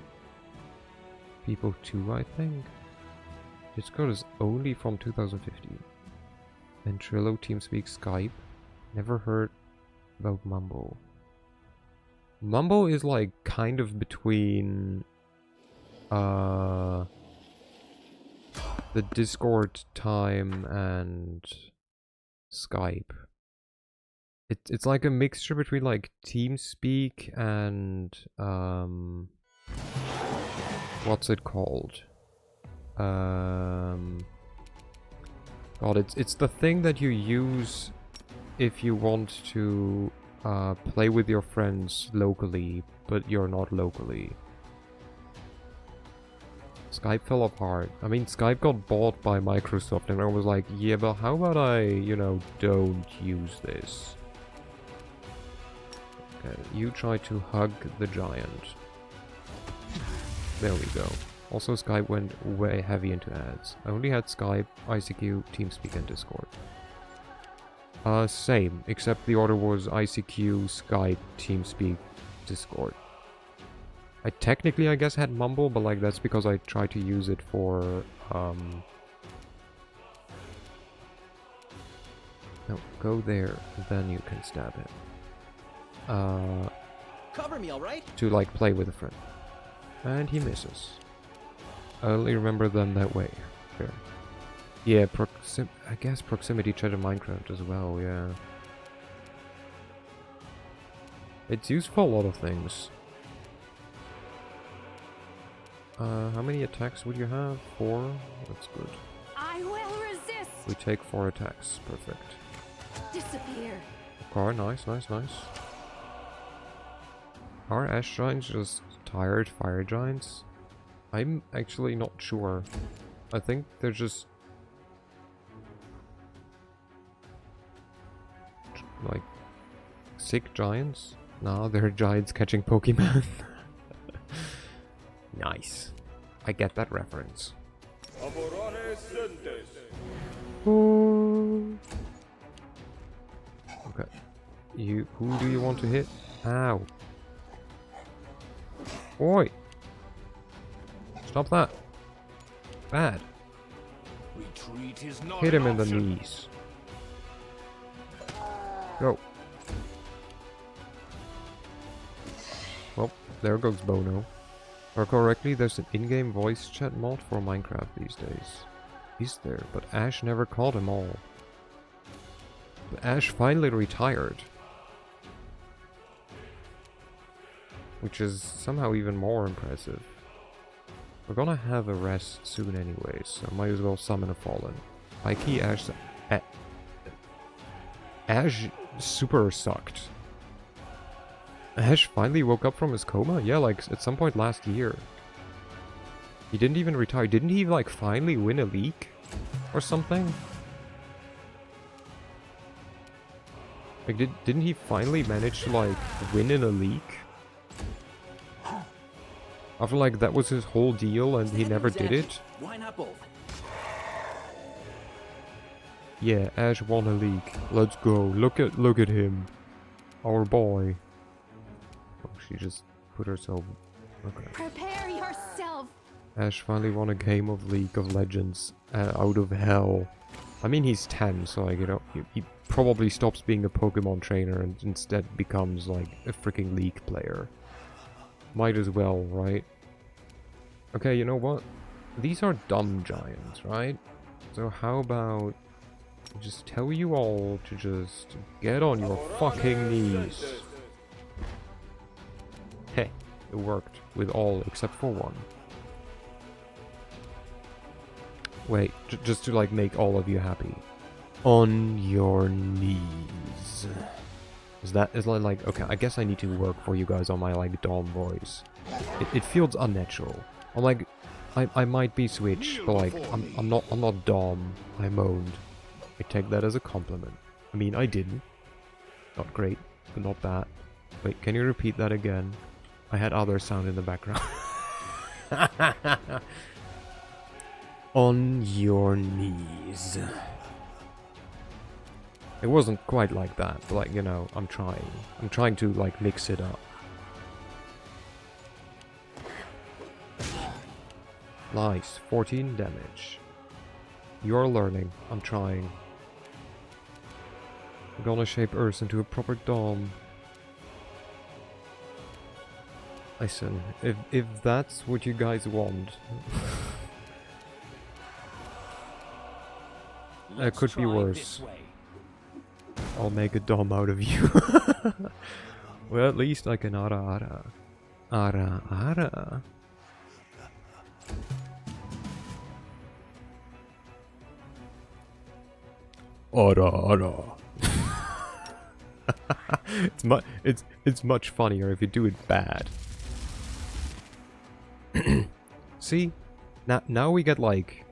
people too, I think. Discord is only from 2015. And Trello, TeamSpeak, Skype. Never heard about Mumble. Mumble is like kind of between the Discord time and Skype. It's like a mixture between like TeamSpeak and what's it called? God, it's the thing that you use if you want to play with your friends locally, but you're not locally. Skype fell apart. I mean, Skype got bought by Microsoft, and I was like, yeah, but how about I, you know, don't use this? Okay, you try to hug the giant. There we go. Also, Skype went way heavy into ads. I only had Skype, ICQ, TeamSpeak, and Discord. Same, except the order was ICQ, Skype, TeamSpeak, Discord. I technically, I guess, had Mumble, but like that's because I tried to use it for, No, go there, then you can stab him. Cover me, all right? To like play with a friend. And he misses. I only remember them that way. Fair. Yeah, I guess proximity chat in Minecraft as well, yeah. It's used for a lot of things. How many attacks would you have? 4? That's good. I will resist. We take 4 attacks. Perfect. Disappear. Okay, nice. Are ash giants just tired fire giants? I'm actually not sure. I think they're just like sick giants. Nah, they're giants catching Pokemon. Nice. I get that reference. Okay. Who do you want to hit? Ow. Oi! Stop that. Bad. Retreat is not Hit him in an the option. knees. Go. Well, there goes Bono. If I recall correctly, there's an in-game voice chat mod for Minecraft these days. Is there? But Ash never called them all. But Ash finally retired. Which is somehow even more impressive. We're gonna have a rest soon anyways, so might as well summon a Fallen. High key Ash... Ash super sucked. Ash finally woke up from his coma? Yeah, like at some point last year. He didn't even retire. Didn't he like finally win a league? Or something? Like didn't he finally manage to like win in a league? After like that was his whole deal and he never did it? Why not both? Yeah, Ash won a league. Let's go. Look at him. Our boy. Oh, she just put herself... Okay. Prepare yourself. Ash finally won a game of League of Legends out of hell. I mean, he's 10, so like, you know, he probably stops being a Pokemon trainer and instead becomes like a freaking League player. Might as well, right? Okay, you know what? These are dumb giants, right? So how about I just tell you all to just get on your fucking knees. Hey, it worked with all except for one. Wait, just to like make all of you happy. On your knees. Is that like okay? I guess I need to work for you guys on my like Dom voice. It feels unnatural. I'm like, I might be Switch, but like I'm not Dom. I moaned. I take that as a compliment. I mean, I didn't. Not great, but not bad. Wait, can you repeat that again? I had other sound in the background. On your knees. It wasn't quite like that, but like, you know, I'm trying. I'm trying to like mix it up. Nice, 14 damage. You're learning. I'm trying. I'm gonna shape Earth into a proper dome. Listen, if that's what you guys want, that could be worse. I'll make a dome out of you. Well, at least I can ara. Ara. Ara. it's much funnier if you do it bad. See? Now we get like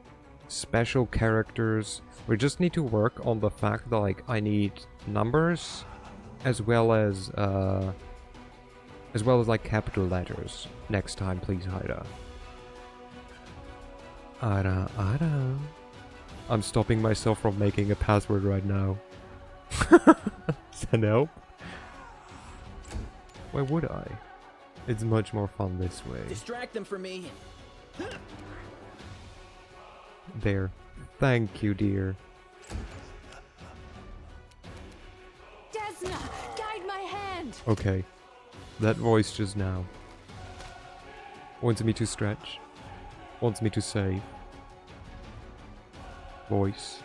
special characters. We just need to work on the fact that like I need numbers as well as like capital letters next time, please, Haida. Ara. I'm stopping myself from making a password right now. Send help? Why would I? It's much more fun this way. Distract them for me. There. Thank you, dear. Desna, guide my hand. Okay. That voice just now wants me to stretch. Wants me to save. Voice.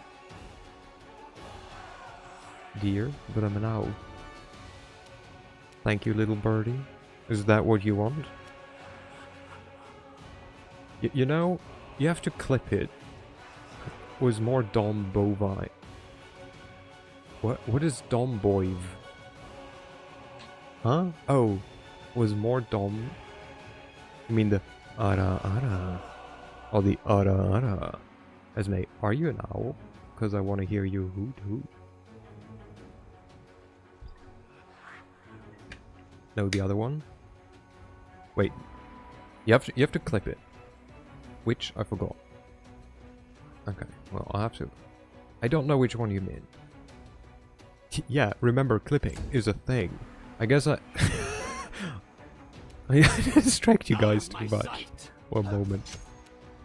Dear, but I'm an owl. Thank you, little birdie. Is that what you want? You know, you have to clip it. Was more Dom Bovine. What is Dom Boive? Huh? Oh, was more Dom. I mean the ara. Or the ara. Esme, are you an owl? Because I want to hear you hoot. No, the other one. Wait, you have to clip it. Which? I forgot. Okay, well, I have to... I don't know which one you mean. Yeah, remember clipping is a thing. I guess I... I distract you guys too much. One moment.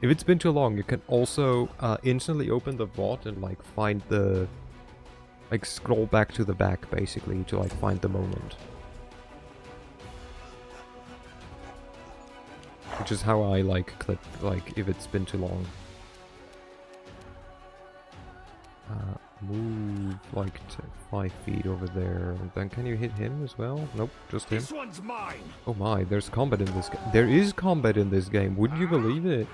If it's been too long, you can also instantly open the vault and like find the... Like scroll back to the back basically to like find the moment. Which is how I like clip, like if it's been too long. Move like 5 feet over there. And then can you hit him as well? Nope, just him. This one's mine. Oh my, there's combat in this game. There is combat in this game. Would you believe it?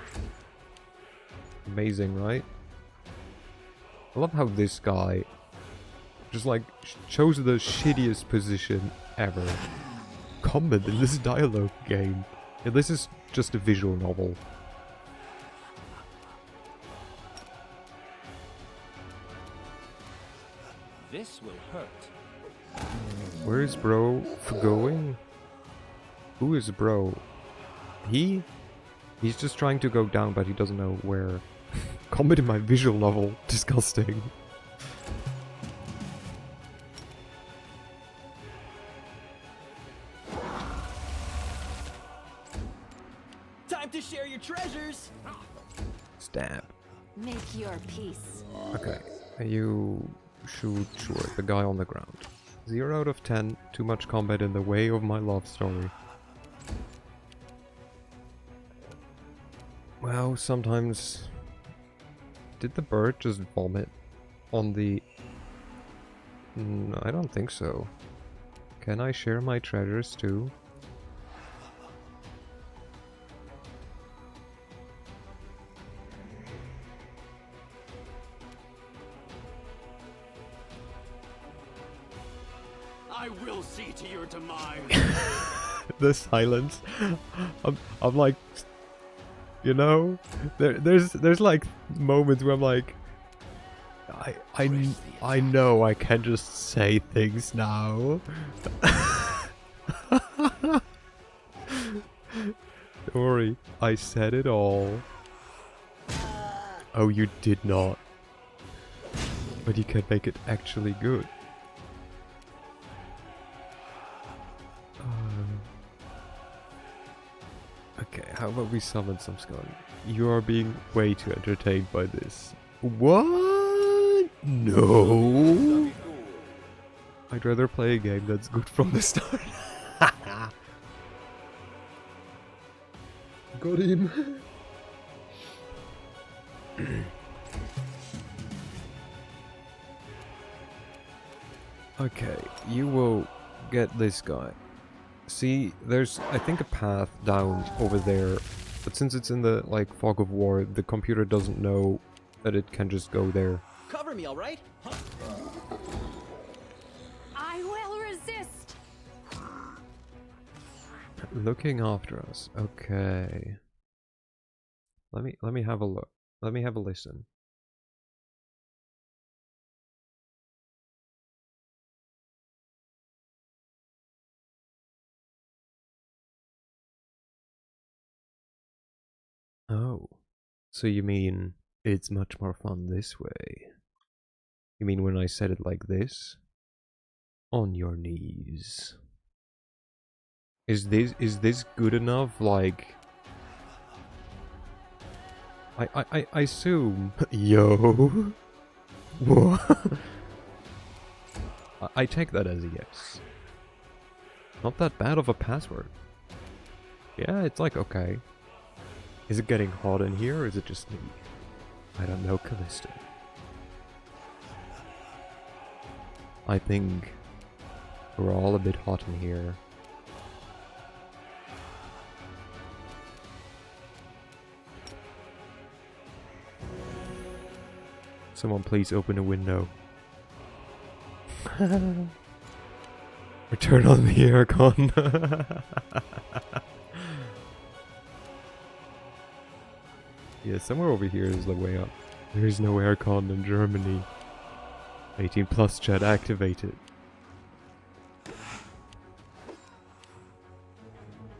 Amazing, right? I love how this guy just like chose the shittiest position ever. Combat in this dialogue game. Yeah, this is just a visual novel. This will hurt. Where is bro going? Who is bro? He's just trying to go down, but he doesn't know where. Combat in my visual novel. Disgusting. Time to share your treasures. Stab. Make your peace. Okay. You shoot, sure, the guy on the ground. 0 out of 10. Too much combat in the way of my love story. Well, sometimes... Did the bird just vomit on the... I don't think so. Can I share my treasures too? I will see to your demise. The silence. I'm like, you know, there's like moments where I'm like, I know I can just say things now. Don't worry, I said it all. Oh, you did not. But you can make it actually good. Okay, how about we summon some skeleton? You are being way too entertained by this. What? No. I'd rather play a game that's good from the start. Got him. Okay, you will get this guy. See, there's, I think, a path down over there, but since it's in the, like, fog of war, the computer doesn't know that it can just go there. Cover me, all right? I will resist. Looking after us. Okay. Let me have a look. Let me have a listen. Oh, so you mean it's much more fun this way? You mean when I said it like this? On your knees. Is this good enough? Like, I assume. Yo, what? I take that as a yes. Not that bad of a password. Yeah, it's like okay. Is it getting hot in here, or is it just me? I don't know, Callisto. I think we're all a bit hot in here. Someone please open a window. Or turn on the aircon. Yeah, somewhere over here is the way up. There is no aircon in Germany. 18 plus chat activated.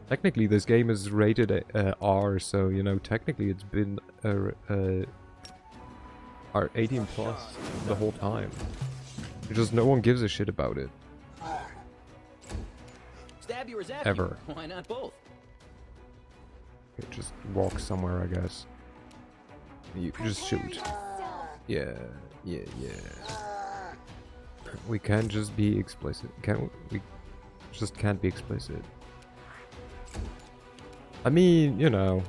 Technically, this game is rated R, so, you know, technically it's been R 18 plus the whole time. Just no one gives a shit about it. Stab you or zap Ever. you? Why not both? Okay, just walk somewhere, I guess. You just shoot. Yeah, yeah, yeah. We can't just be explicit. Can't we? Just can't be explicit. I mean, you know.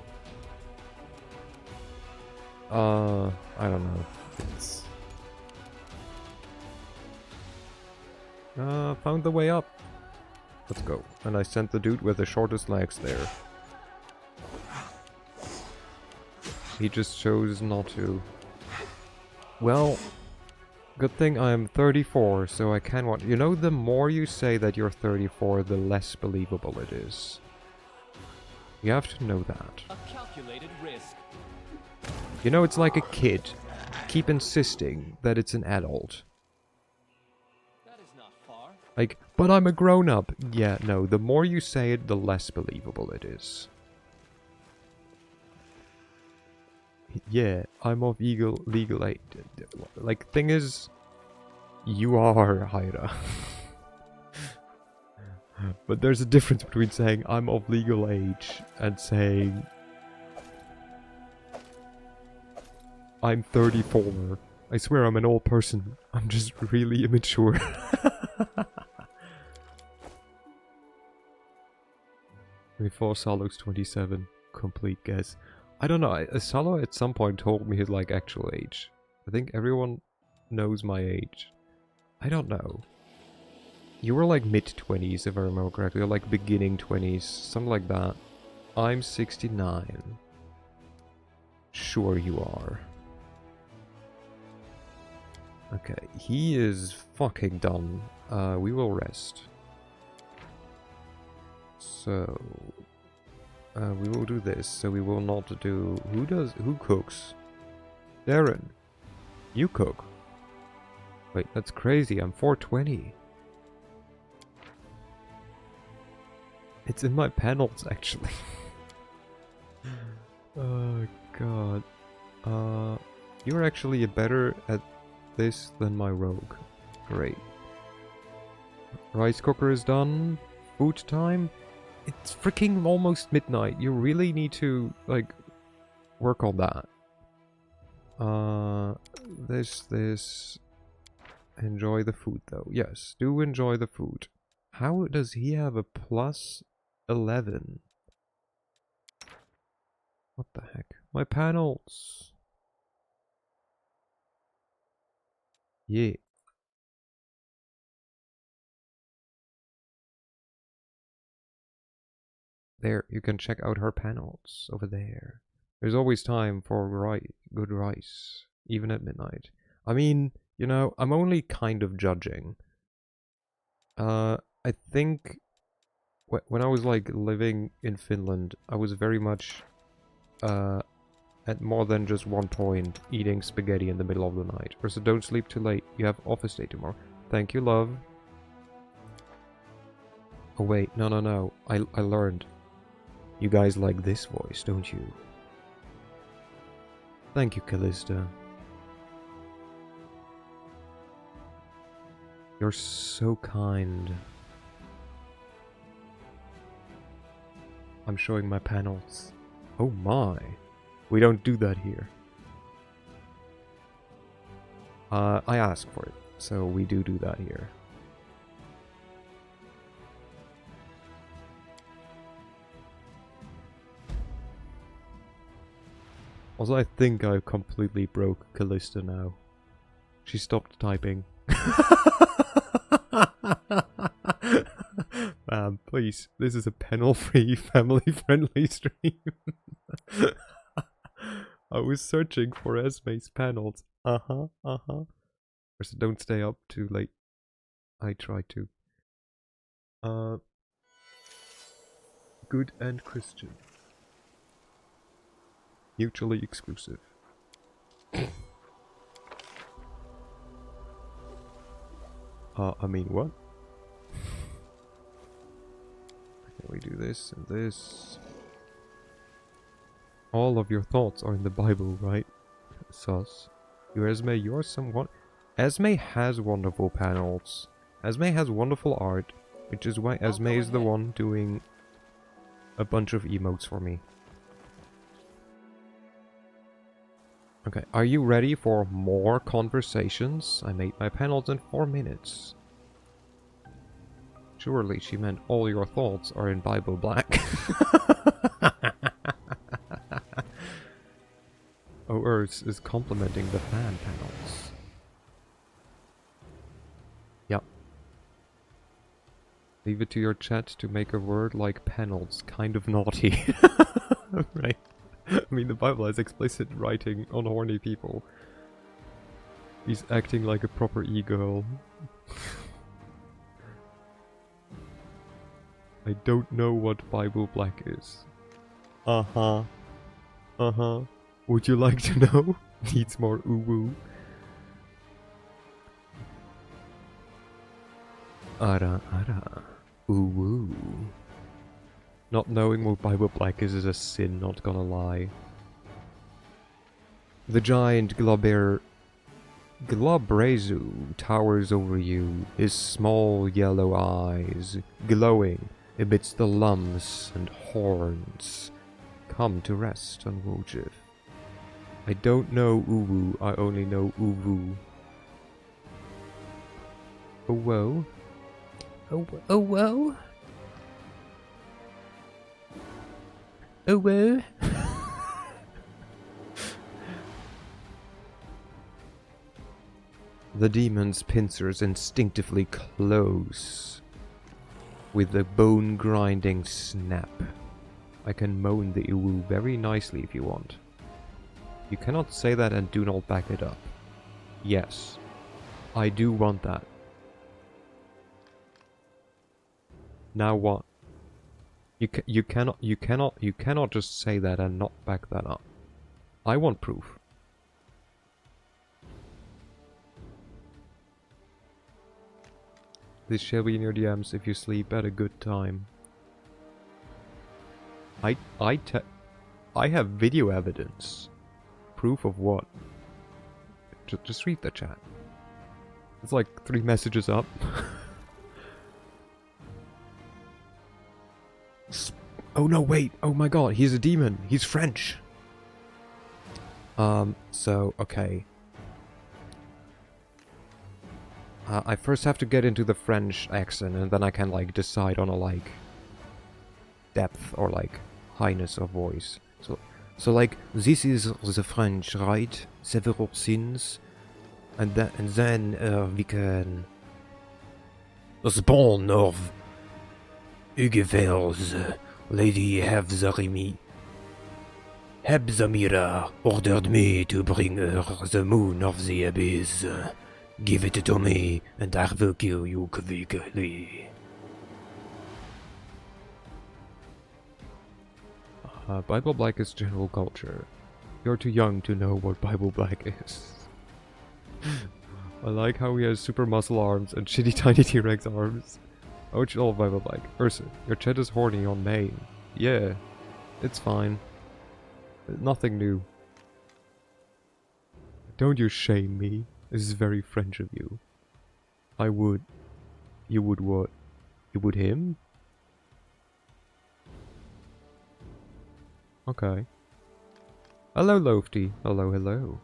I don't know. It's found the way up. Let's go. And I sent the dude with the shortest legs there. He just chose not to. Well, good thing I'm 34, so I can watch. You know, the more you say that you're 34, the less believable it is. You have to know that. A calculated risk. You know, it's like a kid. Keep insisting that it's an adult. That is not far. Like, but I'm a grown-up. Yeah, no, the more you say it, the less believable it is. Yeah, I'm of legal age. Like, thing is, you are Hyra. But there's a difference between saying I'm of legal age and saying I'm 34. I swear I'm an old person. I'm just really immature. Before Solo's 27. Complete guess. I don't know. Solo at some point told me his like actual age. I think everyone knows my age. I don't know. You were like mid-20s if I remember correctly, or like beginning 20s, something like that. I'm 69. Sure you are. Okay, he is fucking done. We will rest. So, we will do this. So we will not do. Who cooks? Darren, you cook. Wait, that's crazy. I'm 420. It's in my panels actually. Oh god. You're actually better at this than my rogue. Great. Rice cooker is done. Food time. It's freaking almost midnight. You really need to like work on that. This. Enjoy the food though. Yes, do enjoy the food. How does he have a plus 11? What the heck? My panels. Yeah. There, you can check out her panels over there. There's always time for good rice, even at midnight. I mean, you know, I'm only kind of judging. I think when I was like living in Finland, I was very much at more than just one point eating spaghetti in the middle of the night. Or so don't sleep too late. You have office day tomorrow. Thank you, love. Oh wait, no. I learned. You guys like this voice, don't you? Thank you, Callista. You're so kind. I'm showing my panels. Oh my. We don't do that here. I asked for it, so we do that here. Also, I think I completely broke Callista now. She stopped typing. Please, this is a panel-free, family-friendly stream. I was searching for Esme's panels. So don't stay up too late. I try to. Good and Christian. Mutually exclusive. I mean, what? Can we do this, and this. All of your thoughts are in the Bible, right? Sus. You, Esme, you're somewhat... Esme has wonderful panels. Esme has wonderful art, which is why Esme is the one doing a bunch of emotes for me. Okay, are you ready for more conversations? I made my panels in 4 minutes. Surely she meant all your thoughts are in Bible Black. Oh, Earth is complimenting the fan panels. Yep. Leave it to your chat to make a word like panels kind of naughty. Right? I mean, the Bible has explicit writing on horny people. He's acting like a proper e-girl. I don't know what Bible Black is. Uh-huh. Uh-huh. Would you like to know? Needs more ooh-woo. Ara ara. Ooh-woo. Not knowing what Bible Black is a sin, not gonna lie. The giant Globrezu towers over you, his small yellow eyes glowing amidst the lumps and horns. Come to rest on Wojif. I don't know Uwu, I only know Uwu. Oh whoa. Oh whoa. Oh whoa. The demon's pincers instinctively close with a bone-grinding snap. I can moan the Uwu very nicely if you want. You cannot say that and do not back it up. Yes, I do want that. Now what? You cannot just say that and not back that up. I want proof. This shall be in your DMs if you sleep at a good time. I have video evidence. Proof of what? Just read the chat. It's like 3 messages up. Oh no, wait. Oh my god, he's a demon. He's French. So, okay. I first have to get into the French accent, and then I can, like, decide on a, like, depth or, like, highness of voice. So like, this is the French, right? Several sins. And then we can... Spawn of Ugevels, Lady Hebzarimi. Hebzamira ordered me to bring her the moon of the abyss. Give it to me, and I will kill you quickly. Bible Black is general culture. You're too young to know what Bible Black is. I like how he has super muscle arms and shitty tiny T-Rex arms. Oh, it's all Bible Black. Ursa, your chat is horny on main. Yeah, it's fine. Nothing new. Don't you shame me. This is very French of you. I would. You would what? You would him? Okay. Hello, Lofty. Hello, hello.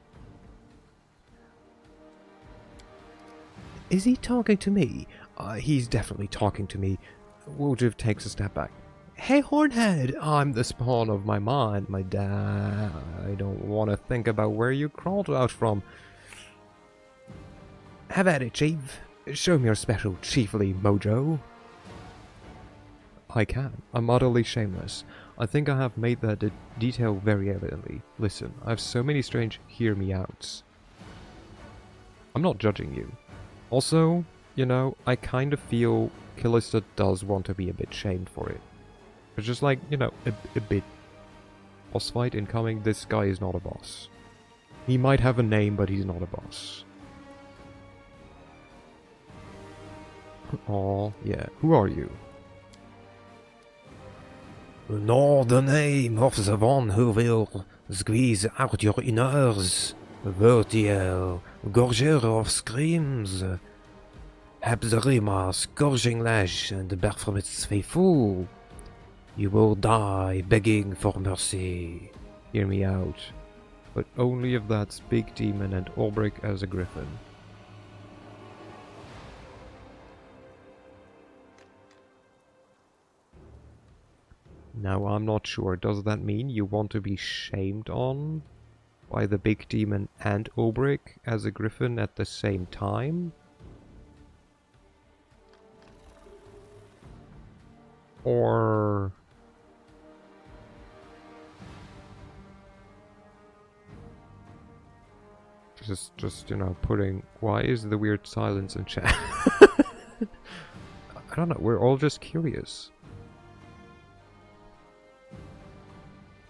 Is he talking to me? He's definitely talking to me. Wojif takes a step back. Hey, Hornhead! I'm the spawn of my mind, my dad. I don't want to think about where you crawled out from. Have at it, Chief. Show me your special chiefly mojo. I can. I'm utterly shameless. I think I have made that detail very evidently. Listen, I have so many strange hear me outs. I'm not judging you. Also, you know, I kind of feel Callista does want to be a bit shamed for it. It's just like, you know, a bit. Boss fight incoming, this guy is not a boss. He might have a name, but he's not a boss. Aw, yeah. Who are you? Nor the name of the one who will squeeze out your innards, Vertiel, gorger of screams, Habzarima, scourging lash, and Baphomet's faithful. You will die begging for mercy. Hear me out. But only if that's Big Demon and Ulbrich as a griffin. Now I'm not sure, does that mean you want to be shamed on by the Big Demon and Ulbrich as a griffin at the same time? Or... Just, you know, putting... Why is the weird silence in chat? I don't know, we're all just curious.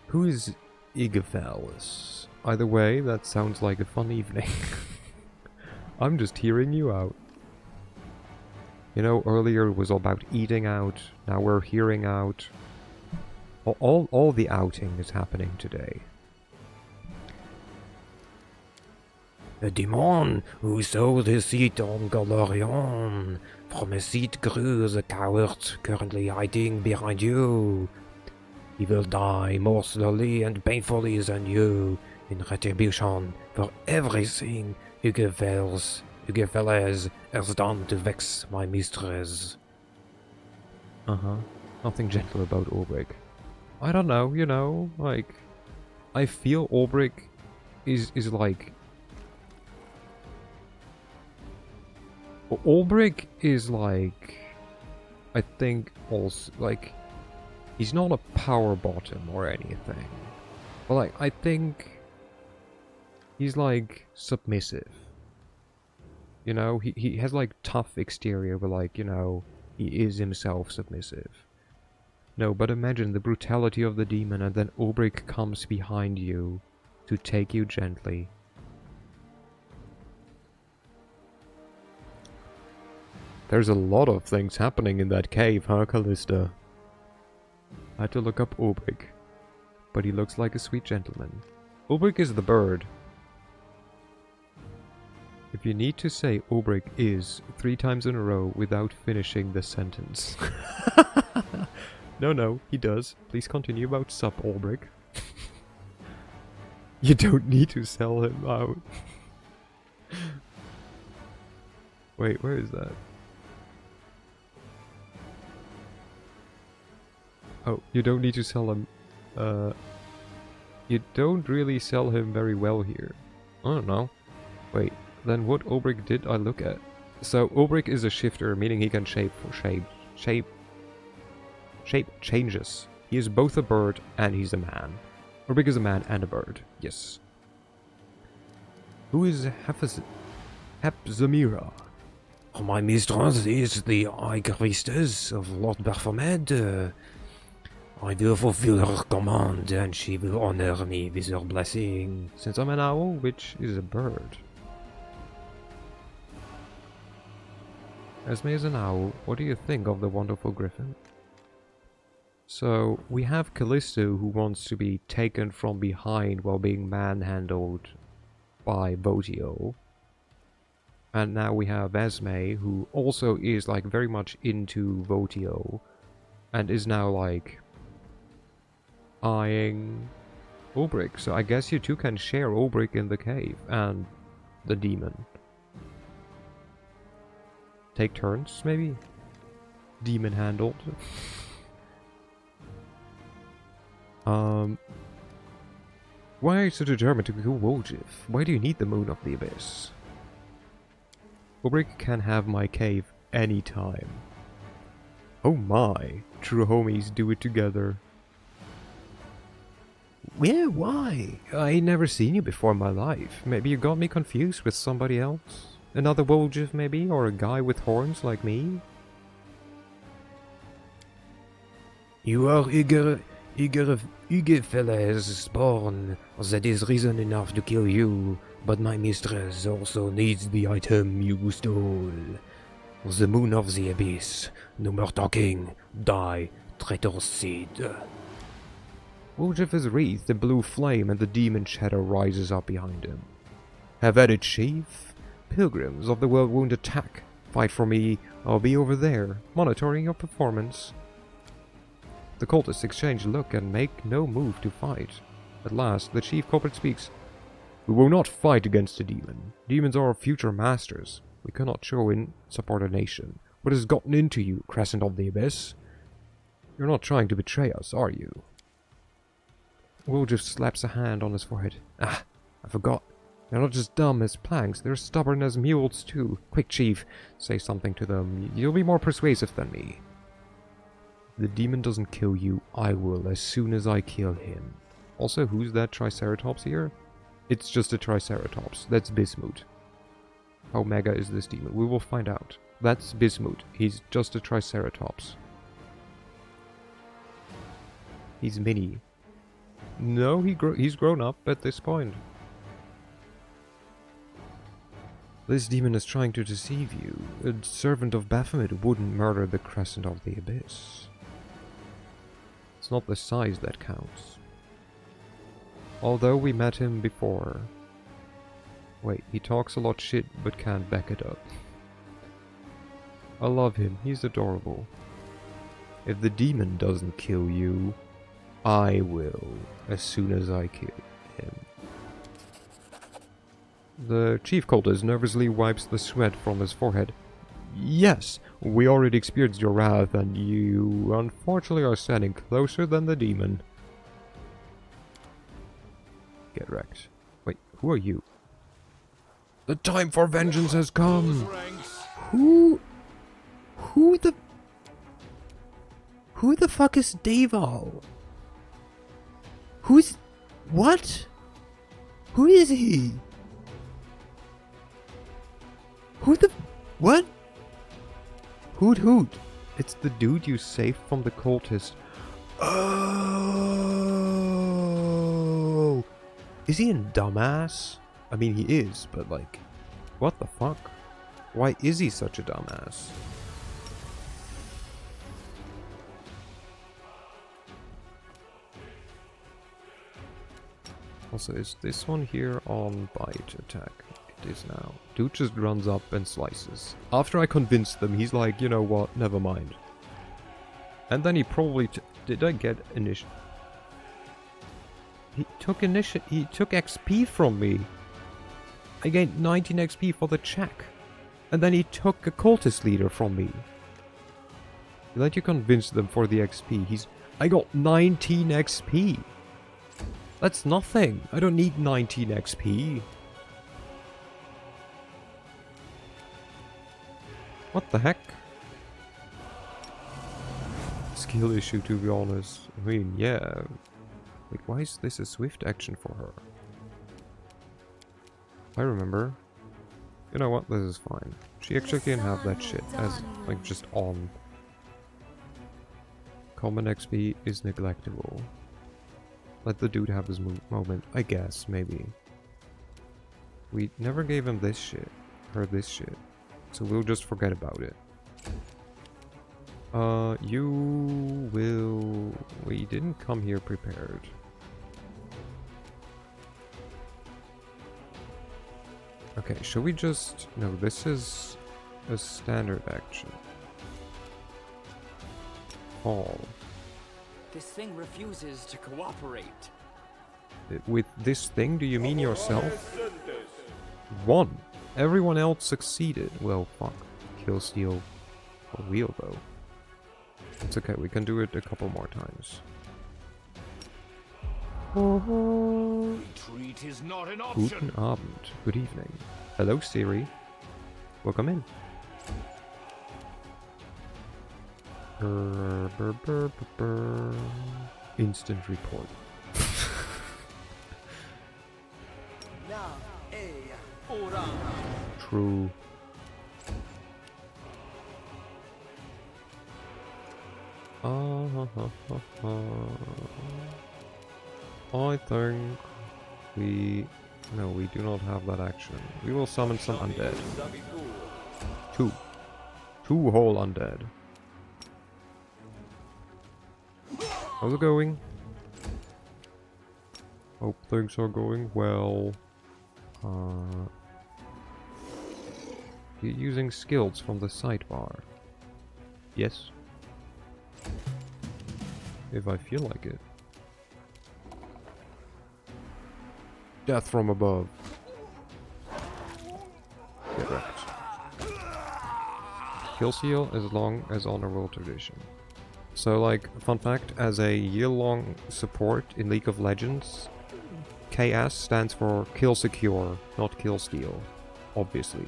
Who is Igaphalis? Either way, that sounds like a fun evening. I'm just hearing you out. You know, earlier it was all about eating out, now we're hearing out. All the outing is happening today. A demon who sold his seat on Galorion. From his seat grew the coward currently hiding behind you. He will die more slowly and painfully than you in retribution for everything Igaphalis has done to vex my mistress. Uh-huh. Nothing gentle about Ulbrich. I don't know, you know, like... I feel Ulbrich is like... Ulbrich is like... I think also, like... He's not a power bottom or anything. But like, I think... He's like, submissive. You know, he has like tough exterior, but like, you know, he is himself submissive. No, but imagine the brutality of the demon and then Ulbrich comes behind you to take you gently. There's a lot of things happening in that cave, huh, Callista? I had to look up Ulbrich, but he looks like a sweet gentleman. Ulbrich is the bird. If you need to say Ulbrich is 3 times in a row without finishing the sentence. No, he does. Please continue about sup, Ulbrich. You don't need to sell him out. Wait, where is that? Oh, you don't need to sell him. You don't really sell him very well here. I don't know. Wait, then what Ulbrich did I look at? So Ulbrich is a shifter, meaning he can shape changes. He is both a bird and he's a man. Ulbrich is a man and a bird. Yes. Who is Hepzamira? My mistress is the High Priestess of Lord Baphomet. I will fulfill her command and she will honor me with her blessing. Since I'm an owl, which is a bird. Esme is an owl. What do you think of the wonderful griffin? So, we have Callisto who wants to be taken from behind while being manhandled by Votio. And now we have Esme who also is like very much into Votio. And is now like... eyeing Ulbrich. So I guess you two can share Ulbrich in the cave and the demon. Take turns, maybe? Demon handled. Why are you so determined to kill Woljif? Why do you need the Moon of the Abyss? Ulbrich can have my cave anytime. Oh my, true homies do it together. Yeah, why? I never seen you before in my life. Maybe you got me confused with somebody else? Another Woljif maybe? Or a guy with horns like me? You are eager fellas spawn. That is reason enough to kill you. But my mistress also needs the item you stole. The Moon of the Abyss. No more talking. Die, traitor seed. Woljif is wreathed in blue flame and the demon shadow rises up behind him. Have at it, chief. Pilgrims of the well-wound attack. Fight for me. I'll be over there, monitoring your performance. The cultists exchange look and make no move to fight. At last, the chief culprit speaks. We will not fight against the demon. Demons are our future masters. We cannot show insubordination. What has gotten into you, Crescent of the Abyss? You're not trying to betray us, are you? Woljif slaps a hand on his forehead. Ah, I forgot. They're not just dumb as planks, they're stubborn as mules too. Quick, chief, say something to them. You'll be more persuasive than me. The demon doesn't kill you, I will as soon as I kill him. Also, who's that Triceratops here? It's just a Triceratops. That's Bismuth. How mega is this demon? We will find out. That's Bismuth. He's just a Triceratops. He's mini. No, he's grown up at this point. This demon is trying to deceive you. A servant of Baphomet wouldn't murder the Crescent of the Abyss. It's not the size that counts. Although we met him before. Wait, he talks a lot shit but can't back it up. I love him, he's adorable. If the demon doesn't kill you, I will, as soon as I kill him. The chief cultist nervously wipes the sweat from his forehead. Yes, we already experienced your wrath, and you unfortunately are standing closer than the demon. Get wrecked. Wait, who are you? The time for vengeance has come! Who the fuck is Deval? What? Who is he? What? Hoot. It's the dude you saved from the cultist. Oh! Is he a dumbass? I mean, he is, but like, what the fuck? Why is he such a dumbass? Also, is this one here on bite attack? It is now. Dude just runs up and slices. After I convinced them, he's like, you know what, never mind. And then he probably did I get initial? He took XP from me. I gained 19 XP for the check. And then he took a cultist leader from me. Let you convince them for the XP. I got 19 XP. That's nothing. I don't need 19 XP. What the heck? Skill issue, to be honest. I mean, yeah. Like, why is this a swift action for her? I remember. You know what? This is fine. She actually can have that shit as, like, just on. Common XP is neglectable. Let the dude have his moment, I guess, maybe. We never gave him this shit. Or this shit. So we'll just forget about it. You will... We didn't come here prepared. Okay, should we just... No, this is a standard action. Fall. This thing refuses to cooperate. With this thing, do you mean yourself? One. Everyone else succeeded. Well, fuck. Kill steal for wheel, though. It's okay, we can do it a couple more times. Retreat is not an option. Guten Abend. Good evening. Hello, Siri. Welcome in. Instant report. True. I think we... No, we do not have that action. We will summon some undead. Two whole undead. How's it going? Hope things are going well. You're using skills from the sidebar. Yes. If I feel like it. Death from above. Get wrecked. Kill seal as long as honorable tradition. So, like, fun fact, as a year-long support in League of Legends, KS stands for kill secure, not kill steal, obviously.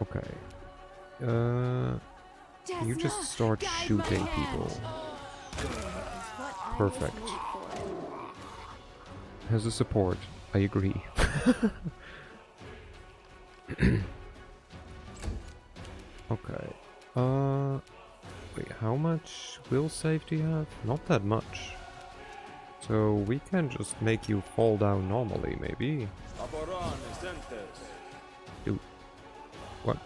Okay. You just start shooting people. Perfect. As a support, I agree. Okay. Wait, how much will save do you have? Not that much. So we can just make you fall down normally, maybe? Dude. What?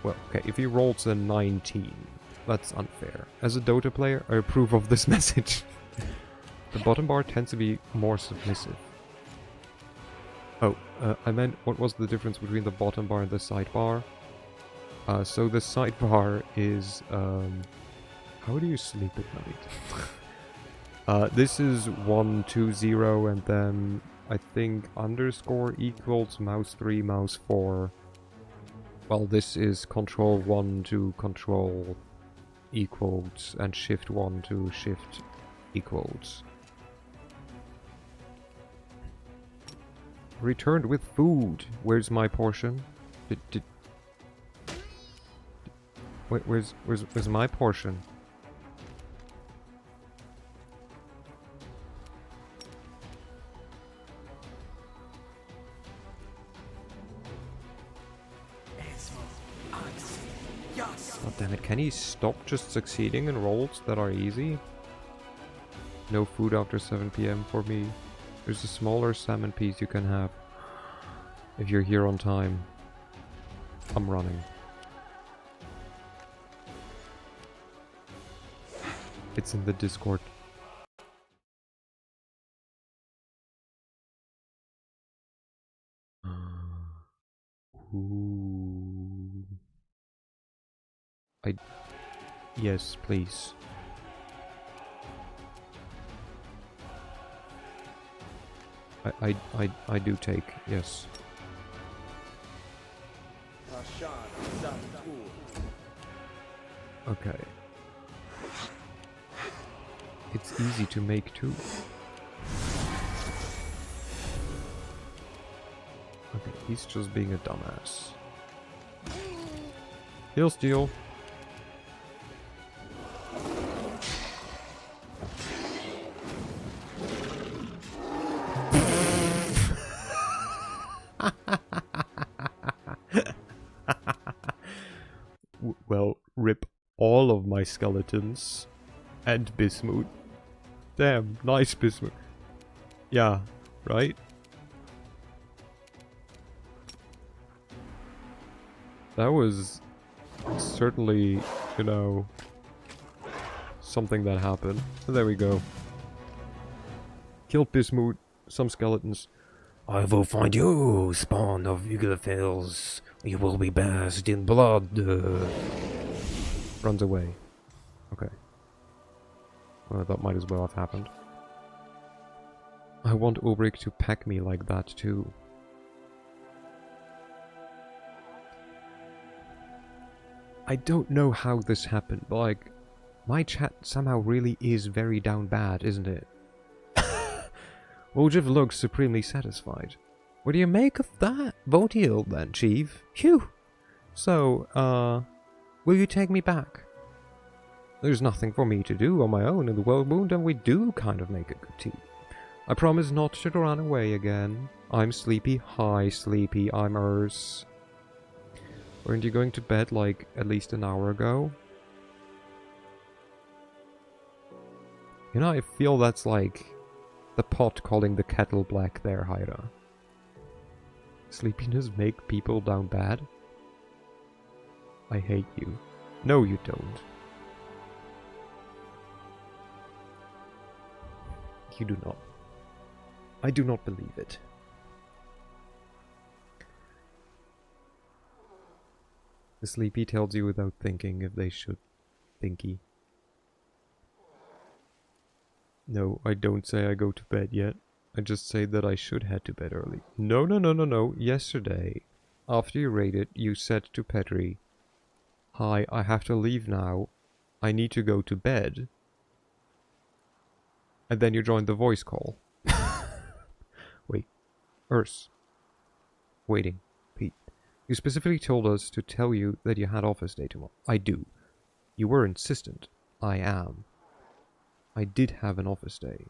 Well, okay, if he rolls a 19, that's unfair. As a Dota player, I approve of this message. The bottom bar tends to be more submissive. Oh, I meant what was the difference between the bottom bar and the sidebar? So the sidebar is, how do you sleep at night? This is 1, 2, 0, and then I think underscore equals mouse 3, mouse 4. Well, this is control 1 to control equals, and shift 1 to shift equals. Returned with food. Where's my portion? Where's my portion? God damn it, can he stop just succeeding in rolls that are easy? No food after 7 PM for me. There's a smaller salmon piece you can have. If you're here on time. I'm running. It's in the Discord. Ooh. Yes, please. I do take, yes. Okay. It's easy to make too. Okay, he's just being a dumbass. He'll steal. Well, rip all of my skeletons and Bismuth. Damn, nice Bismuth. Yeah, right? That was certainly, you know, something that happened. There we go. Killed Bismuth, some skeletons. I will find you, spawn of Uglafels. You will be bathed in blood. Runs away. Okay. Well, that might as well have happened. I want Ulrich to peck me like that too. I don't know how this happened, but like, my chat somehow really is very down bad, isn't it? Ulrich looks supremely satisfied. What do you make of that? Votil then, Chief. Phew! So, will you take me back? There's nothing for me to do on my own in the world wound, and we do kind of make a good team. I promise not to run away again. I'm sleepy. Hi, sleepy. I'm Urs. Weren't you going to bed like at least an hour ago? You know, I feel that's like the pot calling the kettle black there, Hyra. Sleepiness make people down bad? I hate you. No, you don't. You do not. I do not believe it. The sleepy tells you without thinking if they should thinky. No, I don't say I go to bed yet. I just say that I should head to bed early. No, no, no, no, no. Yesterday, after you raided, you said to Petri, "Hi, I have to leave now. I need to go to bed." And then you joined the voice call. Wait. Urs. Waiting. Pete. You specifically told us to tell you that you had office day tomorrow. I do. You were insistent. I am. I did have an office day.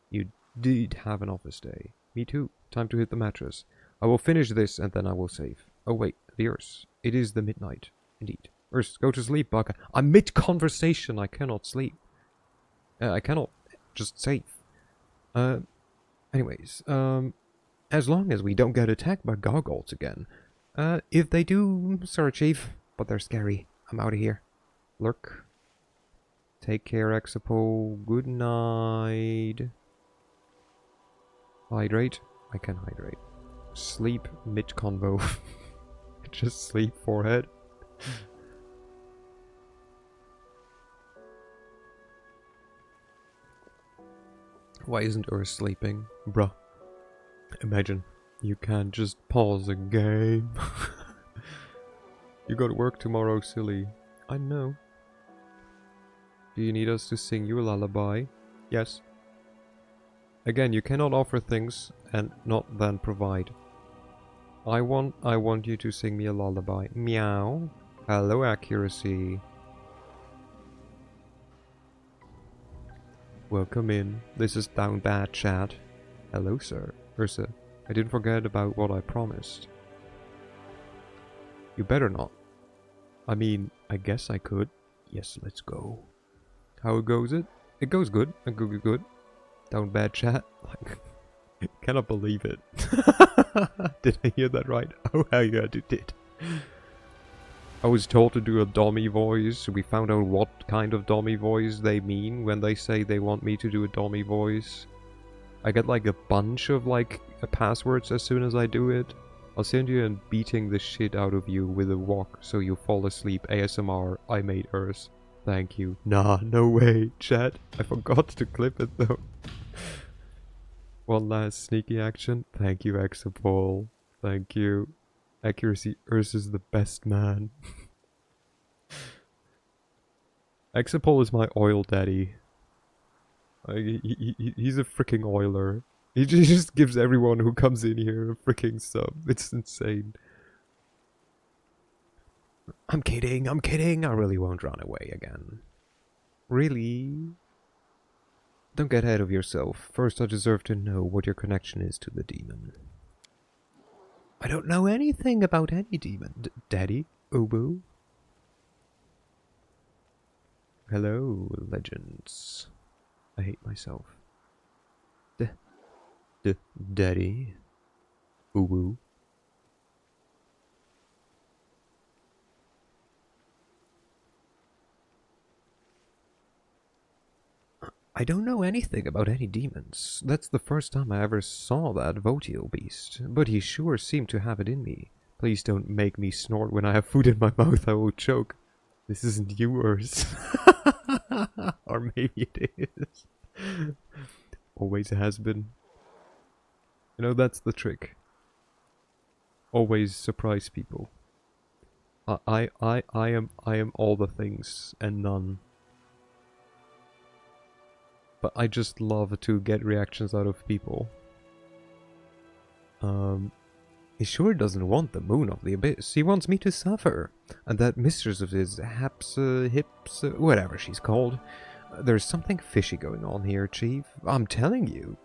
You did have an office day. Me too. Time to hit the mattress. I will finish this and then I will save. Oh wait, the Urs. It is the midnight. Indeed. Urs, go to sleep, Baka. I'm mid-conversation. I cannot sleep. I cannot just save. Anyways, as long as we don't get attacked by gargoyles again. If they do, sorry, Chief, but they're scary. I'm out of here. Lurk. Take care, Exapo. Good night. Hydrate. I can hydrate. Sleep mid-convo. Just sleep, forehead. Why isn't Urs sleeping? Bruh. Imagine. You can't just pause a game. You got work tomorrow, silly. I know. Do you need us to sing you a lullaby? Yes. Again, you cannot offer things and not then provide. I want you to sing me a lullaby. Meow. Hello, accuracy. Welcome in. This is Down Bad Chat. Hello, sir. Ursa, I didn't forget about what I promised. You better not. I mean, I guess I could. Yes, let's go. How goes it? It goes good. Good. Down Bad Chat. Cannot believe it. Did I hear that right? Oh, hell yeah, you did. I was told to do a dummy voice. We found out what kind of dummy voice they mean when they say they want me to do a dummy voice. I get like a bunch of like passwords as soon as I do it. I'll send you and beating the shit out of you with a walk so you fall asleep. ASMR. I made Urs. Thank you. Nah, no way, chat. I forgot to clip it though. One last sneaky action. Thank you, Exapol. Thank you. Accuracy, Urs is the best man. Exapol is my oil daddy. He's a freaking oiler. He just gives everyone who comes in here a freaking sub. It's insane. I'm kidding. I really won't run away again. Really? Don't get ahead of yourself. First, I deserve to know what your connection is to the demon. I don't know anything about any demon. Daddy? Ubu? Hello, legends. I hate myself. Daddy? Ubu? I don't know anything about any demons. That's the first time I ever saw that Votiel beast, but he sure seemed to have it in me. Please don't make me snort when I have food in my mouth, I will choke. This isn't yours. Or maybe it is. Always has been. You know, that's the trick. Always surprise people. I am all the things and none. But I just love to get reactions out of people. He sure doesn't want the moon of the abyss. He wants me to suffer. And that mistress of his, hips, whatever she's called. There's something fishy going on here, Chief. I'm telling you.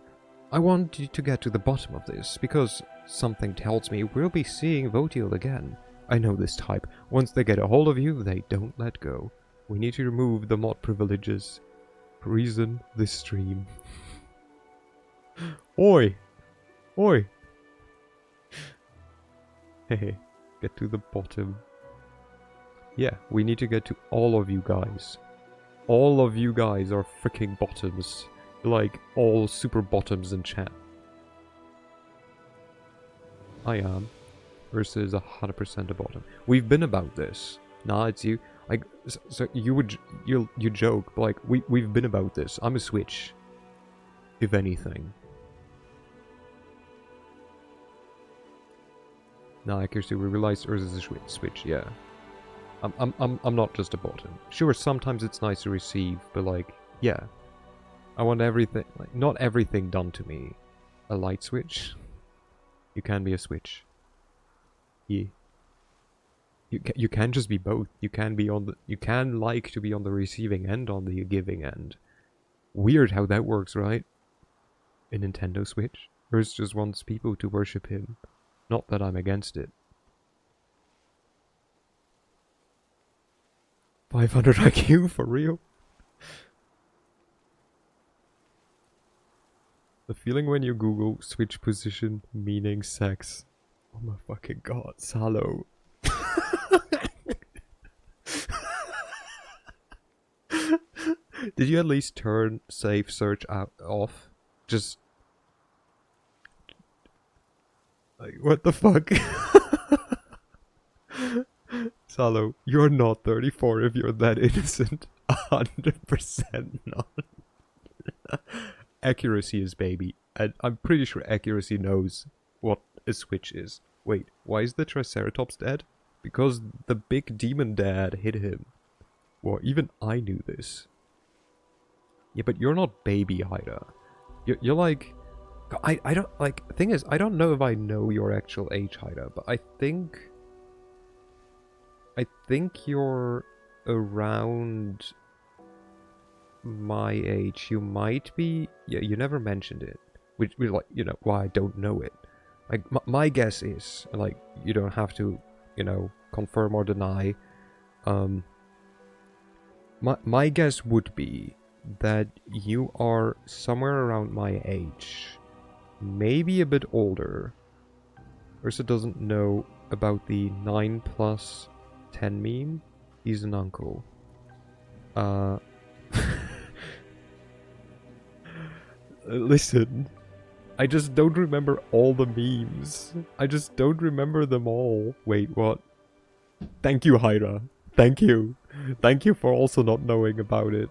I want you to get to the bottom of this, because something tells me we'll be seeing Votiel again. I know this type. Once they get a hold of you, they don't let go. We need to remove the mod privileges. Reason this stream. Oi! Oi! Hey, get to the bottom. Yeah, we need to get to all of you guys. All of you guys are freaking bottoms. Like, all super bottoms in chat. I am. Versus 100% a bottom. We've been about this. Nah, it's you. Like, so you would, you joke, but like, we've been about this. I'm a switch. If anything. Nah, accuracy, we realized Earth is a switch, yeah. I'm not just a bottom. Sure, sometimes it's nice to receive, but like, yeah. I want everything, like, not everything done to me. A light switch? You can be a switch. Yeah. You can just be both. You can be on the, you can like to be on the receiving and on the giving end. Weird how that works, right? A Nintendo Switch? Earth just wants people to worship him. Not that I'm against it. 500 IQ for real? The feeling when you Google switch position meaning sex. Oh my fucking god, Salo. Did you at least turn safe search off? Just... like, what the fuck? Salo, you're not 34 if you're that innocent. 100% not. Accuracy is baby. And I'm pretty sure accuracy knows what a switch is. Wait, why is the Triceratops dead? Because the big demon dad hit him. Well, even I knew this. Yeah, but you're not baby Hyda. You're like... I don't... like, thing is, I don't know if I know your actual age, Hyda, but I think you're around my age. You might be... yeah, you never mentioned it. Which, like, you know, why I don't know it. Like, my guess is, like, you don't have to, you know, confirm or deny. My guess would be that you are somewhere around my age. Maybe a bit older. Ursa doesn't know about the 9 plus 10 meme. He's an uncle. Listen, I just don't remember all the memes. I just don't remember them all. Wait, what? Thank you, Hyra. Thank you. Thank you for also not knowing about it.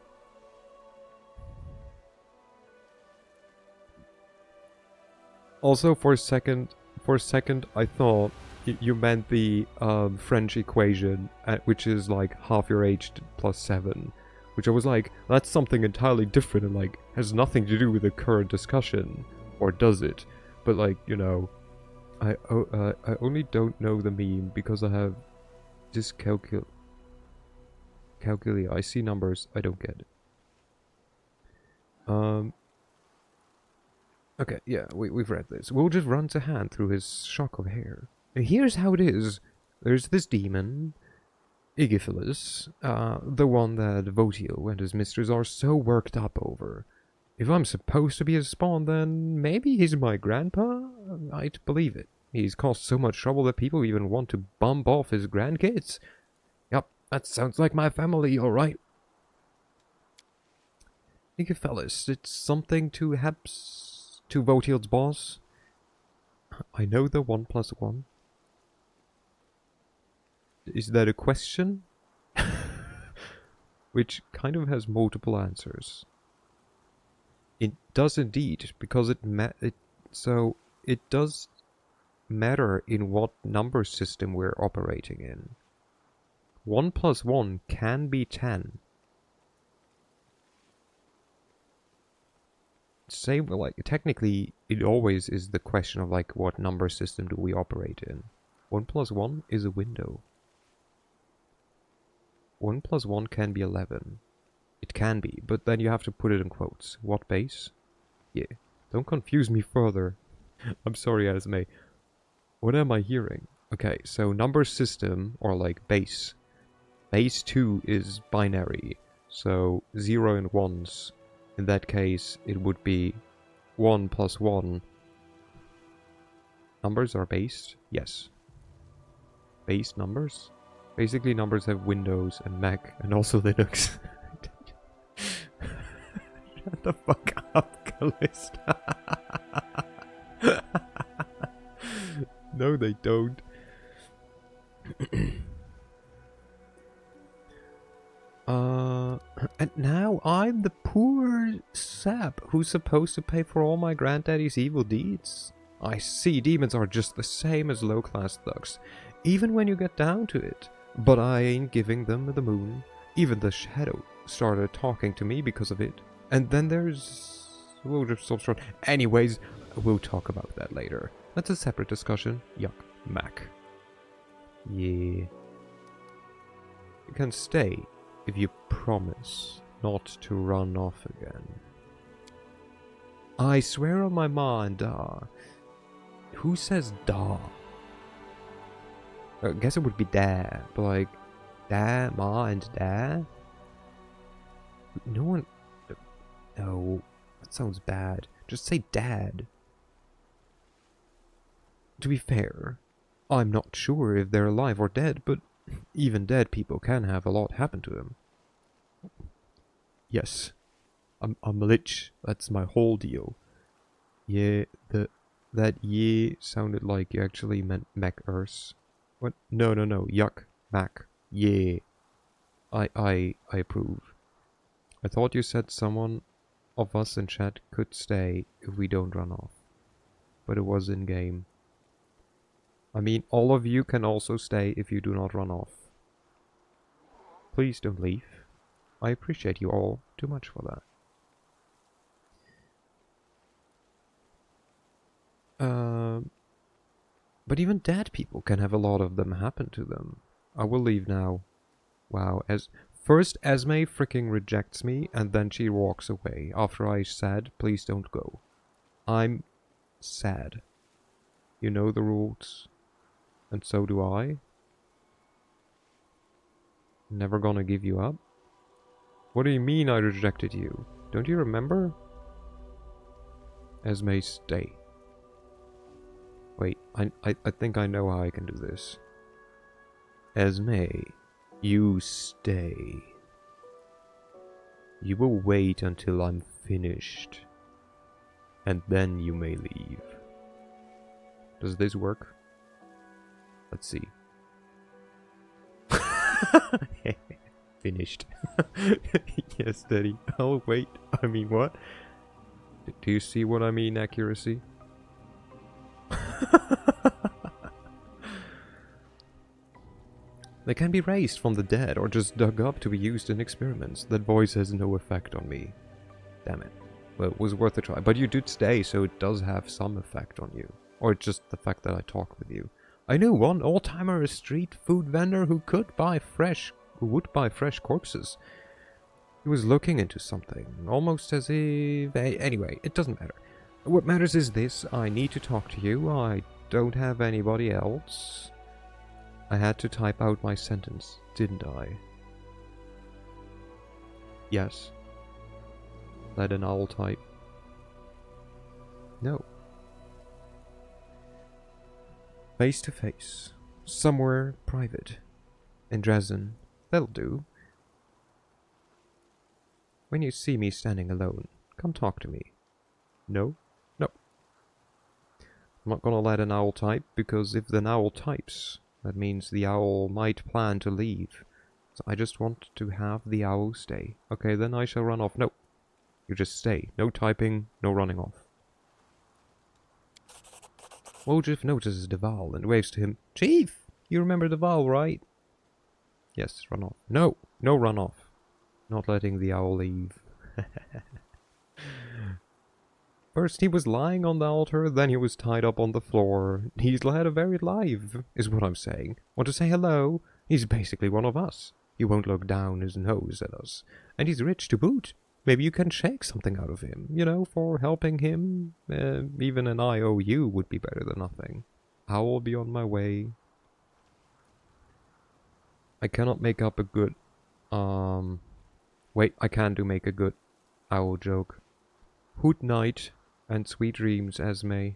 Also, for a second, I thought you meant the French equation, which is like half your age plus 7. Which I was like, that's something entirely different and like has nothing to do with the current discussion. Or does it? But like, you know, I only don't know the meme because I have dyscalculia. I see numbers, I don't get it. Okay, yeah, we've read this. We'll just run to hand through his shock of hair. Here's how it is. There's this demon, Igiphilus, the one that Votio and his mistress are so worked up over. If I'm supposed to be his spawn, then maybe he's my grandpa? I'd believe it. He's caused so much trouble that people even want to bump off his grandkids. Yup, that sounds like my family, alright. Igiphilus, it's something to Hebs... to Votio's boss? I know the 1 plus 1. Is that a question? Which kind of has multiple answers. It does indeed, because it does matter in what number system we're operating in. 1 plus 1 can be 10. Same, like, technically, it always is the question of, like, what number system do we operate in. 1 plus 1 is a window. 1 plus 1 can be 11. It can be, but then you have to put it in quotes. What base? Yeah. Don't confuse me further. I'm sorry, Esme. What am I hearing? Okay, so number system, or like base. Base 2 is binary. So 0 and 1s. In that case, it would be 1 plus 1. Numbers are based? Yes. Base numbers? Basically, numbers have Windows and Mac and also Linux. the fuck up, Callista. No, they don't. And now I'm the poor sap who's supposed to pay for all my granddaddy's evil deeds. I see demons are just the same as low-class thugs, even when you get down to it. But I ain't giving them the moon. Even the shadow started talking to me because of it. And then there's... We'll just stop short. Anyways, we'll talk about that later. That's a separate discussion. Yuck. Mac. Yeah. You can stay if you promise not to run off again. I swear on my ma and da. Who says da? I guess it would be da, but like, da, ma, and da? No one... No, that sounds bad. Just say dad. To be fair, I'm not sure if they're alive or dead, but even dead people can have a lot happen to them. Yes, I'm a lich. That's my whole deal. Yeah, that yeah sounded like you actually meant mech-ers. What? No, yuck, Mac. Yeah. I approve. I thought you said someone of us in chat could stay if we don't run off. But it was in game. I mean, all of you can also stay if you do not run off. Please don't leave. I appreciate you all too much for that. But even dead people can have a lot of them happen to them. I will leave now. Wow, first Esme freaking rejects me, and then she walks away after I said, please don't go. I'm sad. You know the rules. And so do I. Never gonna give you up. What do you mean I rejected you? Don't you remember? Esme, stay. Wait, I think I know how I can do this. Esme, you stay. You will wait until I'm finished. And then you may leave. Does this work? Let's see. Finished. Yes, Daddy. Oh, wait. I mean, what? Do you see what I mean, accuracy? They can be raised from the dead or just dug up to be used in experiments. That voice has no effect on me. Damn it. Well, it was worth a try. But you did stay, so it does have some effect on you. Or just the fact that I talk with you. I knew one old-timer street food vendor who would buy fresh corpses. He was looking into something, almost as if... Anyway, it doesn't matter. What matters is this: I need to talk to you. I don't have anybody else. I had to type out my sentence, didn't I? Yes. Let an owl type. No. Face to face. Somewhere private. In Dresden. That'll do. When you see me standing alone, come talk to me. No? No. I'm not gonna let an owl type, because if the owl types, that means the owl might plan to leave. So I just want to have the owl stay. Okay, then I shall run off. No. You just stay. No typing, no running off. Woljif notices Deval and waves to him. Chief! You remember Deval, right? Yes, run off. No! No run off. Not letting the owl leave. First he was lying on the altar, then he was tied up on the floor. He's led a varied life, is what I'm saying. Want to say hello? He's basically one of us. He won't look down his nose at us. And he's rich to boot. Maybe you can shake something out of him, you know, for helping him. Even an IOU would be better than nothing. I will be on my way. I cannot make up a good... Wait, I can make a good owl joke. Hoot night and sweet dreams, Esme.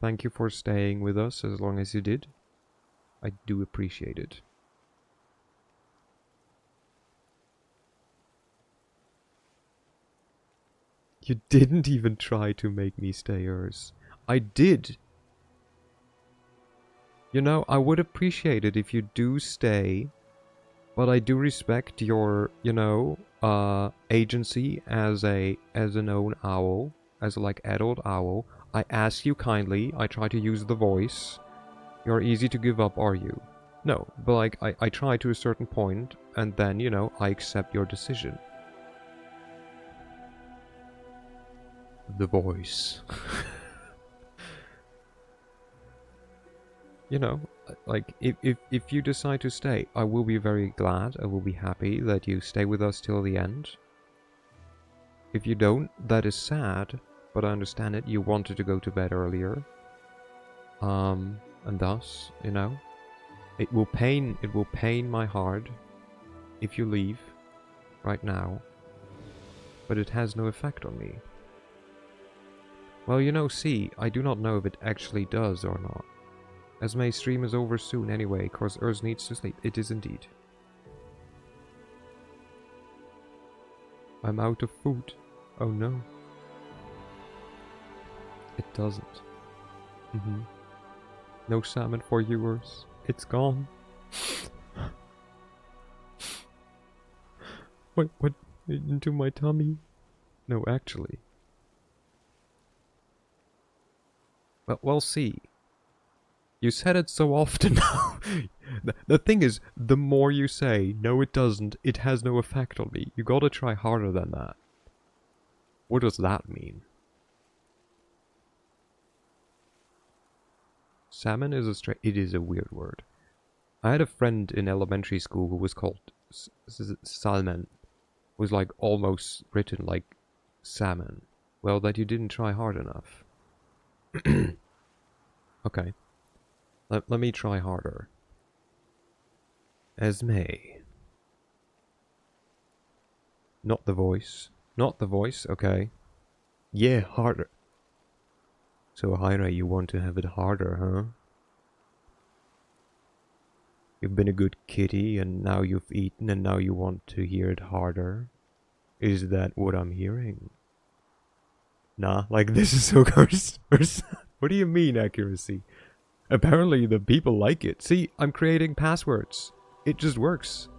Thank you for staying with us as long as you did. I do appreciate it. You didn't even try to make me stay yours. I did. You know, I would appreciate it if you do stay, but I do respect your, agency as an own owl, as a, like, adult owl. I ask you kindly, I try to use the voice. You're easy to give up, are you? No, but like, I try to a certain point, and then, I accept your decision. The voice. Like, if you decide to stay, I will be very glad, I will be happy that you stay with us till the end. If you don't, that is sad, but I understand it, you wanted to go to bed earlier. And thus, it will pain my heart if you leave right now, but it has no effect on me. Well, see, I do not know if it actually does or not. Esme's stream is over soon anyway, cause Urs needs to sleep. It is indeed. I'm out of food. Oh no. It doesn't. No salmon for you, Urs. It's gone. What? Into my tummy? No, actually. Well, see. You said it so often now. The thing is, the more you say, no it doesn't, it has no effect on me, you gotta try harder than that. What does that mean? Salmon is it is a weird word. I had a friend in elementary school who was called Salmon. Was like almost written like salmon. Well, that you didn't try hard enough. Okay. Let me try harder. Esme. Not the voice. Not the voice, okay. Yeah, harder. So, Hyra, you want to have it harder, huh? You've been a good kitty, and now you've eaten, and now you want to hear it harder? Is that what I'm hearing? Nah, like this is so gross. What do you mean, accuracy? Apparently the people like it. See, I'm creating passwords. It just works.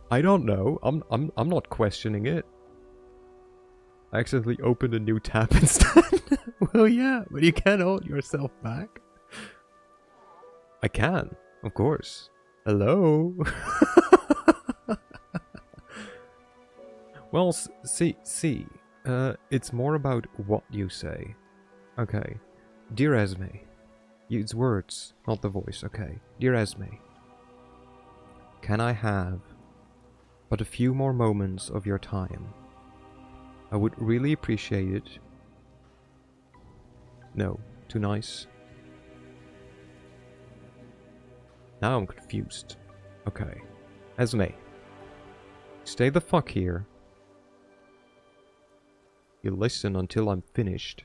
I don't know. I'm not questioning it. I accidentally opened a new tab instead. Well, yeah, but you can't hold yourself back. I can, of course. Hello. Well, see, it's more about what you say. Okay. Dear Esme. Use words, not the voice, okay. Dear Esme. Can I have but a few more moments of your time? I would really appreciate it. No, too nice. Now I'm confused. Okay. Esme. Stay the fuck here. You listen until I'm finished.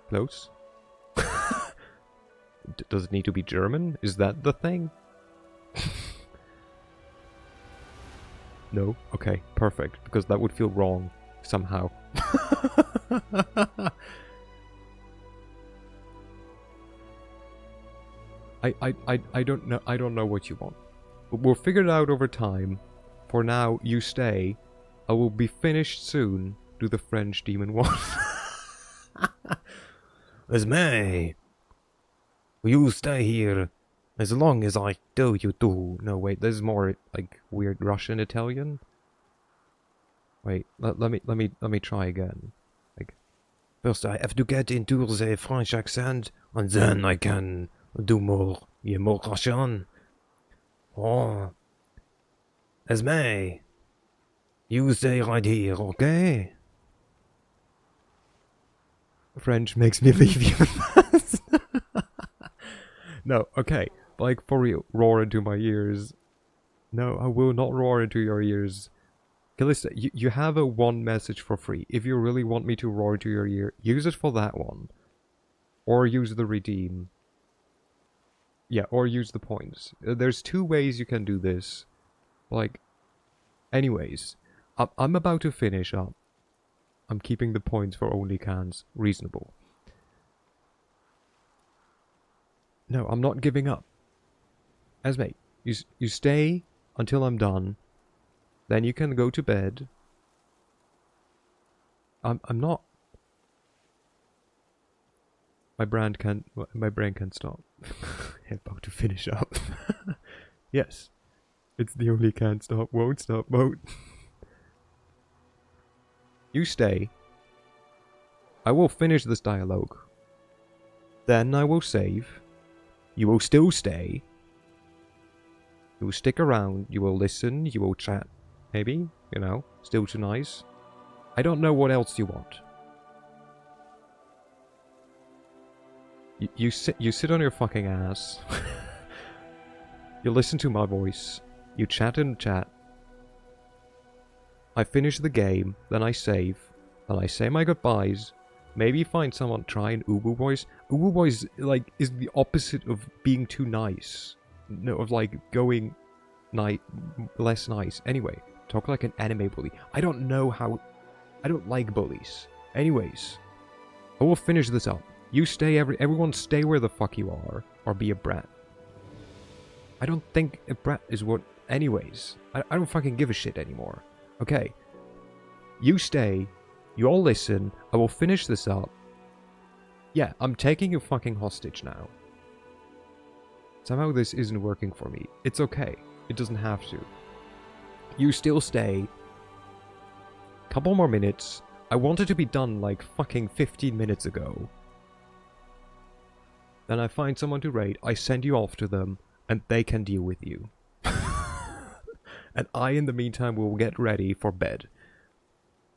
Close? Does it need to be German? Is that the thing? No? Okay, perfect. Because that would feel wrong somehow. I don't know what you want. But we'll figure it out over time. For now, you stay. I will be finished soon. Do the French demon one. Esme, you stay here as long as I tell you to. No, wait, there's more like weird Russian Italian. Wait, let me try again. Like, first I have to get into the French accent, and then I can do more Russian. Oh, Esme, you stay right here, okay? French makes me leave you fast. No, okay. Like, for real. Roar into my ears. No, I will not roar into your ears. Callista, you have a one message for free. If you really want me to roar into your ear, use it for that one. Or use the redeem. Yeah, or use the points. There's two ways you can do this. Like, Anyways, I'm about to finish up. I'm keeping the points for only cans reasonable. No, I'm not giving up. Esme, you stay until I'm done. Then you can go to bed. I'm not. My brain can't stop. I'm about to finish up. Yes, it's the only can't stop, won't stop mode. You stay. I will finish this dialogue. Then I will save. You will still stay. You will stick around. You will listen. You will chat. Maybe, you know, still too nice. I don't know what else you want. You sit on your fucking ass. You listen to my voice. You chat and chat. I finish the game, then I save, then I say my goodbyes. Maybe find someone, try an Ubu voice. Ubu voice, like, is the opposite of being too nice. No, of like going less nice. Anyway, talk like an anime bully. I don't know how. I don't like bullies. Anyways, I will finish this up. You stay, everyone stay where the fuck you are, or be a brat. I don't think a brat is what. Anyways, I don't fucking give a shit anymore. Okay. You stay. You all listen. I will finish this up. Yeah, I'm taking you fucking hostage now. Somehow this isn't working for me. It's okay. It doesn't have to. You still stay. Couple more minutes. I wanted to be done like fucking 15 minutes ago. Then I find someone to raid. I send you off to them. And they can deal with you. And I, in the meantime, will get ready for bed.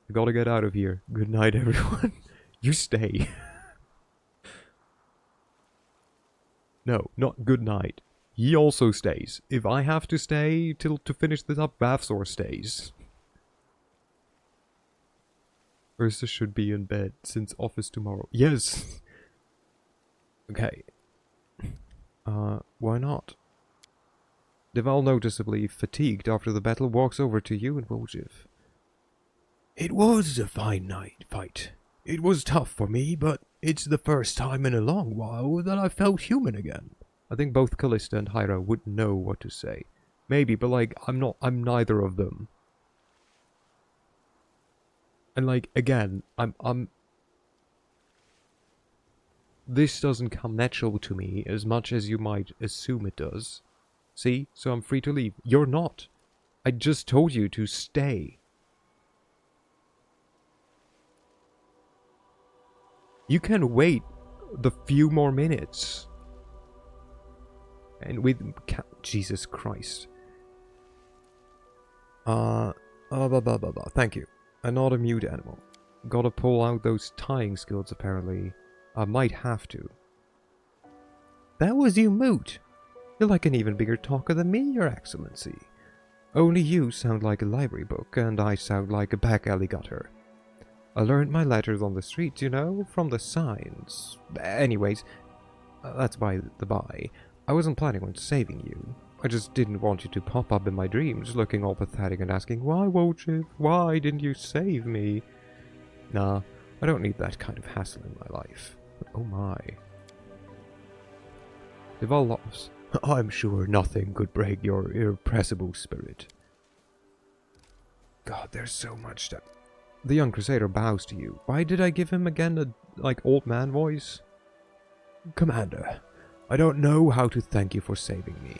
I gotta get out of here. Good night, everyone. You stay. No, not good night. He also stays. If I have to stay to finish this up, Bavsor stays. Ursa should be in bed since office tomorrow. Yes. Okay. Why not? Deval, noticeably fatigued after the battle, walks over to you and Wojciech. It was a fine fight. It was tough for me, but it's the first time in a long while that I felt human again. I think both Callista and Hyra would know what to say. Maybe, but like, I'm neither of them. And like, again, this doesn't come natural to me as much as you might assume it does. See? So I'm free to leave. You're not. I just told you to stay. You can wait the few more minutes. And with... Jesus Christ. Thank you. I'm not a mute animal. Gotta pull out those tying skills, apparently. I might have to. That was you, Moot. You're like an even bigger talker than me, Your Excellency. Only you sound like a library book, and I sound like a back alley gutter. I learned my letters on the streets, you know, from the signs. Anyways, that's by the by. I wasn't planning on saving you. I just didn't want you to pop up in my dreams, looking all pathetic and asking, "Why, Wojciech? Why didn't you save me?" Nah, I don't need that kind of hassle in my life. But oh my. Deval laughs. I'm sure nothing could break your irrepressible spirit. God, there's so much that... The young crusader bows to you. Why did I give him again a, like, old man voice? Commander, I don't know how to thank you for saving me.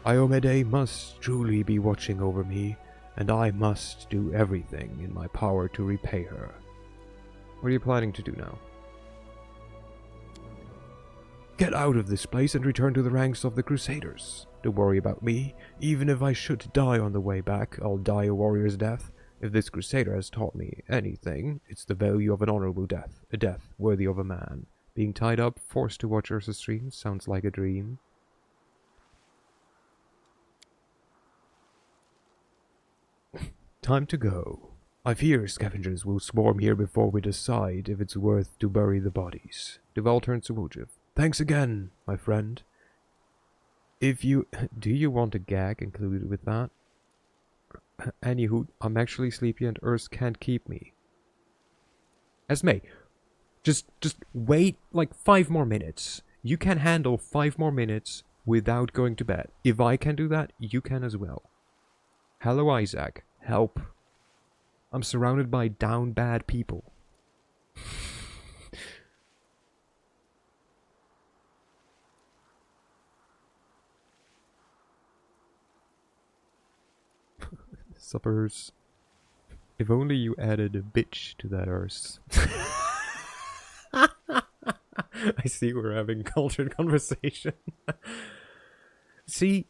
Iomede must truly be watching over me, and I must do everything in my power to repay her. What are you planning to do now? Get out of this place and return to the ranks of the Crusaders. Don't worry about me. Even if I should die on the way back, I'll die a warrior's death. If this Crusader has taught me anything, it's the value of an honorable death. A death worthy of a man. Being tied up, forced to watch Ursa stream, sounds like a dream. Time to go. I fear scavengers will swarm here before we decide if it's worth to bury the bodies. Deval turns to Wojciech. Thanks again, my friend. If you... Do you want a gag included with that? Anywho, I'm actually sleepy and Urs can't keep me. Esme, just wait like 5 more minutes. You can handle 5 more minutes without going to bed. If I can do that, you can as well. Hello, Isaac. Help. I'm surrounded by down bad people. Suppers. If only you added a bitch to that Urs. I see we're having cultured conversation. See,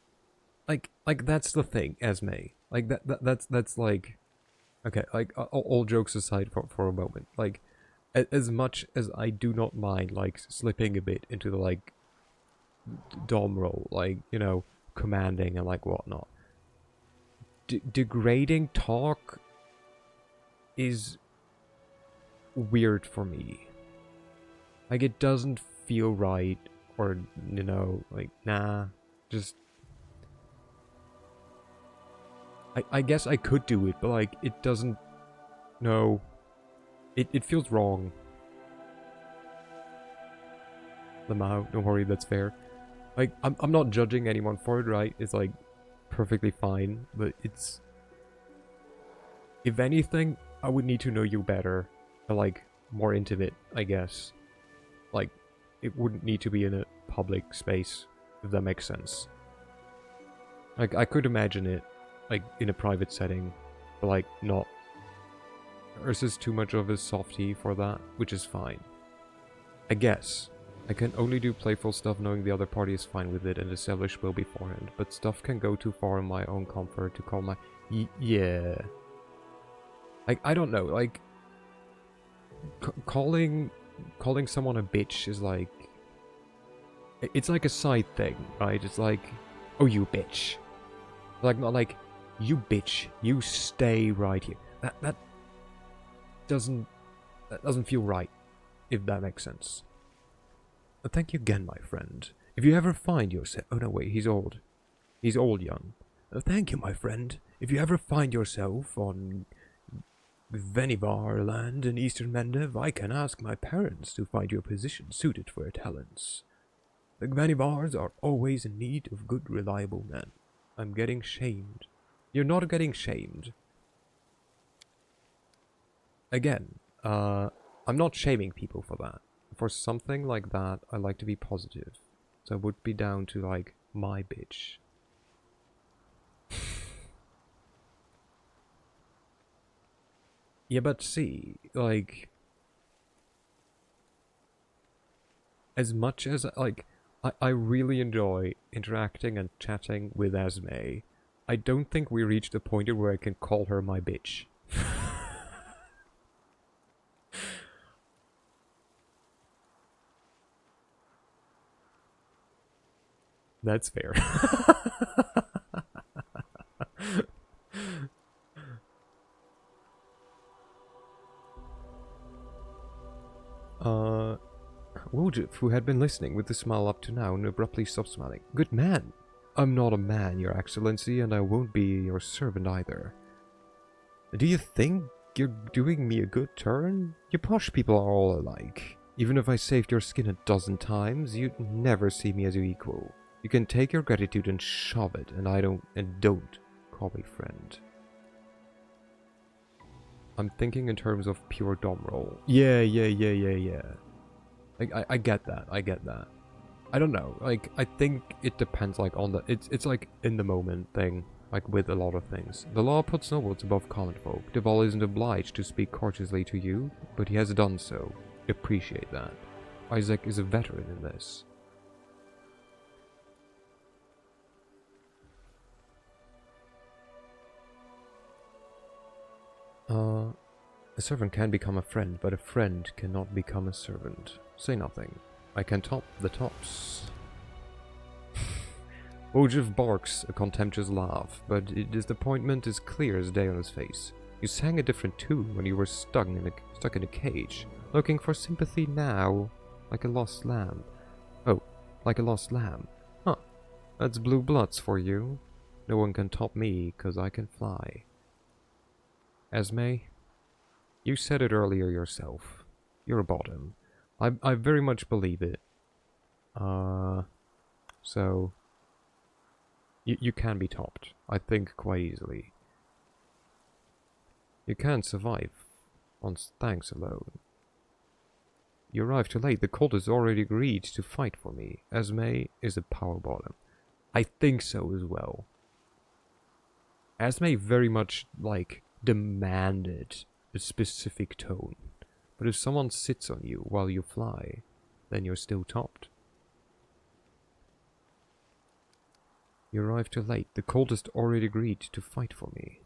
like that's the thing, Esme. Like that's like, okay. Like all jokes aside for a moment, like as much as I do not mind like slipping a bit into the like dom role, like commanding and like whatnot. Degrading talk is weird for me. Like it doesn't feel right, or like nah, just. I guess I could do it, but like it doesn't. No, it feels wrong. Lamau, don't worry, that's fair. Like I'm not judging anyone for it, right? It's like perfectly fine, but it's. If anything, I would need to know you better, or like more intimate, I guess. Like, it wouldn't need to be in a public space, if that makes sense. Like, I could imagine it, like, in a private setting, but like, not. Ursa's too much of a softie for that, which is fine. I guess. I can only do playful stuff knowing the other party is fine with it and establish will beforehand, but stuff can go too far in my own comfort to call my... yeah. Like, I don't know, like... calling someone a bitch is like... It's like a side thing, right? It's like, oh, you bitch. Like, not like, you bitch, you stay right here. That doesn't feel right, if that makes sense. Thank you again, my friend. If you ever find yourself... Oh, no, wait, he's old. He's old young. Thank you, my friend. If you ever find yourself on Venivar land in eastern Mendev, I can ask my parents to find you a position suited for your talents. The Venivars are always in need of good, reliable men. I'm getting shamed. You're not getting shamed. Again, I'm not shaming people for that. For something like that, I like to be positive. So I would be down to, like, my bitch. Yeah, but see, like... As much as, like... I really enjoy interacting and chatting with Esme. I don't think we reached a point where I can call her my bitch. That's fair. Woljif, who had been listening with a smile up to now and abruptly stopped smiling. Good man. I'm not a man, your excellency, and I won't be your servant either. Do you think you're doing me a good turn? You posh people are all alike. Even if I saved your skin 12 times, you'd never see me as your equal. You can take your gratitude and shove it, and don't call me friend. I'm thinking in terms of pure dom roll. Yeah. Like, I get that, I don't know, like, I think it depends, like, on the... It's like, in the moment thing, like, with a lot of things. The law puts nobles above common folk. Deval isn't obliged to speak courteously to you, but he has done so. Appreciate that. Isaac is a veteran in this. A servant can become a friend, but a friend cannot become a servant. Say nothing. I can top the tops. Ojiv barks a contemptuous laugh, but his disappointment is clear as day on his face. You sang a different tune when you were stuck in a cage, looking for sympathy now, like a lost lamb. Oh, like a lost lamb. Huh. That's blue bloods for you. No one can top me, 'cause I can fly. Esme, you said it earlier yourself. You're a bottom. I very much believe it. So you can be topped, I think, quite easily. You can survive on thanks alone. You arrived too late. The cult has already agreed to fight for me. Esme is a power bottom. I think so as well. Esme very much, like, demanded a specific tone. But if someone sits on you while you fly, then you're still topped. You arrived too late. The cultist already agreed to fight for me.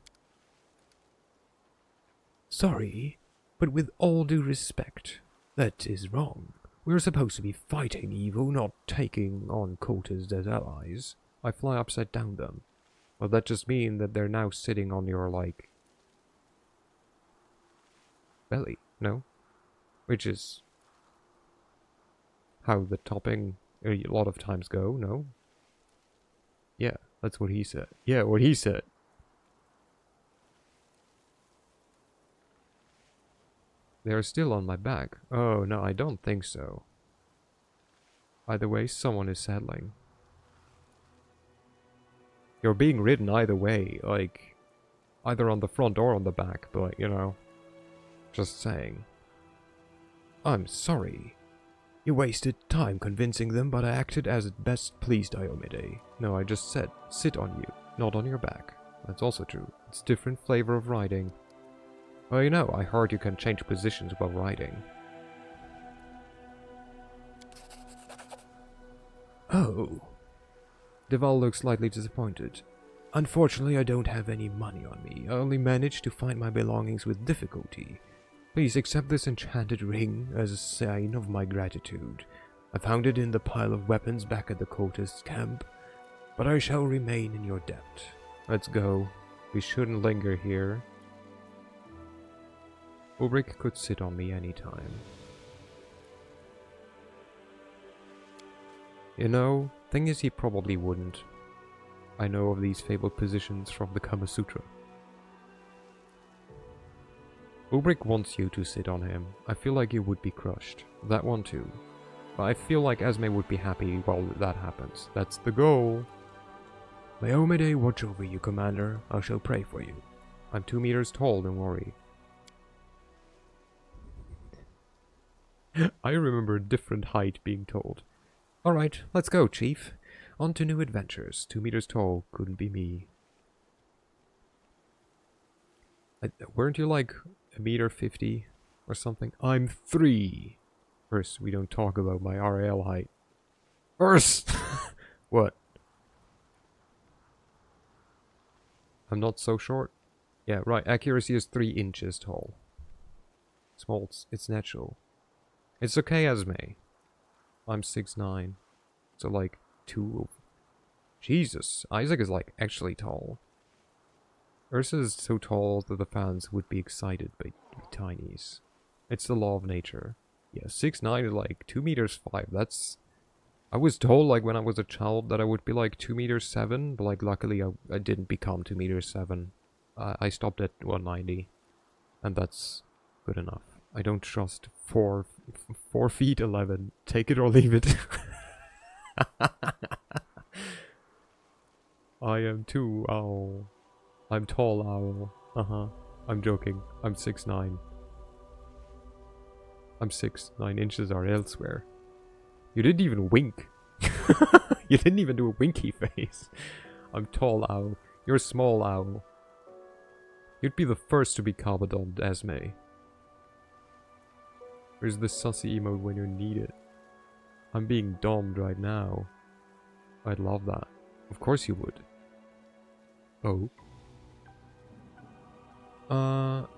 Sorry, but with all due respect, that is wrong. We're supposed to be fighting evil, not taking on cultists as allies. I fly upside down them. Well, that just means that they're now sitting on your, like, belly, no? Which is how the topping a lot of times go, no? Yeah, that's what he said. Yeah, what he said. They're still on my back. Oh, no, I don't think so. Either way, someone is settling. You're being ridden either way, like, either on the front or on the back, but, you know, just saying. I'm sorry. You wasted time convincing them, but I acted as it best pleased Diomede. No, I just said, sit on you, not on your back. That's also true. It's different flavor of riding. Well, you know, I heard you can change positions while riding. Oh. Deval looks slightly disappointed. Unfortunately, I don't have any money on me. I only managed to find my belongings with difficulty. Please accept this enchanted ring as a sign of my gratitude. I found it in the pile of weapons back at the cultist's camp, but I shall remain in your debt. Let's go. We shouldn't linger here. Ulrich could sit on me anytime. You know, thing is he probably wouldn't. I know of these fabled positions from the Kama Sutra. Ulrich wants you to sit on him. I feel like you would be crushed. That one too. But I feel like Esme would be happy while that happens. That's the goal. May Omede watch over you, Commander. I shall pray for you. I'm 2 meters tall, don't worry. I remember a different height being told. Alright, let's go, Chief. On to new adventures. 2 meters tall couldn't be me. Weren't you like 1.50 m or something? I'm 3. First, we don't talk about my RAL height. First! What? I'm not so short? Yeah, right. Accuracy is 3 inches tall. Small, it's natural. It's okay, Esme. I'm 6'9". So like 2. Jesus, Isaac is like actually tall. Ursa is so tall that the fans would be excited by tinies. It's the law of nature. Yeah, 6'9" is like 2 meters 5. That's... I was told like when I was a child that I would be like 2 meters 7, but like luckily I didn't become 2 meters 7. I stopped at 190, and that's good enough. I don't trust 4 feet 11. Take it or leave it. I am too owl. I'm tall owl. I'm joking. I'm 6'9". I'm 6. 9 inches are elsewhere. You didn't even wink. You didn't even do a winky face. I'm tall owl. You're small owl. You'd be the first to be Calvadon, Esme. Where's the sussy emote when you need it? I'm being domed right now. I'd love that. Of course you would. Oh.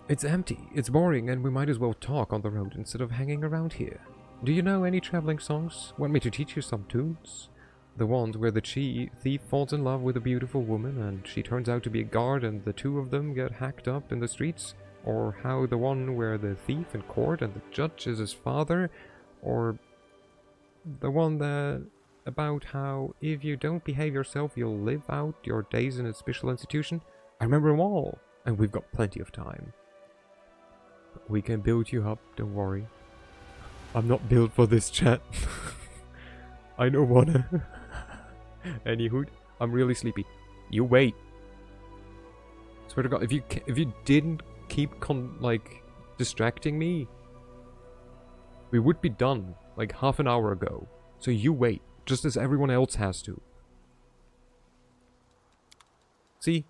It's empty. It's boring, and we might as well talk on the road instead of hanging around here. Do you know any traveling songs? Want me to teach you some tunes? The ones where the thief falls in love with a beautiful woman and she turns out to be a guard and the two of them get hacked up in the streets? Or how the one where the thief in court and the judge is his father? Or the one that about how if you don't behave yourself you'll live out your days in a special institution? I remember them all. And we've got plenty of time. We can build you up, don't worry. I'm not built for this chat. I don't wanna. Anywho, I'm really sleepy. You wait. Swear to God, if you didn't keep distracting me, we would be done like half an hour ago. So you wait, just as everyone else has to. See?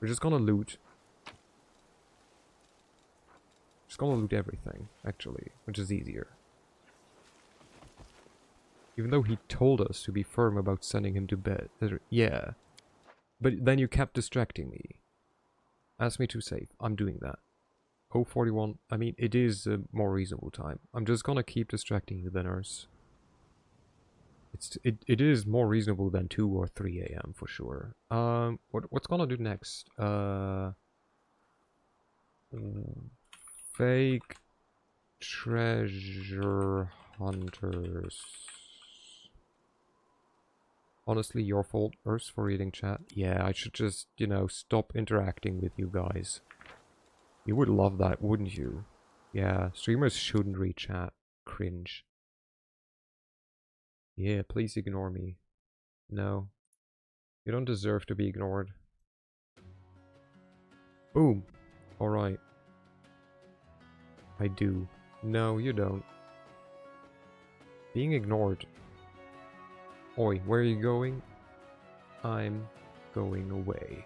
We're just gonna loot. Just gonna loot everything, actually, which is easier. Even though he told us to be firm about sending him to bed. Yeah. But then you kept distracting me. Ask me to save. I'm doing that. 041. I mean, it is a more reasonable time. I'm just gonna keep distracting you, the nurse. It is more reasonable than 2 or 3 a.m. for sure. What's gonna do next? Fake treasure hunters. Honestly, your fault, Urs, for reading chat. Yeah, I should just, you know, stop interacting with you guys. You would love that, wouldn't you? Yeah, streamers shouldn't read chat. Cringe. Yeah, please ignore me. No. You don't deserve to be ignored. Boom. Alright. I do. No, you don't. Being ignored. Oi, where are you going? I'm going away.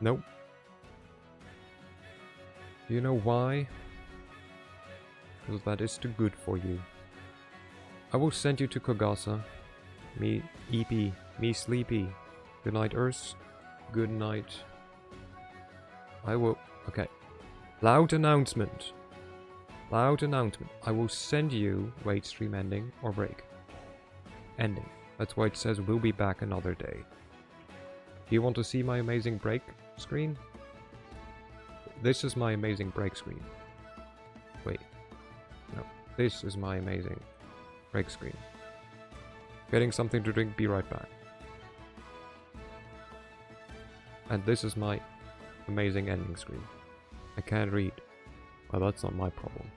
Nope. Do you know why? Because that is too good for you. I will send you to Kogasa. Me EP. Me sleepy. Good night, Urs. Good night. I will... Okay. Loud announcement. Loud announcement. I will send you... Wait, stream ending or break? Ending. That's why it says we'll be back another day. Do you want to see my amazing break screen? This is my amazing break screen. Wait. No. This is my amazing break screen. Getting something to drink, be right back. And this is my amazing ending screen. I can't read. Well, that's not my problem.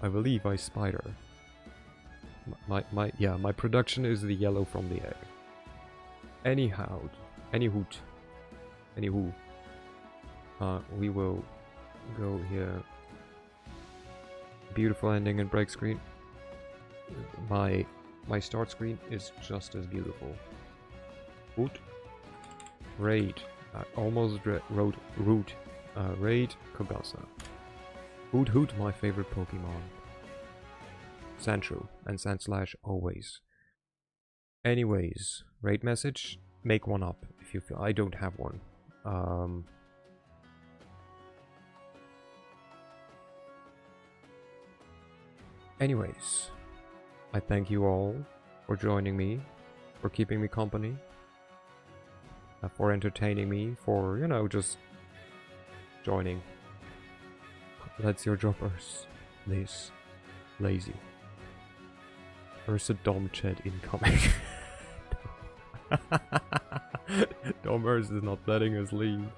I believe I spider. My production is the yellow from the egg. Anywho, we will go here. Beautiful ending and break screen. My start screen is just as beautiful. Root, raid. I almost wrote root. Raid Kogasa. Hoot Hoot, my favorite Pokemon. Sandshrew and Sandslash always. Anyways, raid message. Make one up if you feel. I don't have one. Anyways, I thank you all for joining me, for keeping me company, for entertaining me, for, you know, just joining. That's your job, Urs. This lazy. Ursa Dom Ched incoming. Dom Urs is not letting us leave.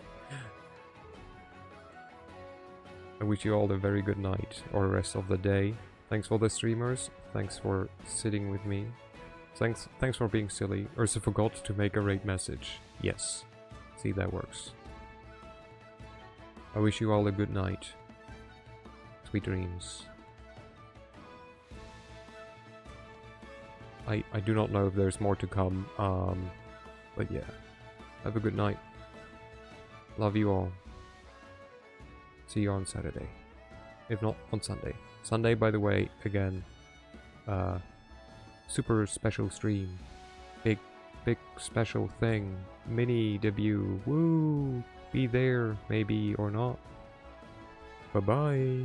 I wish you all a very good night or rest of the day. Thanks for the streamers. Thanks for sitting with me. Thanks for being silly. Ursa forgot to make a raid message. Yes. See, that works. I wish you all a good night. Sweet dreams. I do not know if there's more to come, but yeah. Have a good night. Love you all. See you on Saturday. If not, on Sunday. Sunday, by the way, again, super special stream. Big special thing. Mini debut. Woo! Be there, maybe, or not. Bye-bye.